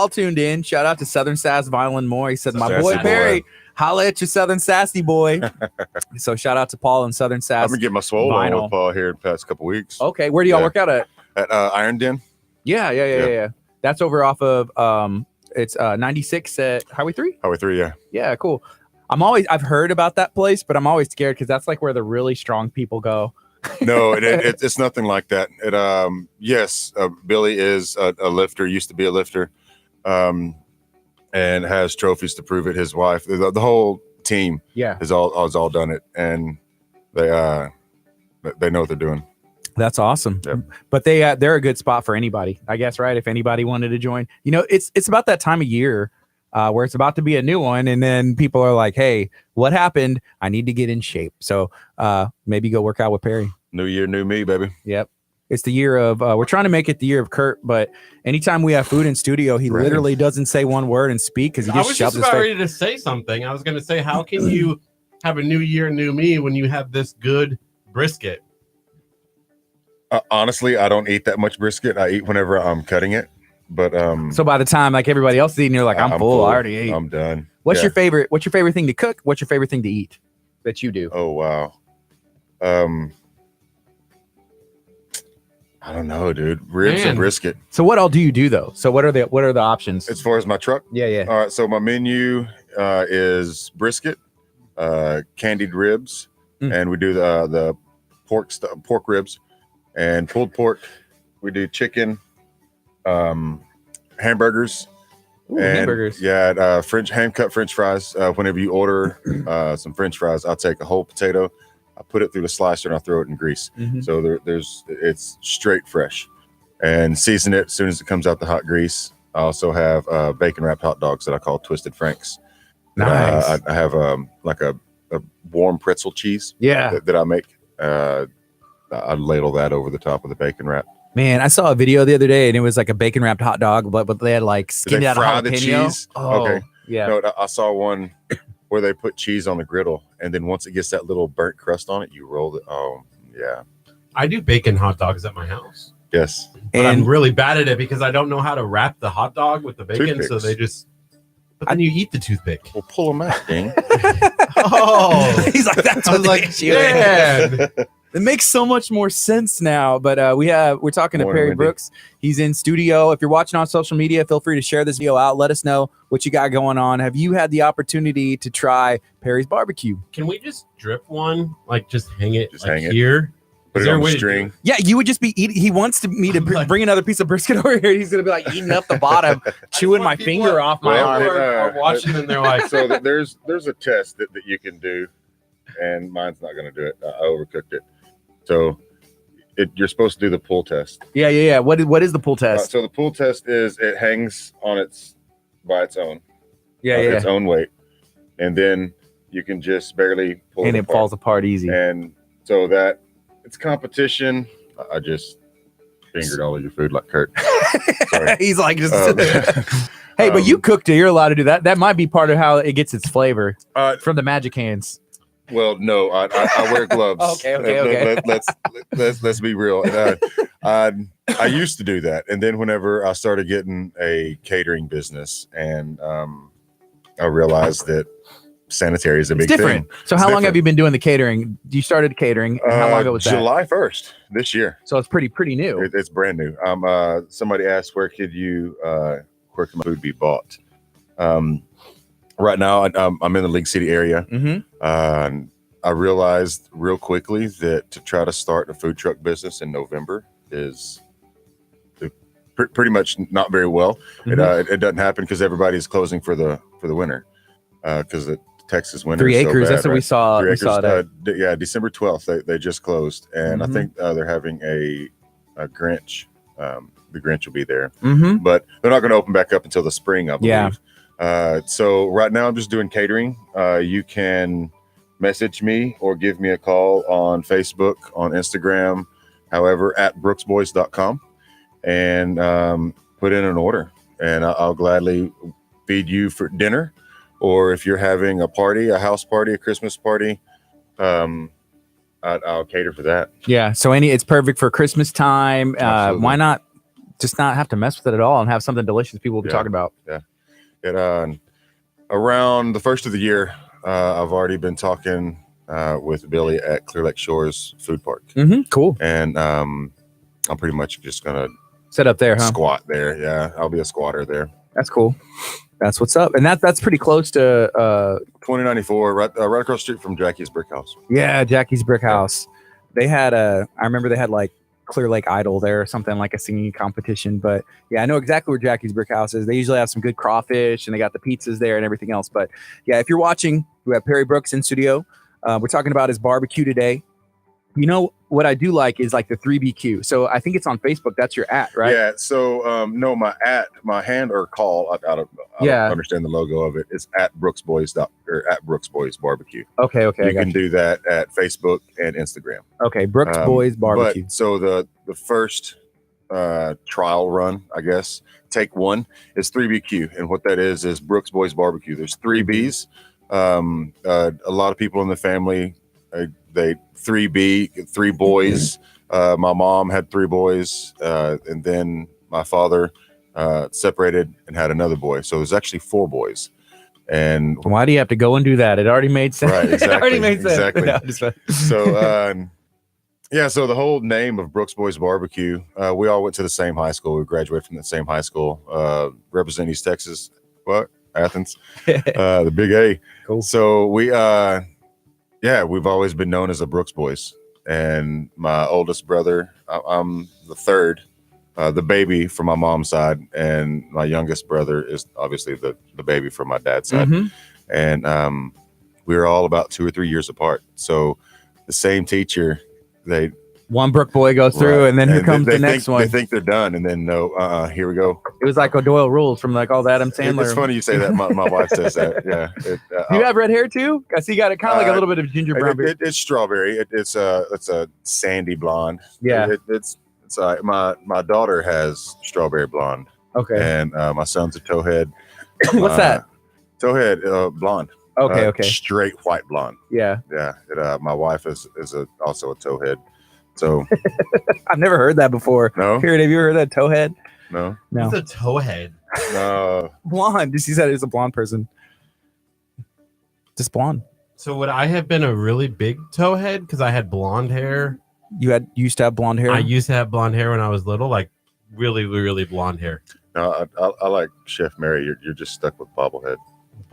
tuned in. Shout out to Southern Sass Violin Moore. He said, my Sassy boy boy. Perry, holla at your Southern Sassy boy. So shout out to Paul and Southern Sass. I'm gonna get my swole on Vinyl. with Paul here in the past couple weeks. Okay. Where do y'all Yeah. work out at? At Iron Den. Yeah. That's over off of it's 96 at Highway 3. Highway 3, yeah. Yeah, cool. I've heard about that place, but I'm always scared because that's like where the really strong people go. No, it's nothing like that. Yes, Billy is a lifter, used to be a lifter, and has trophies to prove it. His wife, the whole team, has all done it, and they know what they're doing. That's awesome. Yep. But they're a good spot for anybody, I guess, right? If anybody wanted to join, it's about that time of year where it's about to be a new one, and then people are like, "Hey, what happened? I need to get in shape." So maybe go work out with Perry. New year, new me, baby. Yep. It's the year of we're trying to make it the year of Curt, but anytime we have food in studio, he literally doesn't say one word and speak because he just shoves his face. ready to say something. I was going to say, how can you have a new year, new me when you have this good brisket? Honestly, I don't eat that much brisket. I eat whenever I'm cutting it. But So by the time like everybody else is eating, you're like, I'm full. I already ate. I'm done. What's your favorite thing to cook? What's your favorite thing to eat that you do? Oh wow. I don't know, dude. Ribs or brisket. So what all do you do though? So what are the options? As far as my truck? Yeah. All right. So my menu is brisket, candied ribs, and we do the pork ribs, and pulled pork. We do chicken, hamburgers. Ooh, hamburgers. Yeah, hand cut French fries. Whenever you order some French fries, I'll take a whole potato, I put it through the slicer, and I throw it in grease. Mm-hmm. So it's straight fresh, and season it as soon as it comes out the hot grease. I also have bacon wrapped hot dogs that I call Twisted Franks. Nice. I have like a warm pretzel cheese. Yeah. That I make. I ladle that over the top of the bacon wrap. Man, I saw a video the other day and it was like a bacon wrapped hot dog, but they had like skinned out fry of the jalapeno. cheese? Oh, Okay. Yeah. No, I saw one where they put cheese on the griddle, and then once it gets that little burnt crust on it, you roll it. Oh, yeah. I do bacon hot dogs at my house. Yes. But I'm really bad at it because I don't know how to wrap the hot dog with the bacon. Toothpicks. So they just. But then you eat the toothpick. Well, pull them out, dang. Oh, He's like, that's I what was the like, issue is. yeah. It makes so much more sense now. But we're talking to Morning, Perry Wendy. Brooks. He's in studio. If you're watching on social media, feel free to share this video out. Let us know what you got going on. Have you had the opportunity to try Perry's barbecue? Can we just drip one? Like just hang it Just like hang it. here? Put Is it there on a way the to do string. it? Yeah, you would just be eating. He wants me to bring another piece of brisket over here. He's gonna be like eating up the bottom, chewing my finger off my Well, arm. People are watching and they're like, So there's a test that you can do, and mine's not going to do it. I overcooked it. So you're supposed to do the pull test. Yeah. What is the pull test? So the pull test is it hangs on by its own. Yeah. Its own weight, and then you can just barely pull And it it apart. falls apart easy. And so that it's competition. I just fingered all of your food like Curt. Sorry. He's like, just Um, hey, but you cooked it. You're allowed to do that. That might be part of how it gets its flavor Uh, from the magic hands. Well, no, I wear gloves. Okay. Let's be real. And, I used to do that, and then whenever I started getting a catering business, and I realized that sanitary is a big different. thing. So how long have you been doing the catering? You started catering, and how long ago was that? July 1st this year. So it's pretty new. It's brand new. Somebody asked where can my food be bought? Right now, I'm in the League City area. I realized real quickly that to try to start a food truck business in November is pretty much not very well. It doesn't happen because everybody's closing for the winter because the Texas winter. 3 is so acres. bad, That's what right? we saw. 3 We acres. saw that. Yeah, December 12th. They just closed, and I think they're having a Grinch. The Grinch will be there, but they're not going to open back up until the spring, I believe. Yeah. So right now I'm just doing catering. You can message me or give me a call on Facebook, on Instagram, however, at brooksboys.com, and put in an order, and I'll gladly feed you for dinner. Or if you're having a party, a house party, a Christmas party, I'll cater for that. Yeah. So it's perfect for Christmas time. Why not just not have to mess with it at all and have something delicious people will be talking about? Yeah. Around the first of the year, I've already been talking with Billy at Clear Lake Shores Food Park. Cool. And I'm pretty much just gonna set up there, huh? Squat there. Yeah, I'll be a squatter there. That's cool. That's what's up. And that's pretty close to 2094, right across the street from Jackie's Brick House. Yeah, Jackie's Brick House. They had I remember they had like Clear Lake Idol there or something, like a singing competition. But yeah, I know exactly where Jackie's Brick House is. They usually have some good crawfish and they got the pizzas there and everything else. But yeah, if you're watching, we have Perry Brooks in studio. We're talking about his barbecue today. You know what I do like is like the 3BQ. So I think it's on Facebook. That's your @ right? Yeah. So no, my hand or call. I don't understand the logo of it. It's at Brooks Boys Barbecue. Okay. You can do that at Facebook and Instagram. Okay, Brooks Boys Barbecue. So the first trial run, I guess, take one is 3BQ, and what that is Brooks Boys Barbecue. There's 3 B's. A lot of people in the family, they 3B, 3 boys. My mom had 3 boys, and then my father separated and had another boy. So there's actually 4 boys. And why do you have to go and do that? It already made sense. Right, exactly. It already made sense. Exactly. So yeah, so the whole name of Brooks Boys Barbecue, we all went to the same high school. We graduated from the same high school, represent East Texas. What? Athens, the Big A. Cool. So we've always been known as the Brooks Boys. And my oldest brother, I'm the third, the baby from my mom's side, and my youngest brother is obviously the baby from my dad's side. And we were all about 2 or 3 years apart. So the same teacher, one Brook boy goes through, and then here comes the next one. They think they're done, and then here we go. It was like Doyle rules from like all the Adam Sandler. It's funny you say that. My wife says that. Yeah. You have red hair too? I see you got it kind of like a little bit of ginger brown beard. It's strawberry. It's a sandy blonde. Yeah. It's my daughter has strawberry blonde. Okay. And my son's a towhead. What's that? Towhead blonde. Okay. Straight white blonde. Yeah. My wife is also a towhead. So I've never heard that before. No. Period. Have you ever heard that towhead? No. It's a towhead. No. Blonde. Just he said it's a blonde person. Just blonde. So would I have been a really big towhead because I had blonde hair? You used to have blonde hair? I used to have blonde hair when I was little, like really, really blonde hair. No, I like Chef Mary. You're just stuck with bobblehead.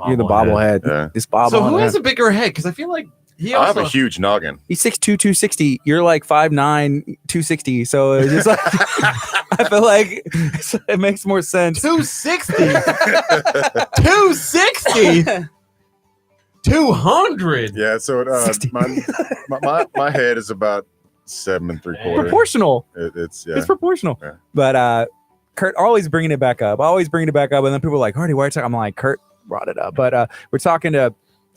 You're the bobblehead. Yeah. This bobblehead. So who has a bigger head? Because I feel like I have a huge noggin. He's 6'2", 260. You're like 5'9", 260. So it's just like I feel like it makes more sense. 260. 260. 200. Yeah. So my head is about 7 3/4. Proportional. It's proportional. Yeah. But Curt always bringing it back up. And then people are like, Hardy, why are you talking? I'm like, Curt brought it up. But we're talking to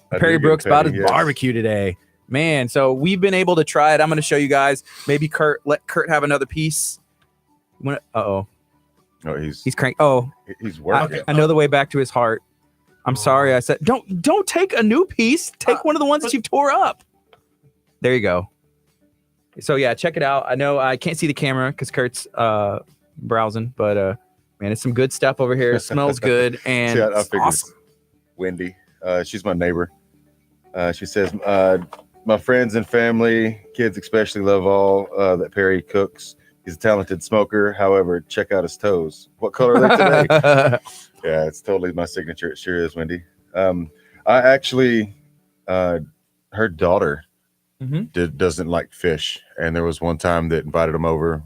Perry Brooks about his barbecue today, man. So we've been able to try it. I'm going to show you guys. Maybe let Curt have another piece. No, he's crank. Oh, he's working. I know the way back to his heart. I'm sorry. I said don't take a new piece. Take one of the ones that you tore up. There you go. So yeah, check it out. I know I can't see the camera because Kurt's browsing, but man, it's some good stuff over here. It smells good and See, I it's figured awesome. Wendy, she's my neighbor. She says, my friends and family, kids especially, love all that Perry cooks. He's a talented smoker. However, check out his toes. What color are they today? Yeah, it's totally my signature. It sure is, Wendy. I actually, her daughter doesn't like fish, and there was one time that invited him over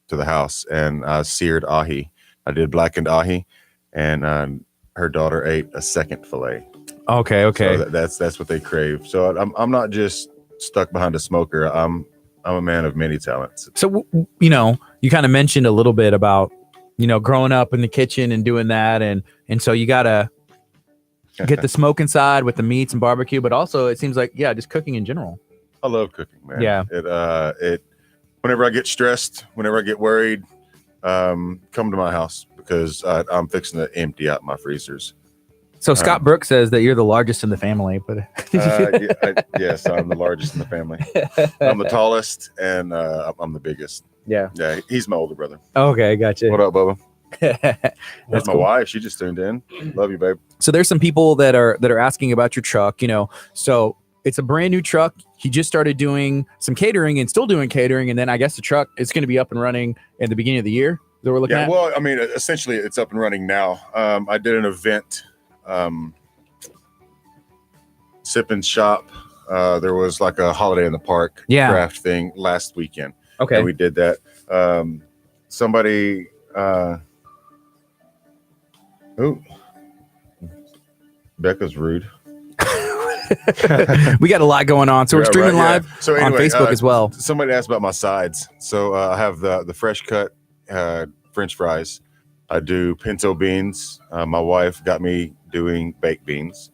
to the house, and I seared ahi. I did blackened ahi, and her daughter ate a second fillet. Okay. So that's what they crave. So I'm not just stuck behind a smoker. I'm a man of many talents. So you kind of mentioned a little bit about growing up in the kitchen and doing that, and so you gotta get the smoke inside with the meats and barbecue, but also it seems like just cooking in general. I love cooking, man. Yeah. It whenever I get stressed, whenever I get worried, come to my house because I'm fixing to empty out my freezers. So Scott Brooks says that you're the largest in the family, but yes, I'm the largest in the family. I'm the tallest, and I'm the biggest. Yeah, he's my older brother. Okay, gotcha. What up, Bubba? That's my cool. wife. She just tuned in. Love you, babe. So there's some people that are asking about your truck. So it's a brand new truck. He just started doing some catering and still doing catering, and then I guess the truck is going to be up and running in the beginning of the year that we're looking at. Well, I mean, essentially, it's up and running now. I did an event. Sip and shop. There was like a holiday in the park craft thing last weekend. Okay. And we did that. Somebody Becca's rude. We got a lot going on. So we're streaming live so on Facebook as well. Somebody asked about my sides. So I have the fresh cut French fries. I do pinto beans. My wife got me doing baked beans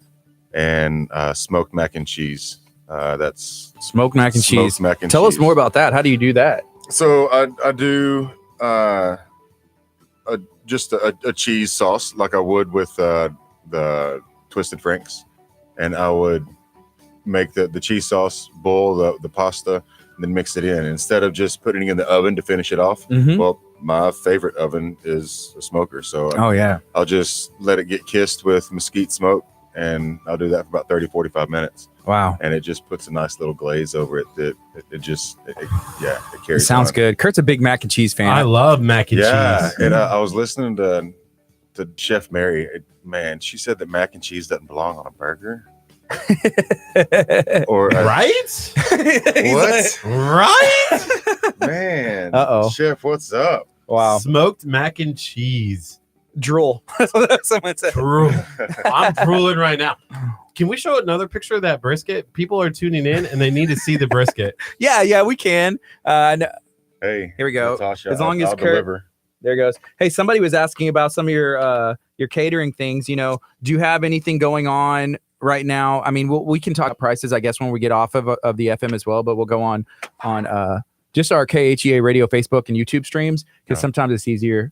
and smoked mac and cheese. That's smoked mac and cheese. Tell us more about that. How do you do that? So I do just a cheese sauce like I would with the Twisted Franks, and I would make the cheese sauce, boil the pasta, and then mix it in. Instead of just putting it in the oven to finish it off, well, my favorite oven is a smoker. So I'll just let it get kissed with mesquite smoke, and I'll do that for about 30, 45 minutes. Wow. And it just puts a nice little glaze over it that it carries. It sounds on. good. Kurt's a big mac and cheese fan. I love mac and cheese. And I was listening to Chef Mary. Man, she said that mac and cheese doesn't belong on a burger. Or right? What? Right? Man. Chef, what's up? Wow. Smoked mac and cheese. Drool. That's what someone said. Drool. I'm drooling right now. Can we show another picture of that brisket? People are tuning in and they need to see the brisket. Yeah, we can. Hey, here we go. Natasha, as long as I'll Kurt, deliver. There goes. Hey, somebody was asking about some of your catering things. Do you have anything going on right now? I mean, we can talk prices, I guess, when we get off of the FM as well, but we'll go on just our KHEA radio, Facebook, and YouTube streams because sometimes it's easier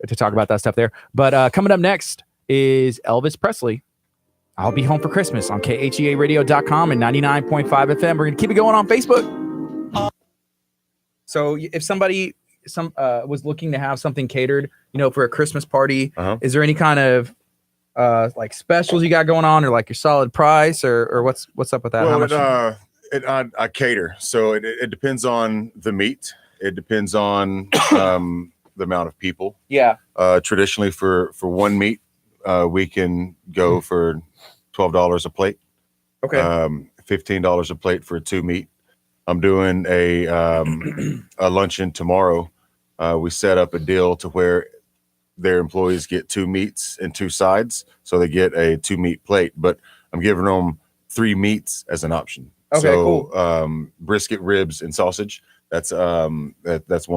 to talk about that stuff there. But coming up next is Elvis Presley. I'll Be Home for Christmas on KHEAradio.com and 99.5 FM. We're going to keep it going on Facebook. So if somebody was looking to have something catered, for a Christmas party, is there any kind of like specials you got going on, or like your solid price, or what's up with that? Well, How much I cater, so it depends on the meat. It depends on the amount of people. Yeah. Traditionally, for one meat, we can go for $12 a plate. Okay. $15 a plate for 2 meat. I'm doing a luncheon tomorrow. We set up a deal to where their employees get 2 meats and 2 sides, so they get a 2 meat plate. But I'm giving them 3 meats as an option. Okay, so, cool. Brisket, ribs, and sausage. That's one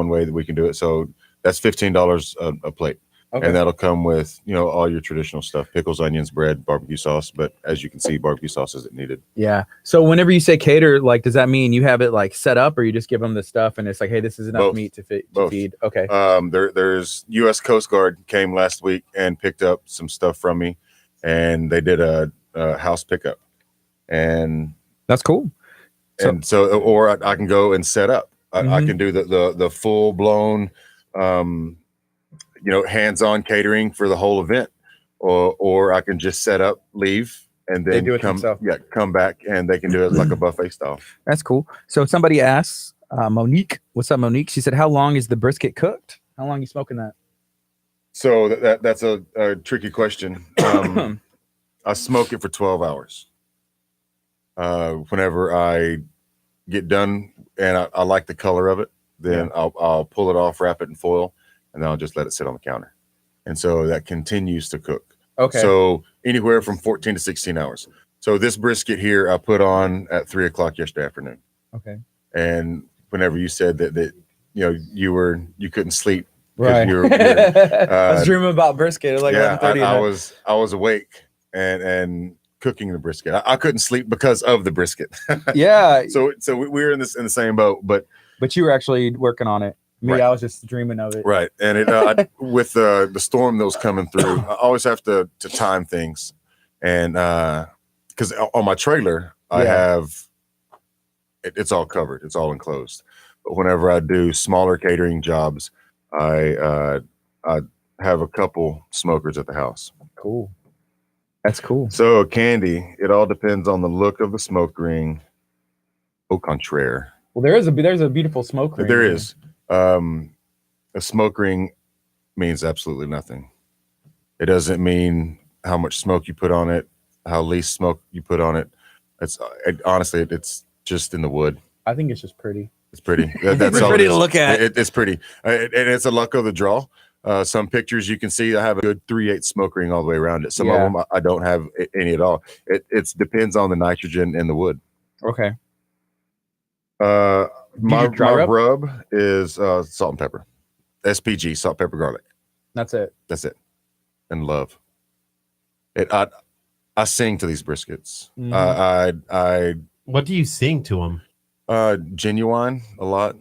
way that we can do it. So that's $15 a plate. Okay. And that'll come with, all your traditional stuff, pickles, onions, bread, barbecue sauce. But as you can see, barbecue sauce isn't needed. Yeah. So whenever you say cater, like, does that mean you have it like set up, or you just give them the stuff and it's like, hey, this is enough meat to feed? Okay. There's U.S. Coast Guard came last week and picked up some stuff from me. and they did a house pickup, and That's cool. or I can go and set up. I Mhm. can do the full blown, hands-on catering for the whole event, or I can just set up, leave, and They then do it themselves. come back, and they can do it like a buffet style. That's cool. So somebody asks, Monique, what's up, Monique? She said, how long is the brisket cooked? How long are you smoking that? So that's a tricky question. I smoke it for 12 hours. Whenever I get done and I like the color of it, then I'll pull it off, wrap it in foil, and then I'll just let it sit on the counter. And so that continues to cook. Okay. So anywhere from 14 to 16 hours. So this brisket here, I put on at 3:00 yesterday afternoon. Okay. And whenever you said that you couldn't sleep. Right. I was dreaming about brisket. It was like 11:30. I was awake and cooking the brisket. I couldn't sleep because of the brisket. Yeah. So we were in the same boat, but you were actually working on it. Me, Right. I was just dreaming of it. right. And with the storm that was coming through, I always have to time things, and because on my trailer I have it's all covered, it's all enclosed. But whenever I do smaller catering jobs, I have a couple smokers at the house. Cool. That's cool. So Candy, it all depends on the look of the smoke ring. Au contraire. Well, there's a beautiful smoke ring. There is. A smoke ring means absolutely nothing. It doesn't mean how much smoke you put on it, how least smoke you put on it. Honestly, it's just in the wood. I think it's just pretty. It's pretty. That's It's all pretty it to is. look at. It's pretty, and it's a luck of the draw. Some pictures you can see I have a good 3/8 smoke ring all the way around it. Some of them I don't have any at all. It depends on the nitrogen in the wood. Okay. My dry rub? rub is salt and pepper, SPG, salt, pepper, garlic. That's it. That's it, and love. I sing to these briskets. Mhm. What do you sing to them? Genuine a lot.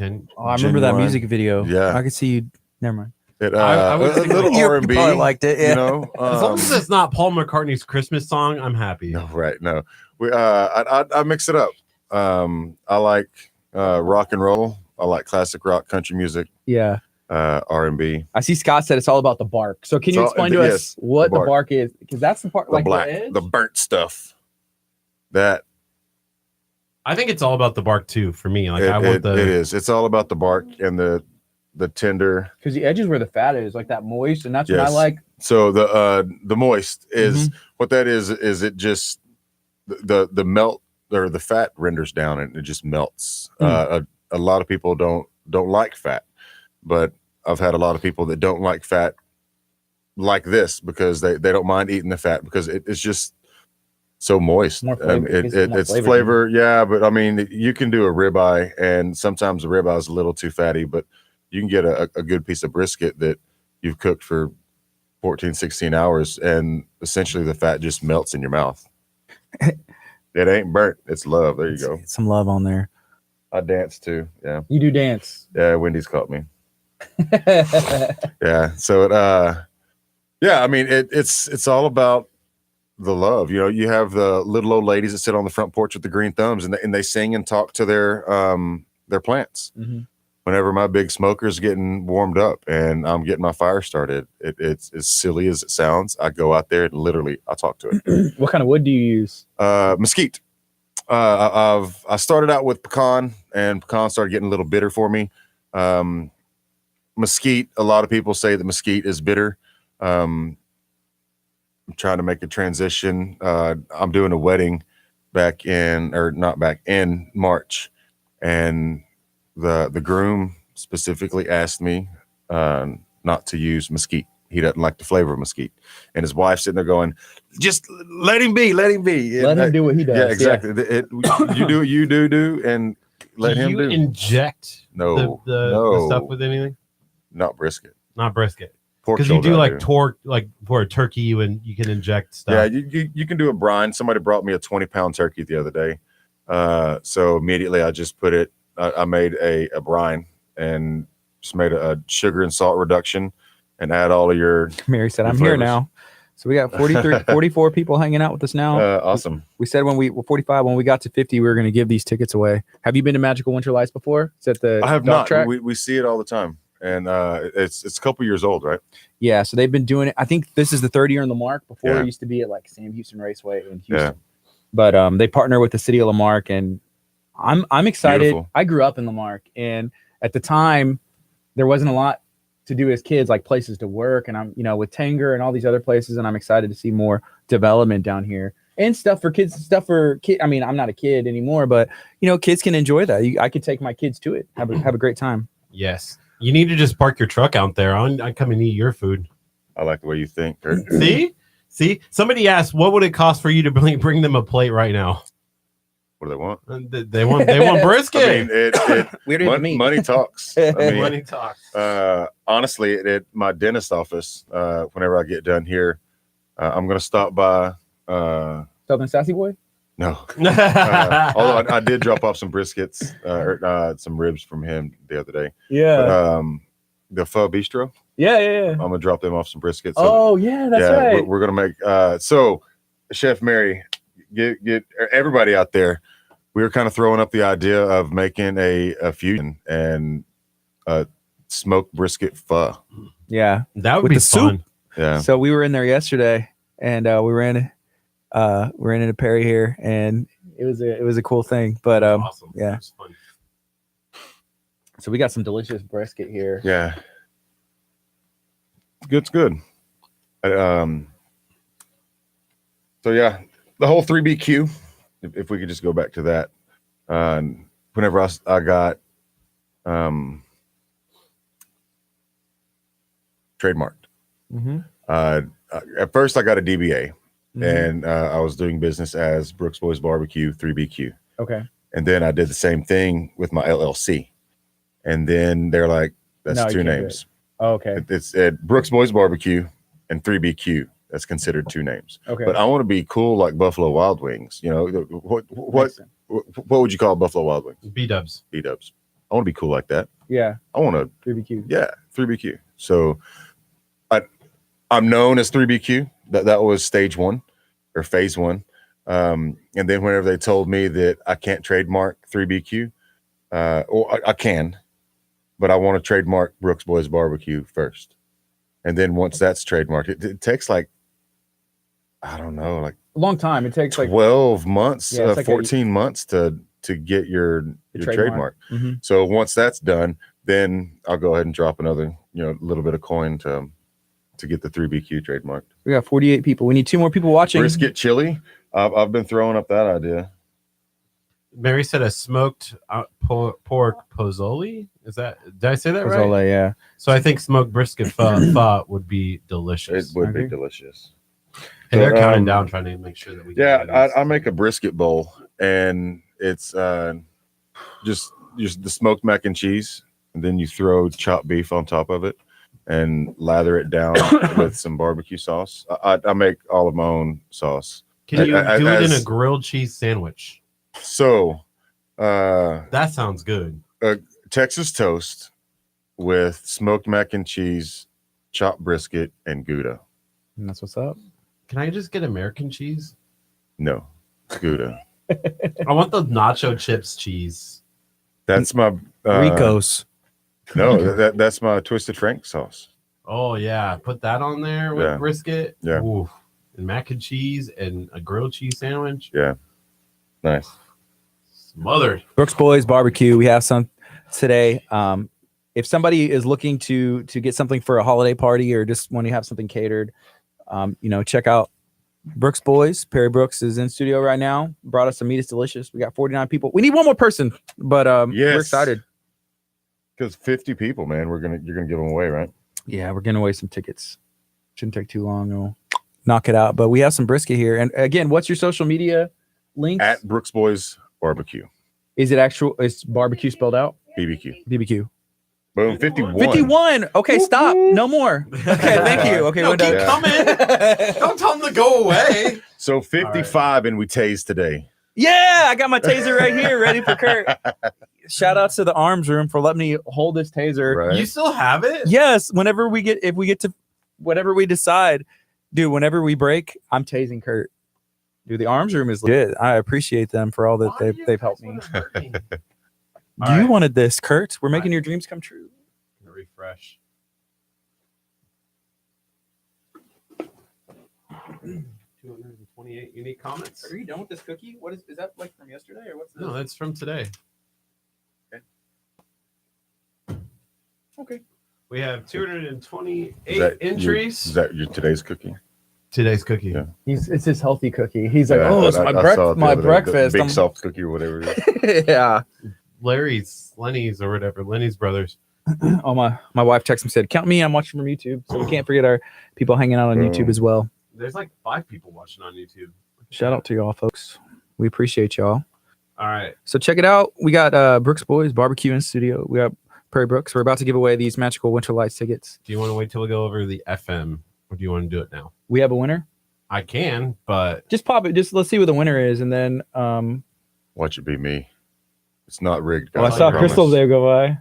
Oh, I remember that Genuine. music video. Yeah. I could see you. Never mind. I would a think little You R&B. probably liked it. Yeah. You know, As long as it's not Paul McCartney's Christmas song, I'm happy. no, right? No, I mix it up. I like rock and roll. I like classic rock, country music, Yeah. R&B. I see Scott said it's all about the bark. So can you So, explain to yes, us what the the bark. bark is? Because that's the part The like black, the edge? the burnt stuff. That I think it's all about the bark too. For me, like I want it is. It's all about the bark and the tender. Because the edge is where the fat is, like that moist, and that's what I Yes. like. So the moist is what that is it just the melt or the fat renders down and it just melts. A lot of people don't like fat, but I've had a lot of people that don't like fat like this because they don't mind eating the fat because it's just so moist. More flavor. It's flavor, yeah, but I mean you can do a ribeye and sometimes the ribeye is a little too fatty, but you can get a good piece of brisket that you've cooked for 14, 16 hours and essentially the fat just melts in your mouth. It ain't burnt, it's love. There you go. Some love on there. I dance too. Yeah. You do dance. Yeah, Wendy's caught me. Yeah. So I mean it's all about the love. You know, you have the little old ladies that sit on the front porch with the green thumbs and they sing and talk to their plants. Mhm. Whenever my big smoker's getting warmed up and I'm getting my fire started, it's as silly as it sounds. I go out there and literally I talk to it. What kind of wood do you use? Mesquite. I started out with pecan, and pecan started getting a little bitter for me. Mesquite. A lot of people say that mesquite is bitter. I'm trying to make a transition. I'm doing a wedding not back in March, and the groom specifically asked me not to use mesquite. He doesn't like the flavor of mesquite, and his wife's sitting there going, "Just let him be, let him be, Let him do what he does. Yeah, exactly. You do what you do, and let him you do. inject No, the no. stuff with anything? Not brisket. Not brisket. Pork Because you shoulder, do I like torque, like for a turkey, you can inject stuff. Yeah, you can do a brine. Somebody brought me a 20-pound turkey the other day. So immediately I just put it, I made a brine and just made a sugar and salt reduction and add all of your Mary said, Your I'm here flavors. now. So we got 44 people hanging out with us now. Awesome. We said when we were 45, when we got to 50, we were going to give these tickets away. Have you been to Magical Winter Lights before? It's at the I have dog not. track? We see it all the time, and it's a couple years old, right? Yeah, so they've been doing it. I think this is the third year in Lamarck. Before Yeah. it used to be at like Sam Houston Raceway in Houston. But they partner with the city of Lamarck, and I'm excited. Beautiful. I grew up in Lamarck, and at the time there wasn't a lot to do as kids, like places to work, and I'm with Tanger and all these other places, and I'm excited to see more development down here and stuff for kids. I mean, I'm not a kid anymore, but kids can enjoy that. I could take my kids to it, have a great time. Yes. You need to just park your truck out there. I come and eat your food. I like the way you think, Kurt. See. Somebody asked, what would it cost for you to bring them a plate right now? What do they want? They want brisket. I mean, We don't money, eat meat. money talks. I mean, Money talks. honestly, at my dentist office, whenever I get done here, I'm gonna stop by. Southern Sassy Boy. No, although I did drop off some briskets, or some ribs from him the other day. Yeah. But, the Pho Bistro, yeah. I'm gonna drop them off some briskets. Oh yeah, that's yeah, right. we're gonna make. So, Chef Mary, get everybody out there. We were kind of throwing up the idea of making a fusion and smoked brisket pho. Yeah. That would With be the soup. fun. Yeah. So we were in there yesterday, and we ran into Perry here, and it was a cool thing. But Awesome. yeah. That was fun. So we got some delicious brisket here. Yeah. It's good. So yeah, the whole 3BQ, if we could just go back to that. Whenever I got trademarked. Mm-hmm. At first I got a DBA, Mm-hmm. and I was doing business as Brooks Boys Barbecue 3BQ. Okay. And then I did the same thing with my LLC. And then they're like, that's No, you two can't do names. Oh, okay. It's at Brooks Boys Barbecue and 3BQ. That's considered two names. Okay. But I want to be cool like Buffalo Wild Wings. What Makes sense. would you call Buffalo Wild Wings? B-dubs. B-dubs. I want to be cool like that. Yeah. I want to, 3BQ. yeah, 3BQ. So I'm known as 3BQ. That was stage one or phase one. And then whenever they told me that I can't trademark 3BQ, or I can, but I want to trademark Brooks Boys Barbecue first. And then once that's trademarked, it takes like, I don't know, like A long time. It takes like 12 months, Yeah, it's like 14 months to get your trademark. Mhm. So once that's done, then I'll go ahead and drop another, little bit of coin to get the 3BQ trademarked. We got 48 people. We need 2 more people watching. Brisket chili. I've been throwing up that idea. Mary said a smoked pork pozzoli. Did I say that right? Pozole, yeah. So I think smoked brisket pho would be delicious. It would be agree. delicious. And they're But, counting down, trying to make sure that we. Yeah, get this. I make a brisket bowl, and it's just the smoked mac and cheese, and then you throw chopped beef on top of it, and lather it down with some barbecue sauce. I make all of my own sauce. Can you I- do it in a as- grilled cheese sandwich? So, That sounds good. Texas toast with smoked mac and cheese, chopped brisket, and Gouda. And that's what's up. Can I just get American cheese? No, Gouda. I want the nacho chips cheese. That's my Rico's. No, that's my Twisted Frank sauce. Oh yeah, put that on there with Yeah. brisket. Yeah. Ooh. And mac and cheese and a grilled cheese sandwich. Yeah, nice. Smothered. Brooks Boys Barbecue. We have some today. If somebody is looking to get something for a holiday party or just want to have something catered, check out Brooks Boys. Perry Brooks is in studio right now. Brought us some meat. It's delicious. We got 49 people. We need one more person, but Yes. we're excited. Because 50 people, man, you're gonna give them away, right? Yeah, we're giving away some tickets. Shouldn't take too long. We'll knock it out. But we have some brisket here. And again, what's your social media links? At Brooks Boys Barbecue, Is it actual? Is barbecue spelled out? BBQ. BBQ. Boom, 51. 51. Okay, stop. No more. Okay, thank you. Okay, No, we're done. keep coming. Don't tell them to go away. So 55, and we tased today. Yeah, I got my taser right here, ready for Kurt. Shout out to the arms room for letting me hold this taser. Right. You still have it? Yes, if we get to whatever we decide, Dude, whenever we break, I'm tasing Kurt. Dude, the arms room is good. I appreciate them for all that they've helped me. You wanted this, Kurt. We're making your dreams come true. Refresh. 228 unique comments. Are you done with this cookie? What is that like from yesterday or what's this? No, that's from today. Okay. We have 228 Is that entries. Is that your today's cookie? Today's cookie. Yeah. It's his healthy cookie. He's like, Yeah, oh, it's I my saw it the my other day, the breakfast. big I'm- soft cookie or whatever it is. Yeah. Lenny's or whatever. Lenny's brothers. Oh, my wife texted me, said, count me. I'm watching from YouTube. So we can't forget our people hanging out on YouTube as well. There's like 5 people watching on YouTube. Shout out to y'all, folks. We appreciate y'all. All right. So check it out. We got Brooks Boys Barbecue in studio. We got Prairie Brooks. We're about to give away these magical Winter Lights tickets. Do you want to wait till we go over the FM, or do you want to do it now? We have a winner. I can, but Just pop it. Just let's see what the winner is, and then Watch it be me. It's not rigged. oh, I guys, saw promise. Crystal there go by.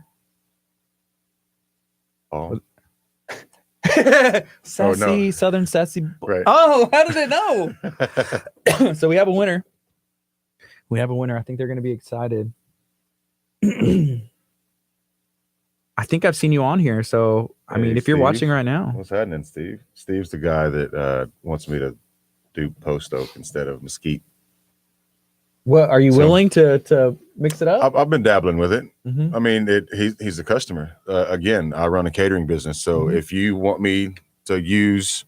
Oh, Sassy Southern sassy. right. Oh, how did it know? So we have a winner. We have a winner. I think they're going to be excited. I think I've seen you on here. So, I mean, Hey, if you're Steve. watching right now, What's happening, Steve? Steve's the guy that wants me to do post oak instead of mesquite. what are you So- willing to mix it up? I've been dabbling with it. Mhm. I mean, he's a customer. Again, I run a catering business, so Mhm. if you want me to use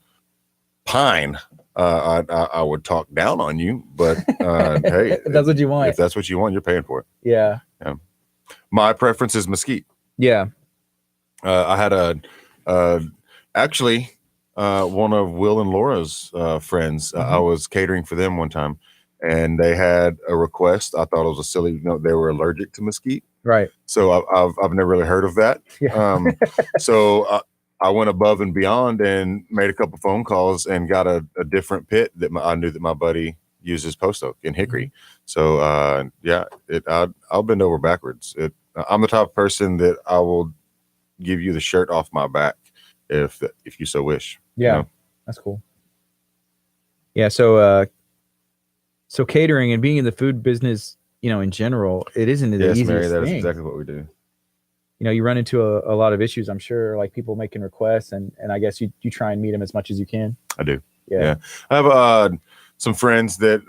pine, I would talk down on you. But hey, That's what you want. if that's what you want, you're paying for it. Yeah. My preference is mesquite. Yeah. I had actually one of Will and Laura's friends. I was catering for them one time, and they had a request. I thought it was a silly. They were allergic to mesquite, Right. so I've never really heard of that. Yeah. So I went above and beyond and made a couple phone calls and got a different pit that I knew that my buddy uses post oak in hickory. So I'll bend over backwards. I'm the type of person that I will give you the shirt off my back if you so wish. Yeah. You know? That's cool. Yeah. So catering and being in the food business, in general, it isn't the Yes, easiest Mary, that is thing. exactly what we do. You run into a lot of issues, I'm sure, like people making requests, and I guess you try and meet them as much as you can. I do. Yeah. I have some friends that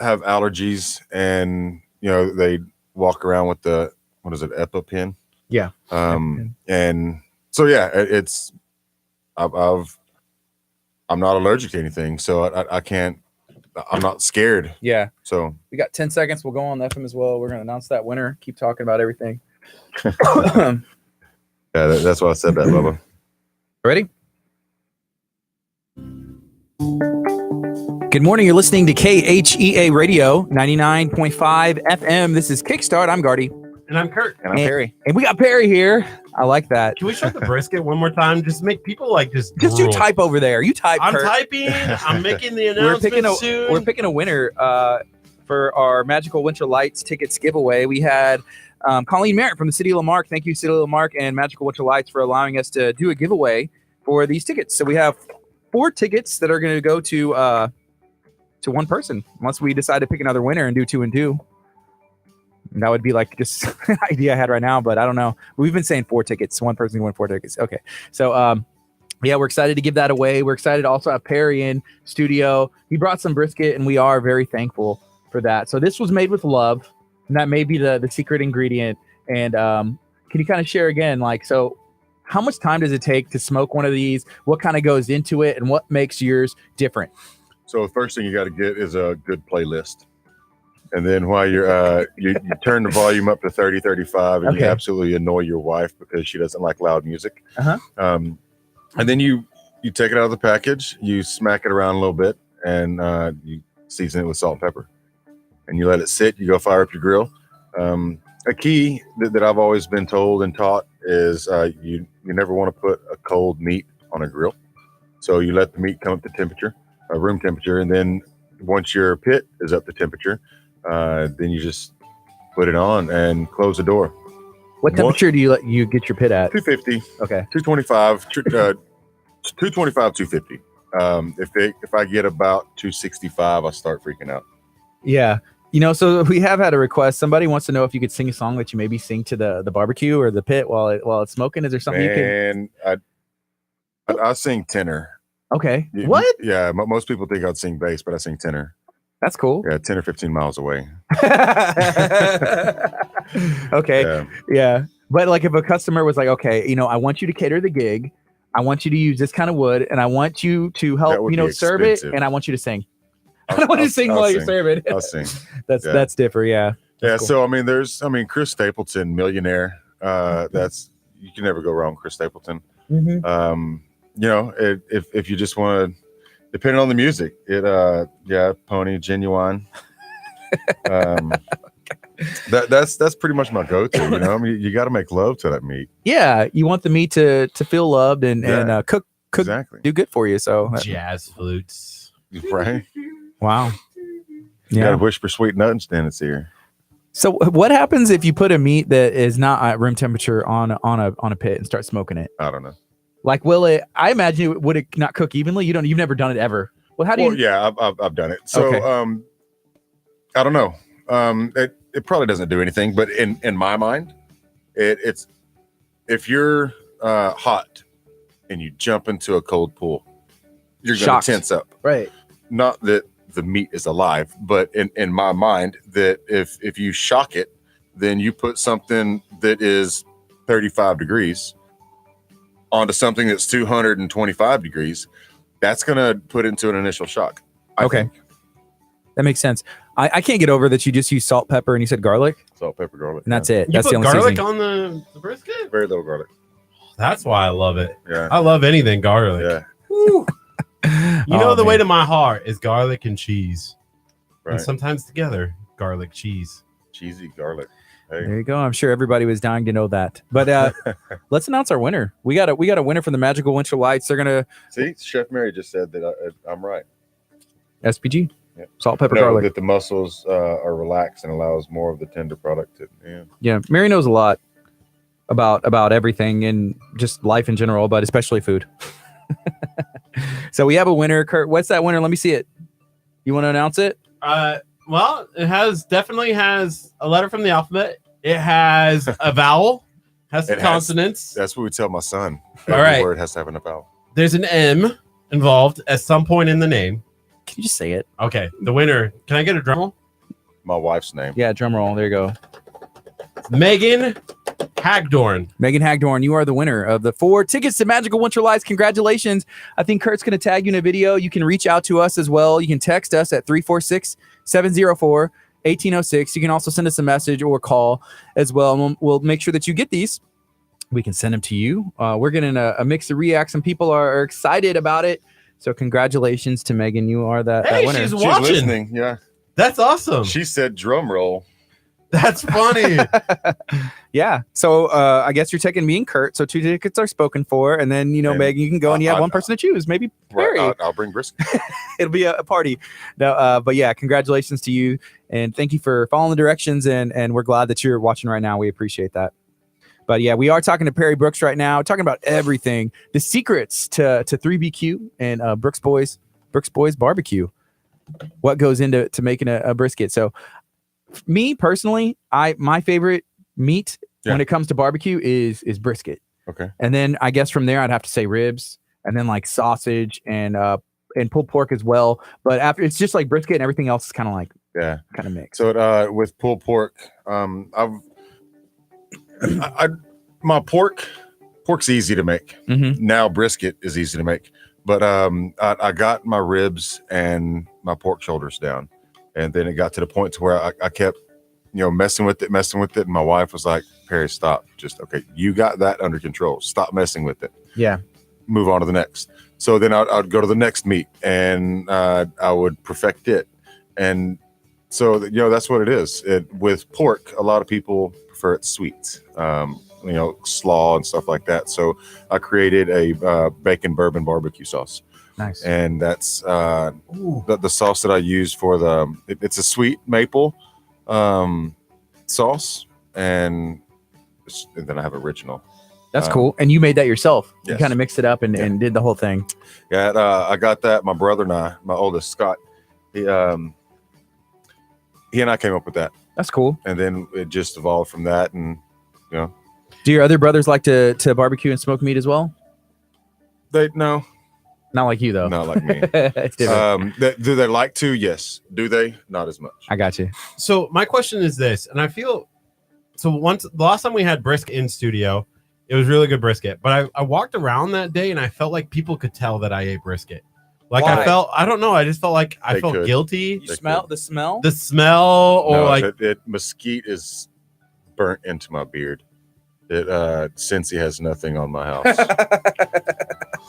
have allergies, and they walk around with the EpiPen. Yeah. And so it's I'm not allergic to anything, so I can't. I'm not scared. Yeah. So We got 10 seconds. We'll go on FM as well. We're going to announce that winner. Keep talking about everything. yeah, that's why I said that, Bubba. Ready? Good morning. You're listening to KHEA Radio 99.5 FM. This is Kickstart. I'm Gardy. and I'm Kurt. And I'm Perry. And we got Perry here. I like that. Can we show the brisket one more time? Just make people just Just you drool. type over there. You type, I'm Kurt. typing. I'm making the We're announcement soon. We're picking a winner for our Magical Winter Lights tickets giveaway. We had Colleen Merritt from the City of Lamarck. Thank you, City of Lamarck and Magical Winter Lights, for allowing us to do a giveaway for these tickets. So we have 4 tickets that are going to go to one person, unless we decide to pick another winner and do 2 and 2. And that would be like just an idea I had right now, but I don't know. We've been saying 4 tickets. One person can win 4 tickets. Okay. So, we're excited to give that away. We're excited to also have Perry in studio. He brought some brisket, and we are very thankful for that. So this was made with love, and that may be the secret ingredient. And can you kind of share again, so how much time does it take to smoke one of these? What kind of goes into it, and what makes yours different? So the first thing you got to get is a good playlist. And then while you're you turn the volume up to 30, 35, and you Okay. absolutely annoy your wife because she doesn't like loud music. Uh-huh. And then you take it out of the package, you smack it around a little bit, and you season it with salt and pepper. And you let it sit. You go fire up your grill. A key that I've always been told and taught is you never want to put a cold meat on a grill. So you let the meat come up to temperature, room temperature, and then once your pit is up to temperature, then you just put it on and close the door. What temperature do you get your pit at? 250, Okay. 225, 225, 250. If I get about 265, I start freaking out. Yeah. So we have had a request. Somebody wants to know if you could sing a song that you maybe sing to the barbecue or the pit while it's smoking. Is there something you can? And I sing tenor. Okay. What? Yeah, most people think I'd sing bass, but I sing tenor. That's cool. Yeah, 10 or 15 miles away. Okay. Yeah. But like if a customer was like, okay, I want you to cater the gig. I want you to use this kind of wood and I want you to help, serve it. And I want you to sing. I don't want you to sing while you're serving. I'll sing. That's different. Yeah. That's cool. Cool. So, Chris Stapleton, millionaire. You can never go wrong with Chris Stapleton. Mm-hmm. If you just want to, depending on the music, Pony, Genuine. That's pretty much my go-to. You got to make love to that meat. Yeah, you want the meat to feel loved and cook exactly. Do good for you. So jazz flutes, right? Wow. You got to whisper sweet nothings in its ear. So what happens if you put a meat that is not at room temperature on a pit and start smoking it? I don't know. Like, will it? I imagine would it not cook evenly? You've never done it ever. Well, how do you? Yeah, I've done it. So I don't know. It probably doesn't do anything, but in my mind, it's if you're hot and you jump into a cold pool, you're going to tense up. Right. Not that the meat is alive, but in my mind, that if you shock it, then you put something that is 35 degrees onto something that's 225 degrees, that's going to put into an initial shock. I think. That makes sense. I can't get over that you just use salt, pepper, and you said garlic. Salt, pepper, garlic. And that's it. You that's put the only garlic seasoning. on the brisket? Very little garlic. That's why I love it. Yeah. I love anything garlic. Yeah. Woo. The way man. to my heart is garlic and cheese. Right. And sometimes together, garlic, cheese. Cheesy garlic. Hey. There you go. I'm sure everybody was dying to know that. But let's announce our winner. We got a winner from the Magical Winter Lights. They're gonna see. Chef Mary just said that I'm right. SPG. Yep. Salt, pepper, garlic. That the muscles are relaxed and allows more of the tender product to. Yeah. Mary knows a lot about everything and just life in general, but especially food. So we have a winner. Curt, what's that winner? Let me see it. You want to announce it? Well, it definitely has a letter from the alphabet. It has a vowel, has some consonants. That's what we tell my son. All Every right. word has to have a vowel. There's an M involved at some point in the name. Can you just say it? Okay, the winner. Can I get a drum roll? My wife's name. Yeah, drum roll. There you go. Megan Hagdorn. Megan Hagdorn, you are the winner of the 4 tickets to Magical Winter Lights. Congratulations. I think Curt's going to tag you in a video. You can reach out to us as well. You can text us at 346-704-1806. You can also send us a message or call as well. And we'll make sure that you get these. We can send them to you. We're getting a mix of reacts. Some people are excited about it. So congratulations to Megan. You are that winner. She's watching. She's listening. Yeah. That's awesome. She said drum roll. That's funny. Yeah. So I guess you're taking me and Curt. So 2 tickets are spoken for. And then, Megan, you can go and you have one person to choose. Maybe Perry. Right, I'll bring brisket. It'll be a party. No, but yeah, congratulations to you. And thank you for following the directions. And we're glad that you're watching right now. We appreciate that. But yeah, we are talking to Perry Brooks right now, talking about everything, the secrets to 3BQ and Brooks Boys Barbecue. What goes into making a brisket? So, me personally, my favorite meat when it comes to barbecue is brisket. Okay. And then I guess from there I'd have to say ribs, and then like sausage and pulled pork as well. But after it's just like brisket and everything else is kind of like kind of mixed. So with pulled pork, my pork's easy to make. Mm-hmm. Now brisket is easy to make, but I got my ribs and my pork shoulders down, and then it got to the point to where I kept messing with it, and my wife was like, Perry, stop. Just okay, you got that under control. Stop messing with it. Yeah. Move on to the next. So then I'd go to the next meat, and I would perfect it. And so that's what it is. With pork, a lot of people prefer it sweet, slaw and stuff like that. So I created a bacon bourbon barbecue sauce. Nice. And that's the sauce that I use for it's a sweet maple sauce, and then I have original. That's cool. And you made that yourself. You Yes. kind of mixed it up and, Yeah. and did the whole thing. Yeah, I got that. My brother and I, my oldest Scott, he and I came up with that, That's cool. and then it just evolved from that. And Do your other brothers like to barbecue and smoke meat as well? no, Not like you though. not like me. It's different. Do they like to? Yes. Do they? Not as much. I got you. So my question is this, and I feel so the last time we had brisket in studio, it was really good brisket. But I walked around that day and I felt like people could tell that I ate brisket. Like Why? I don't know, I just felt like I They felt could. guilty. You They smell could. the smell? The smell or No, like mesquite is burnt into my beard. Cincy has nothing on my house.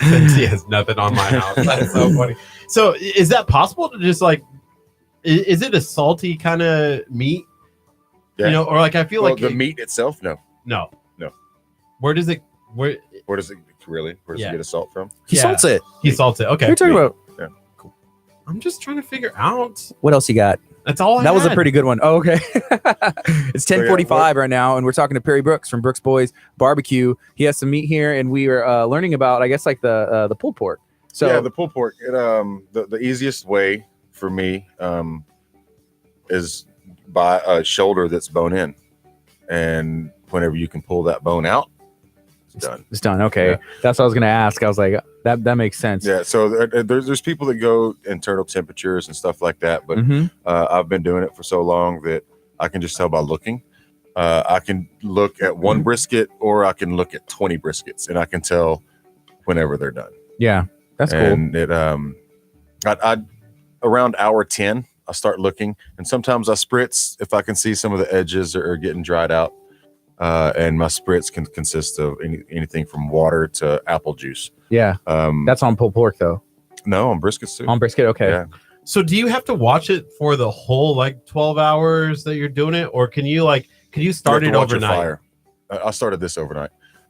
since he has nothing on my house. That's so funny. So is that possible to just like is it a salty kind of meat? Yeah. You know, or like I feel Well, like the meat itself, no. no. No. Where does it Where does it really? Where does Yeah. it get its salt from? He Yeah. salts it. he salts it? Okay. What are you talking about? I'm just trying to figure out. What else you got? That's all I That was a had. pretty good one. Oh, okay. It's So, yeah, 10:45 right now, and we're talking to Perry Brooks from Brooks Boys Barbecue. He has some meat here, and we are learning about, I guess, like the pulled pork. So yeah, the pulled pork. The easiest way for me is by a shoulder that's bone in, and whenever you can pull that bone out, it's done. it's done. Okay, Yeah. that's what I was gonna ask. I was like, that makes sense. Yeah. So there's people that go internal temperatures and stuff like that, but Mhm. I've been doing it for so long that I can just tell by looking. I can look at one brisket, or I can look at 20 briskets, and I can tell whenever they're done. Yeah, that's cool. And it I around hour 10 I start looking, and sometimes I spritz if I can see some of the edges are getting dried out. And my spritz can consist of anything from water to apple juice. Yeah, that's on pulled pork though. No, on briskets too. On brisket, okay. Yeah. So do you have to watch it for the whole like 12 hours that you're doing it, or can you start You it have to watch your overnight? fire. I started this overnight.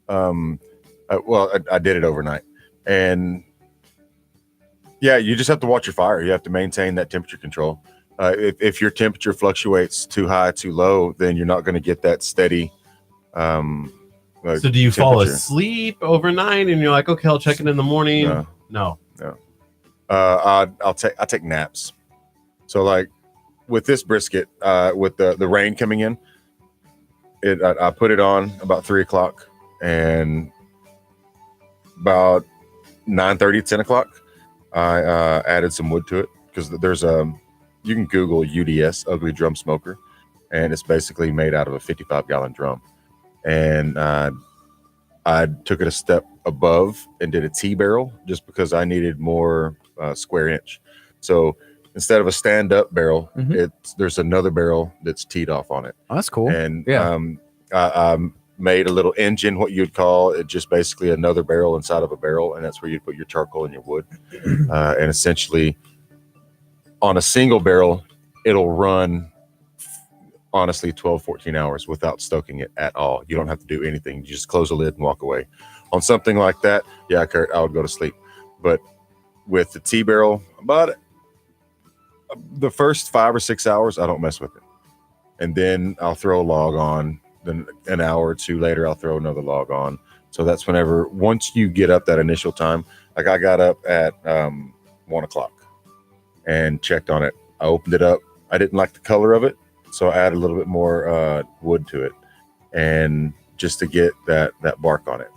I did it overnight, and yeah, you just have to watch your fire. You have to maintain that temperature control. If your temperature fluctuates too high, too low, then you're not going to get that steady. So do you fall asleep overnight and you're like, okay, I'll check it in the morning? No. No. I take naps. So like with this brisket, with the rain coming in, I put it on about 3:00, and about 9:30, 10 o'clock, I added some wood to it, because there's you can Google UDS, ugly drum smoker, and it's basically made out of a 55-gallon drum. And I took it a step above and did a T-barrel, just because I needed more square inch. So instead of a stand-up barrel, Mhm. there's another barrel that's teed off on it. Oh, that's cool. And Yeah. I made a little engine, what you'd call it, just basically another barrel inside of a barrel, and that's where you'd put your charcoal and your wood. And essentially, on a single barrel, it'll run honestly 12, 14 hours without stoking it at all. You don't have to do anything. You just close the lid and walk away. On something like that, yeah, Kurt, I would go to sleep. But with the T-barrel, about the first 5 or 6 hours, I don't mess with it. And then I'll throw a log on. Then an hour or two later, I'll throw another log on. So that's once you get up that initial time, like I got up at 1:00 and checked on it. I opened it up. I didn't like the color of it, so I added a little bit more wood to it, and just to get that bark on it.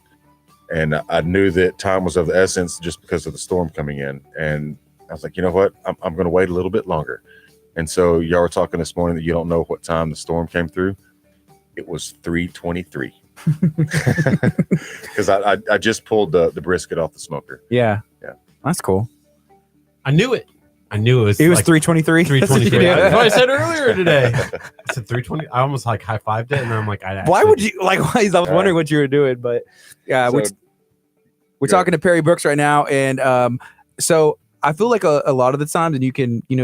And I knew that time was of the essence just because of the storm coming in. And I was like, you know what? I'm going to wait a little bit longer. And so y'all were talking this morning that you don't know what time the storm came through. It was 3:23 because I just pulled the brisket off the smoker. Yeah. Yeah. That's cool. I knew it. It was It was like 3:23. 3:23. That's what I said earlier today. I said 3:20. I almost like high-fived it, and then I'm like, Why would you I was wondering what you were doing, but yeah, So- we're talking to Perry Brooks right now, and so I feel like a lot of the times, and you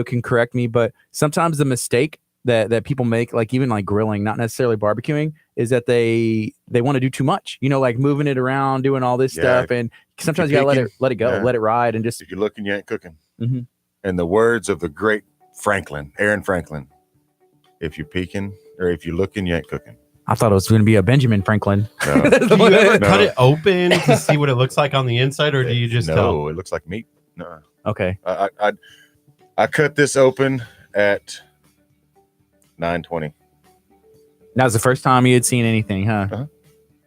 can correct me, but sometimes the mistake that people make, like even like grilling, not necessarily barbecuing, is that they want to do too much, like moving it around, doing all this Yeah, stuff, and sometimes you gotta let it go, yeah. let it ride, and just If you're looking, you ain't cooking. Mhm. In the words of the great Aaron Franklin, if you're peeking or if you're looking, you ain't cooking. I thought it was going to be a Benjamin Franklin. No. Do you ever No. cut it open to see what it looks like on the inside, or do you just no, tell? it looks like meat. No. Okay. I cut this open at 9:20. That was the first time you had seen anything, huh?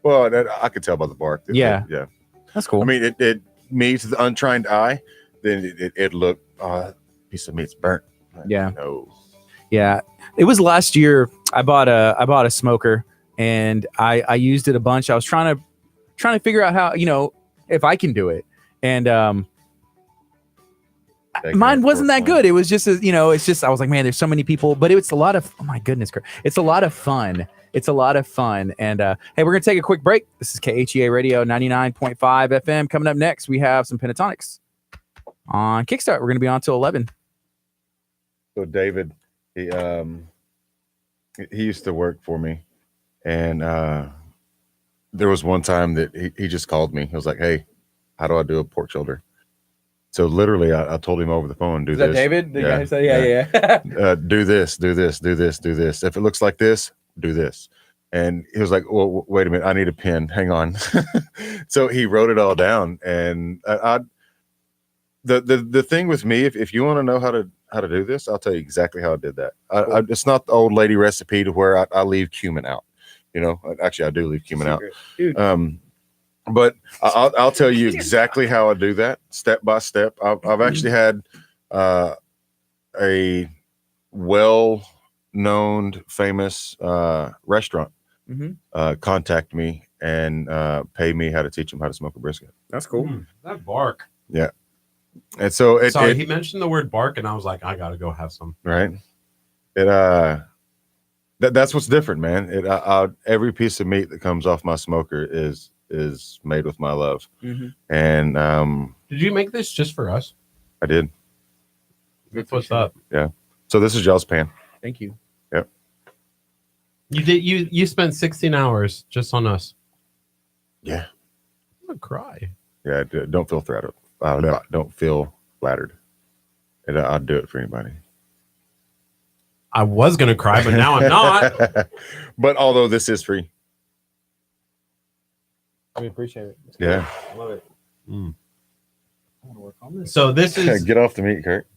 Well, I could tell by the bark. Yeah. Yeah. That's cool. I mean, it me to the untrained eye, then it looked piece of meat's burnt. Yeah. No. Yeah, it was last year. I bought a smoker, and I used it a bunch. I was trying to figure out how, if I can do it, and mine wasn't that good. It was just it's just I was like, man, there's so many people, but it's a lot of, oh my goodness, it's a lot of fun. It's a lot of fun. And hey, we're gonna take a quick break. This is KHEA Radio 99.5 FM. Coming up next, we have some Pentatonics on Kickstart. We're gonna be on till 11. So David, he used to work for me, and there was one time that he just called me. He was like, "Hey, how do I do a pork shoulder?" So literally, I told him over the phone, "Do Is this." that David? The Yeah, guy who said, yeah. Do this, do this, do this, do this. If it looks like this, do this. And he was like, "Well, wait a minute, I need a pen. Hang on." So he wrote it all down, and the thing with me, if you want to know how to do this, I'll tell you exactly how I did that. It's not the old lady recipe to where I leave cumin out. Actually, I do leave cumin out. But I'll tell you exactly how I do that, step by step. I've actually had a well-known, famous restaurant contact me and pay me how to teach them how to smoke a brisket. That's cool. That bark. Yeah. And so He mentioned the word bark, and I was like, I gotta go have some. Right. That's what's different, man. Every piece of meat that comes off my smoker is made with my love. And Did you make this just for us? I did. That's what's up. Yeah. So this is y'all's pan. Thank you. Yep. You spent 16 hours just on us. Yeah. I'm gonna cry. Yeah. Don't feel flattered. Don't feel flattered. And I'd do it for anybody. I was gonna cry, but now I'm not. But although this is free. We appreciate it. Yeah. I love it. Mm. I want to work on this. So this is. Get off the meat, Kurt.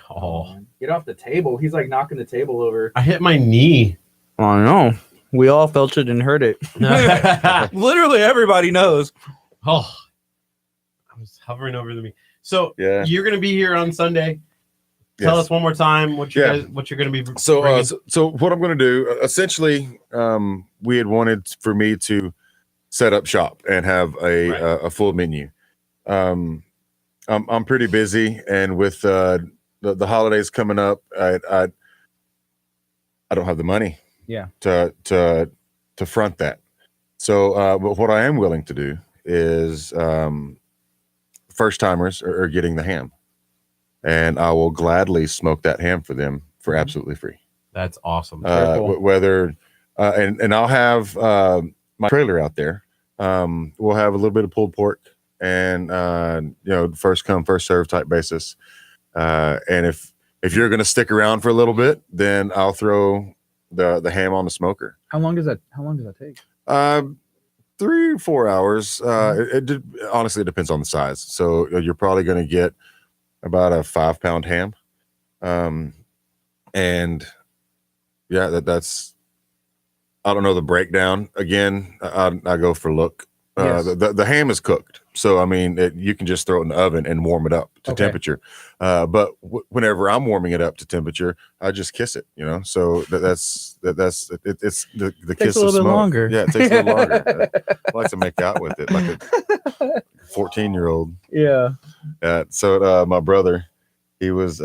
Oh, Get off the table. He's like knocking the table over. I hit my knee. I know. We all felt it and heard it. Literally everybody knows. Oh, I was hovering over the meat. So Yeah. you're gonna be here on Sunday. Tell us one more time what you're gonna be. So bringing. so what I'm going to do, essentially, we had wanted for me to set up shop and have a full menu. I'm pretty busy, and with the holidays coming up, I don't have the money. Yeah. To front that. So, but what I am willing to do is first timers are getting the ham, and I will gladly smoke that ham for them for absolutely free. That's awesome. Whether and I'll have my trailer out there. We'll have a little bit of pulled pork and first come first serve type basis. And if you're going to stick around for a little bit, then I'll throw the ham on the smoker. How long does that take? 3 or 4 hours. Honestly, it depends on the size. So you're probably going to get about a 5-pound ham. And yeah, that's, I don't know the breakdown. Again, I go for look. Yes. The ham is cooked. So, I mean, you can just throw it in the oven and warm it up to temperature. But whenever I'm warming it up to temperature, I just kiss it, So it's the kiss a little of bit smoke. longer. Yeah, it takes a little longer. I like to make out with it like a 14-year-old. Yeah. So my brother, he was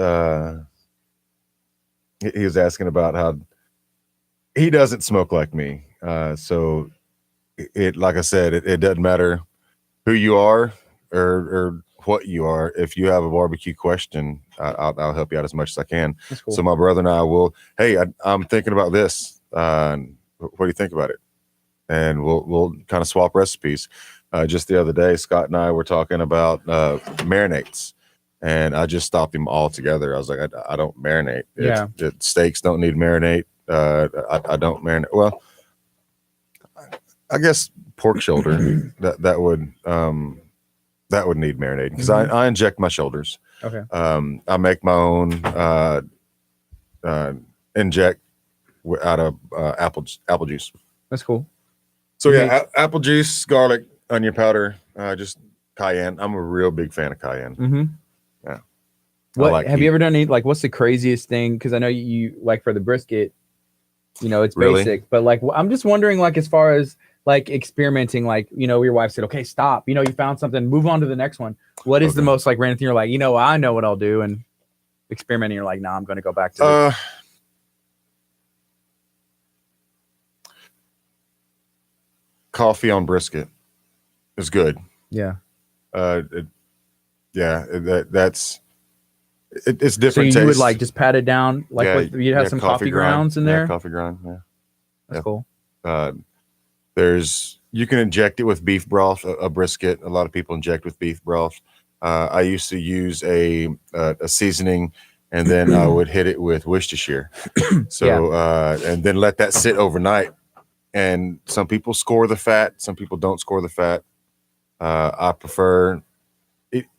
asking about how he doesn't smoke like me. So it like I said, it doesn't matter who you are or what you are. If you have a barbecue question, I'll help you out as much as I can. That's cool. So my brother and I will, hey, I'm thinking about this. What do you think about it? And we'll kind of swap recipes. Just the other day, Scott and I were talking about marinades, and I just stopped him all together. I was like, I don't marinate. Yeah. Steaks don't need marinate. I don't marinate. Well, I guess pork shoulder that would need marinating because I inject my shoulders. Okay. I make my own inject out of apple juice. That's cool. So yeah, apple juice, garlic, onion powder, just cayenne. I'm a real big fan of cayenne. Mm-hmm. Yeah. What have you ever done? Like, what's the craziest thing? Because I know you like for the brisket, it's Really? basic, but like, I'm just wondering, like, as far as like experimenting, like, your wife said, okay, stop. You found something, move on to the next one. What is the most like random thing you're like, I know what I'll do, and experimenting, you're like, nah, I'm going to go back to it. Coffee on brisket is good. Yeah. It's different. So you taste. would like just pat it down, like you'd have some coffee grounds in there. Coffee ground. Yeah. That's cool. You can inject it with beef broth, a brisket. A lot of people inject with beef broth. I used to use a seasoning, and then I would hit it with Worcestershire. So and then let that sit overnight. And some people score the fat, some people don't score the fat. I prefer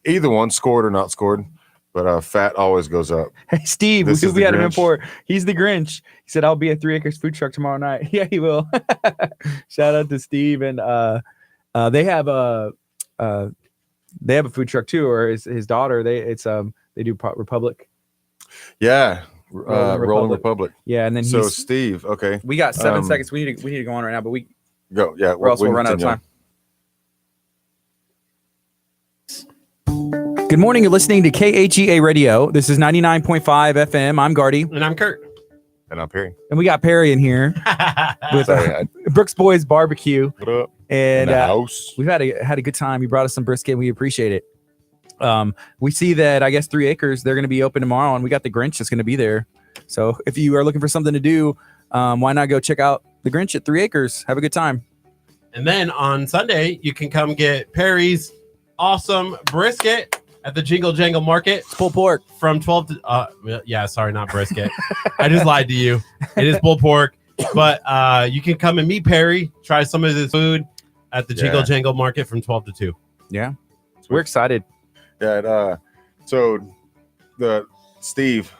either one, scored or not scored, but fat always goes up. Hey, Steve, we had him in for. He's the Grinch. He said, "I'll be at 3 Acres Food Truck tomorrow night." Yeah, he will. Shout out to Steve, and they have a food truck too, or his daughter. They do Republic. Yeah. Rolling Republic. Yeah, and then Steve. Okay, we got 7 seconds. We need to go on right now, but we go. Yeah, or else we'll run out of time. Good morning. You're listening to KHEA Radio. This is 99.5 FM. I'm Gardy, And I'm Curt. And I'm Perry. and we got Perry in here with Brooks Boys Barbecue. What up? And In the house. we've had a good time. You brought us some brisket. We appreciate it. We see that, I guess, 3 Acres, they're going to be open tomorrow, and we got the Grinch that's going to be there. So if you are looking for something to do, why not go check out the Grinch at 3 Acres? Have a good time. And then on Sunday, you can come get Perry's awesome brisket at the Jingle Jangle Market. It's pulled pork. From 12 to, sorry, not brisket. I just lied to you. It is pulled pork. But you can come and meet Perry, try some of his food at the Jingle Jangle Market from 12 to 2. Yeah. We're excited. Yeah. So the Steve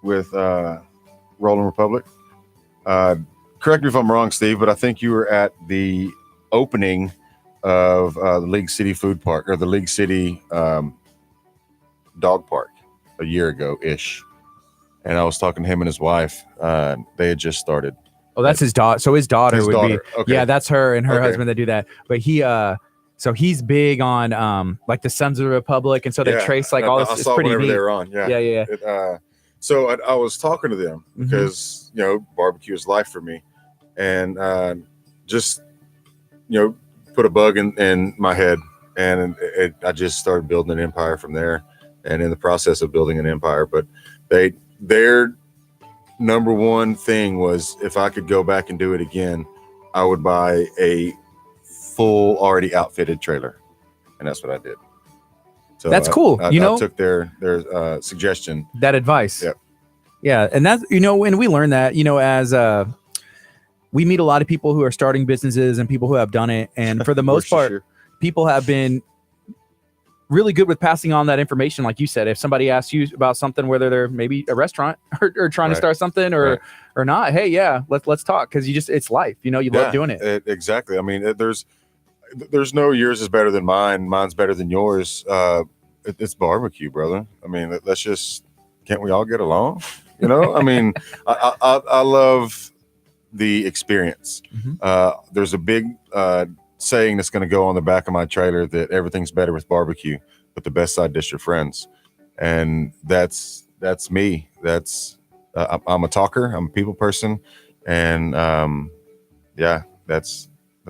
with Rolling Republic. Correct me if I'm wrong, Steve, but I think you were at the opening of the League City Food Park, or the League City Dog Park, a year ago ish. And I was talking to him and his wife. They had just started. Oh, that's his daughter. So his daughter would be. Okay. Yeah, that's her and her husband that do that. But so he's big on like the Sons of the Republic, and so they trace like all this. I saw pretty whenever neat. they were on. Yeah. So I was talking to them because barbecue is life for me, and just put a bug in my head, and I just started building an empire from there, and in the process of building an empire. But their number one thing was, if I could go back and do it again, I would buy a full already outfitted trailer, and that's what I did. So that's cool. I took their suggestion, that advice. Yep. Yeah, and that's and we learned that as we meet a lot of people who are starting businesses and people who have done it, and for the most part, people have been really good with passing on that information. Like you said, if somebody asks you about something, whether they're maybe a restaurant or trying to start something or not, hey, let's talk, because it's life. You love doing it. Exactly. I mean, there's no yours is better than mine. Mine's better than yours. It's barbecue, brother. I mean, can't we all get along? I mean, I love the experience. There's a big saying that's going to go on the back of my trailer that everything's better with barbecue, but the best side dish are friends. And that's me. I'm a talker. I'm a people person. And that's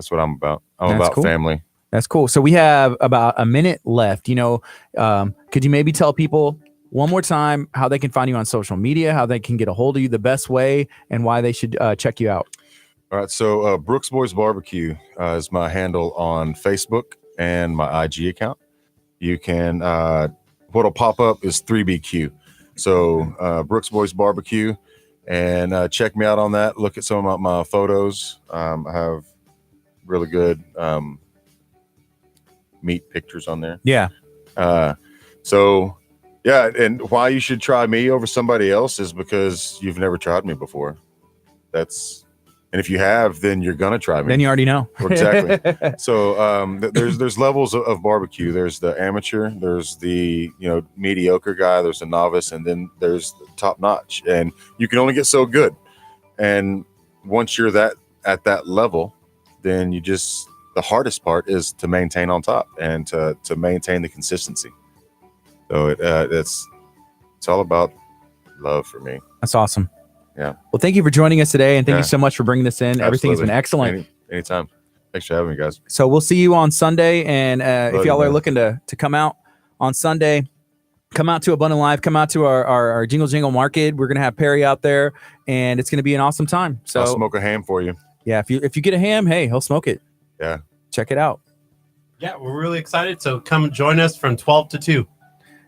what I'm about. I'm about family. That's cool. So we have about a minute left. Could you maybe tell people one more time how they can find you on social media, how they can get a hold of you the best way, and why they should check you out? All right. So Brooks Boys Barbecue is my handle on Facebook and my IG account. You can, what'll pop up is 3BQ. So Brooks Boys Barbecue, and check me out on that. Look at some of my photos. I have really good meat pictures on there. Yeah. So yeah, and why you should try me over somebody else is because you've never tried me before. And if you have, then you're gonna try me. Then you already know. Exactly. So there's levels of barbecue. There's the amateur, there's the mediocre guy, there's the novice, and then there's the top notch. And you can only get so good. And once you're at that level, then the hardest part is to maintain on top and to maintain the consistency. So it's all about love for me. That's awesome. Yeah. Well, thank you for joining us today, and thank Yeah. you so much for bringing this in. Everything has been Absolutely. excellent. Anytime. Thanks for having me, guys. So we'll see you on Sunday, and if Love y'all you, are man. looking to come out on Sunday, come out to Abundant Live, come out to our Jingle Jingle Market. We're gonna have Perry out there, and it's gonna be an awesome time. So I'll smoke a ham for you. yeah, if you get a ham, hey, he'll smoke it. Yeah. Check it out. Yeah, we're really excited. So come join us from 12 to 2.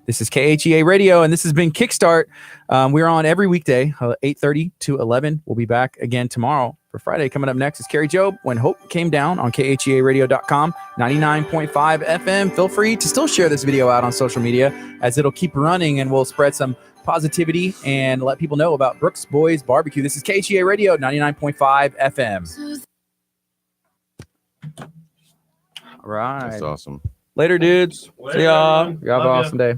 This is KHEA Radio, and this has been Kickstart. We're on every weekday, 8:30 to 11. We'll be back again tomorrow for Friday. Coming up next is Carrie Job, When Hope Came Down on KHEAradio.com, 99.5 FM. Feel free to still share this video out on social media, as it'll keep running, and we'll spread some positivity and let people know about Brooks Boys Barbecue. This is KHEA Radio, 99.5 FM. All right. That's awesome. Later, dudes. Later, See y'all. everyone. You have an Love ya. awesome day.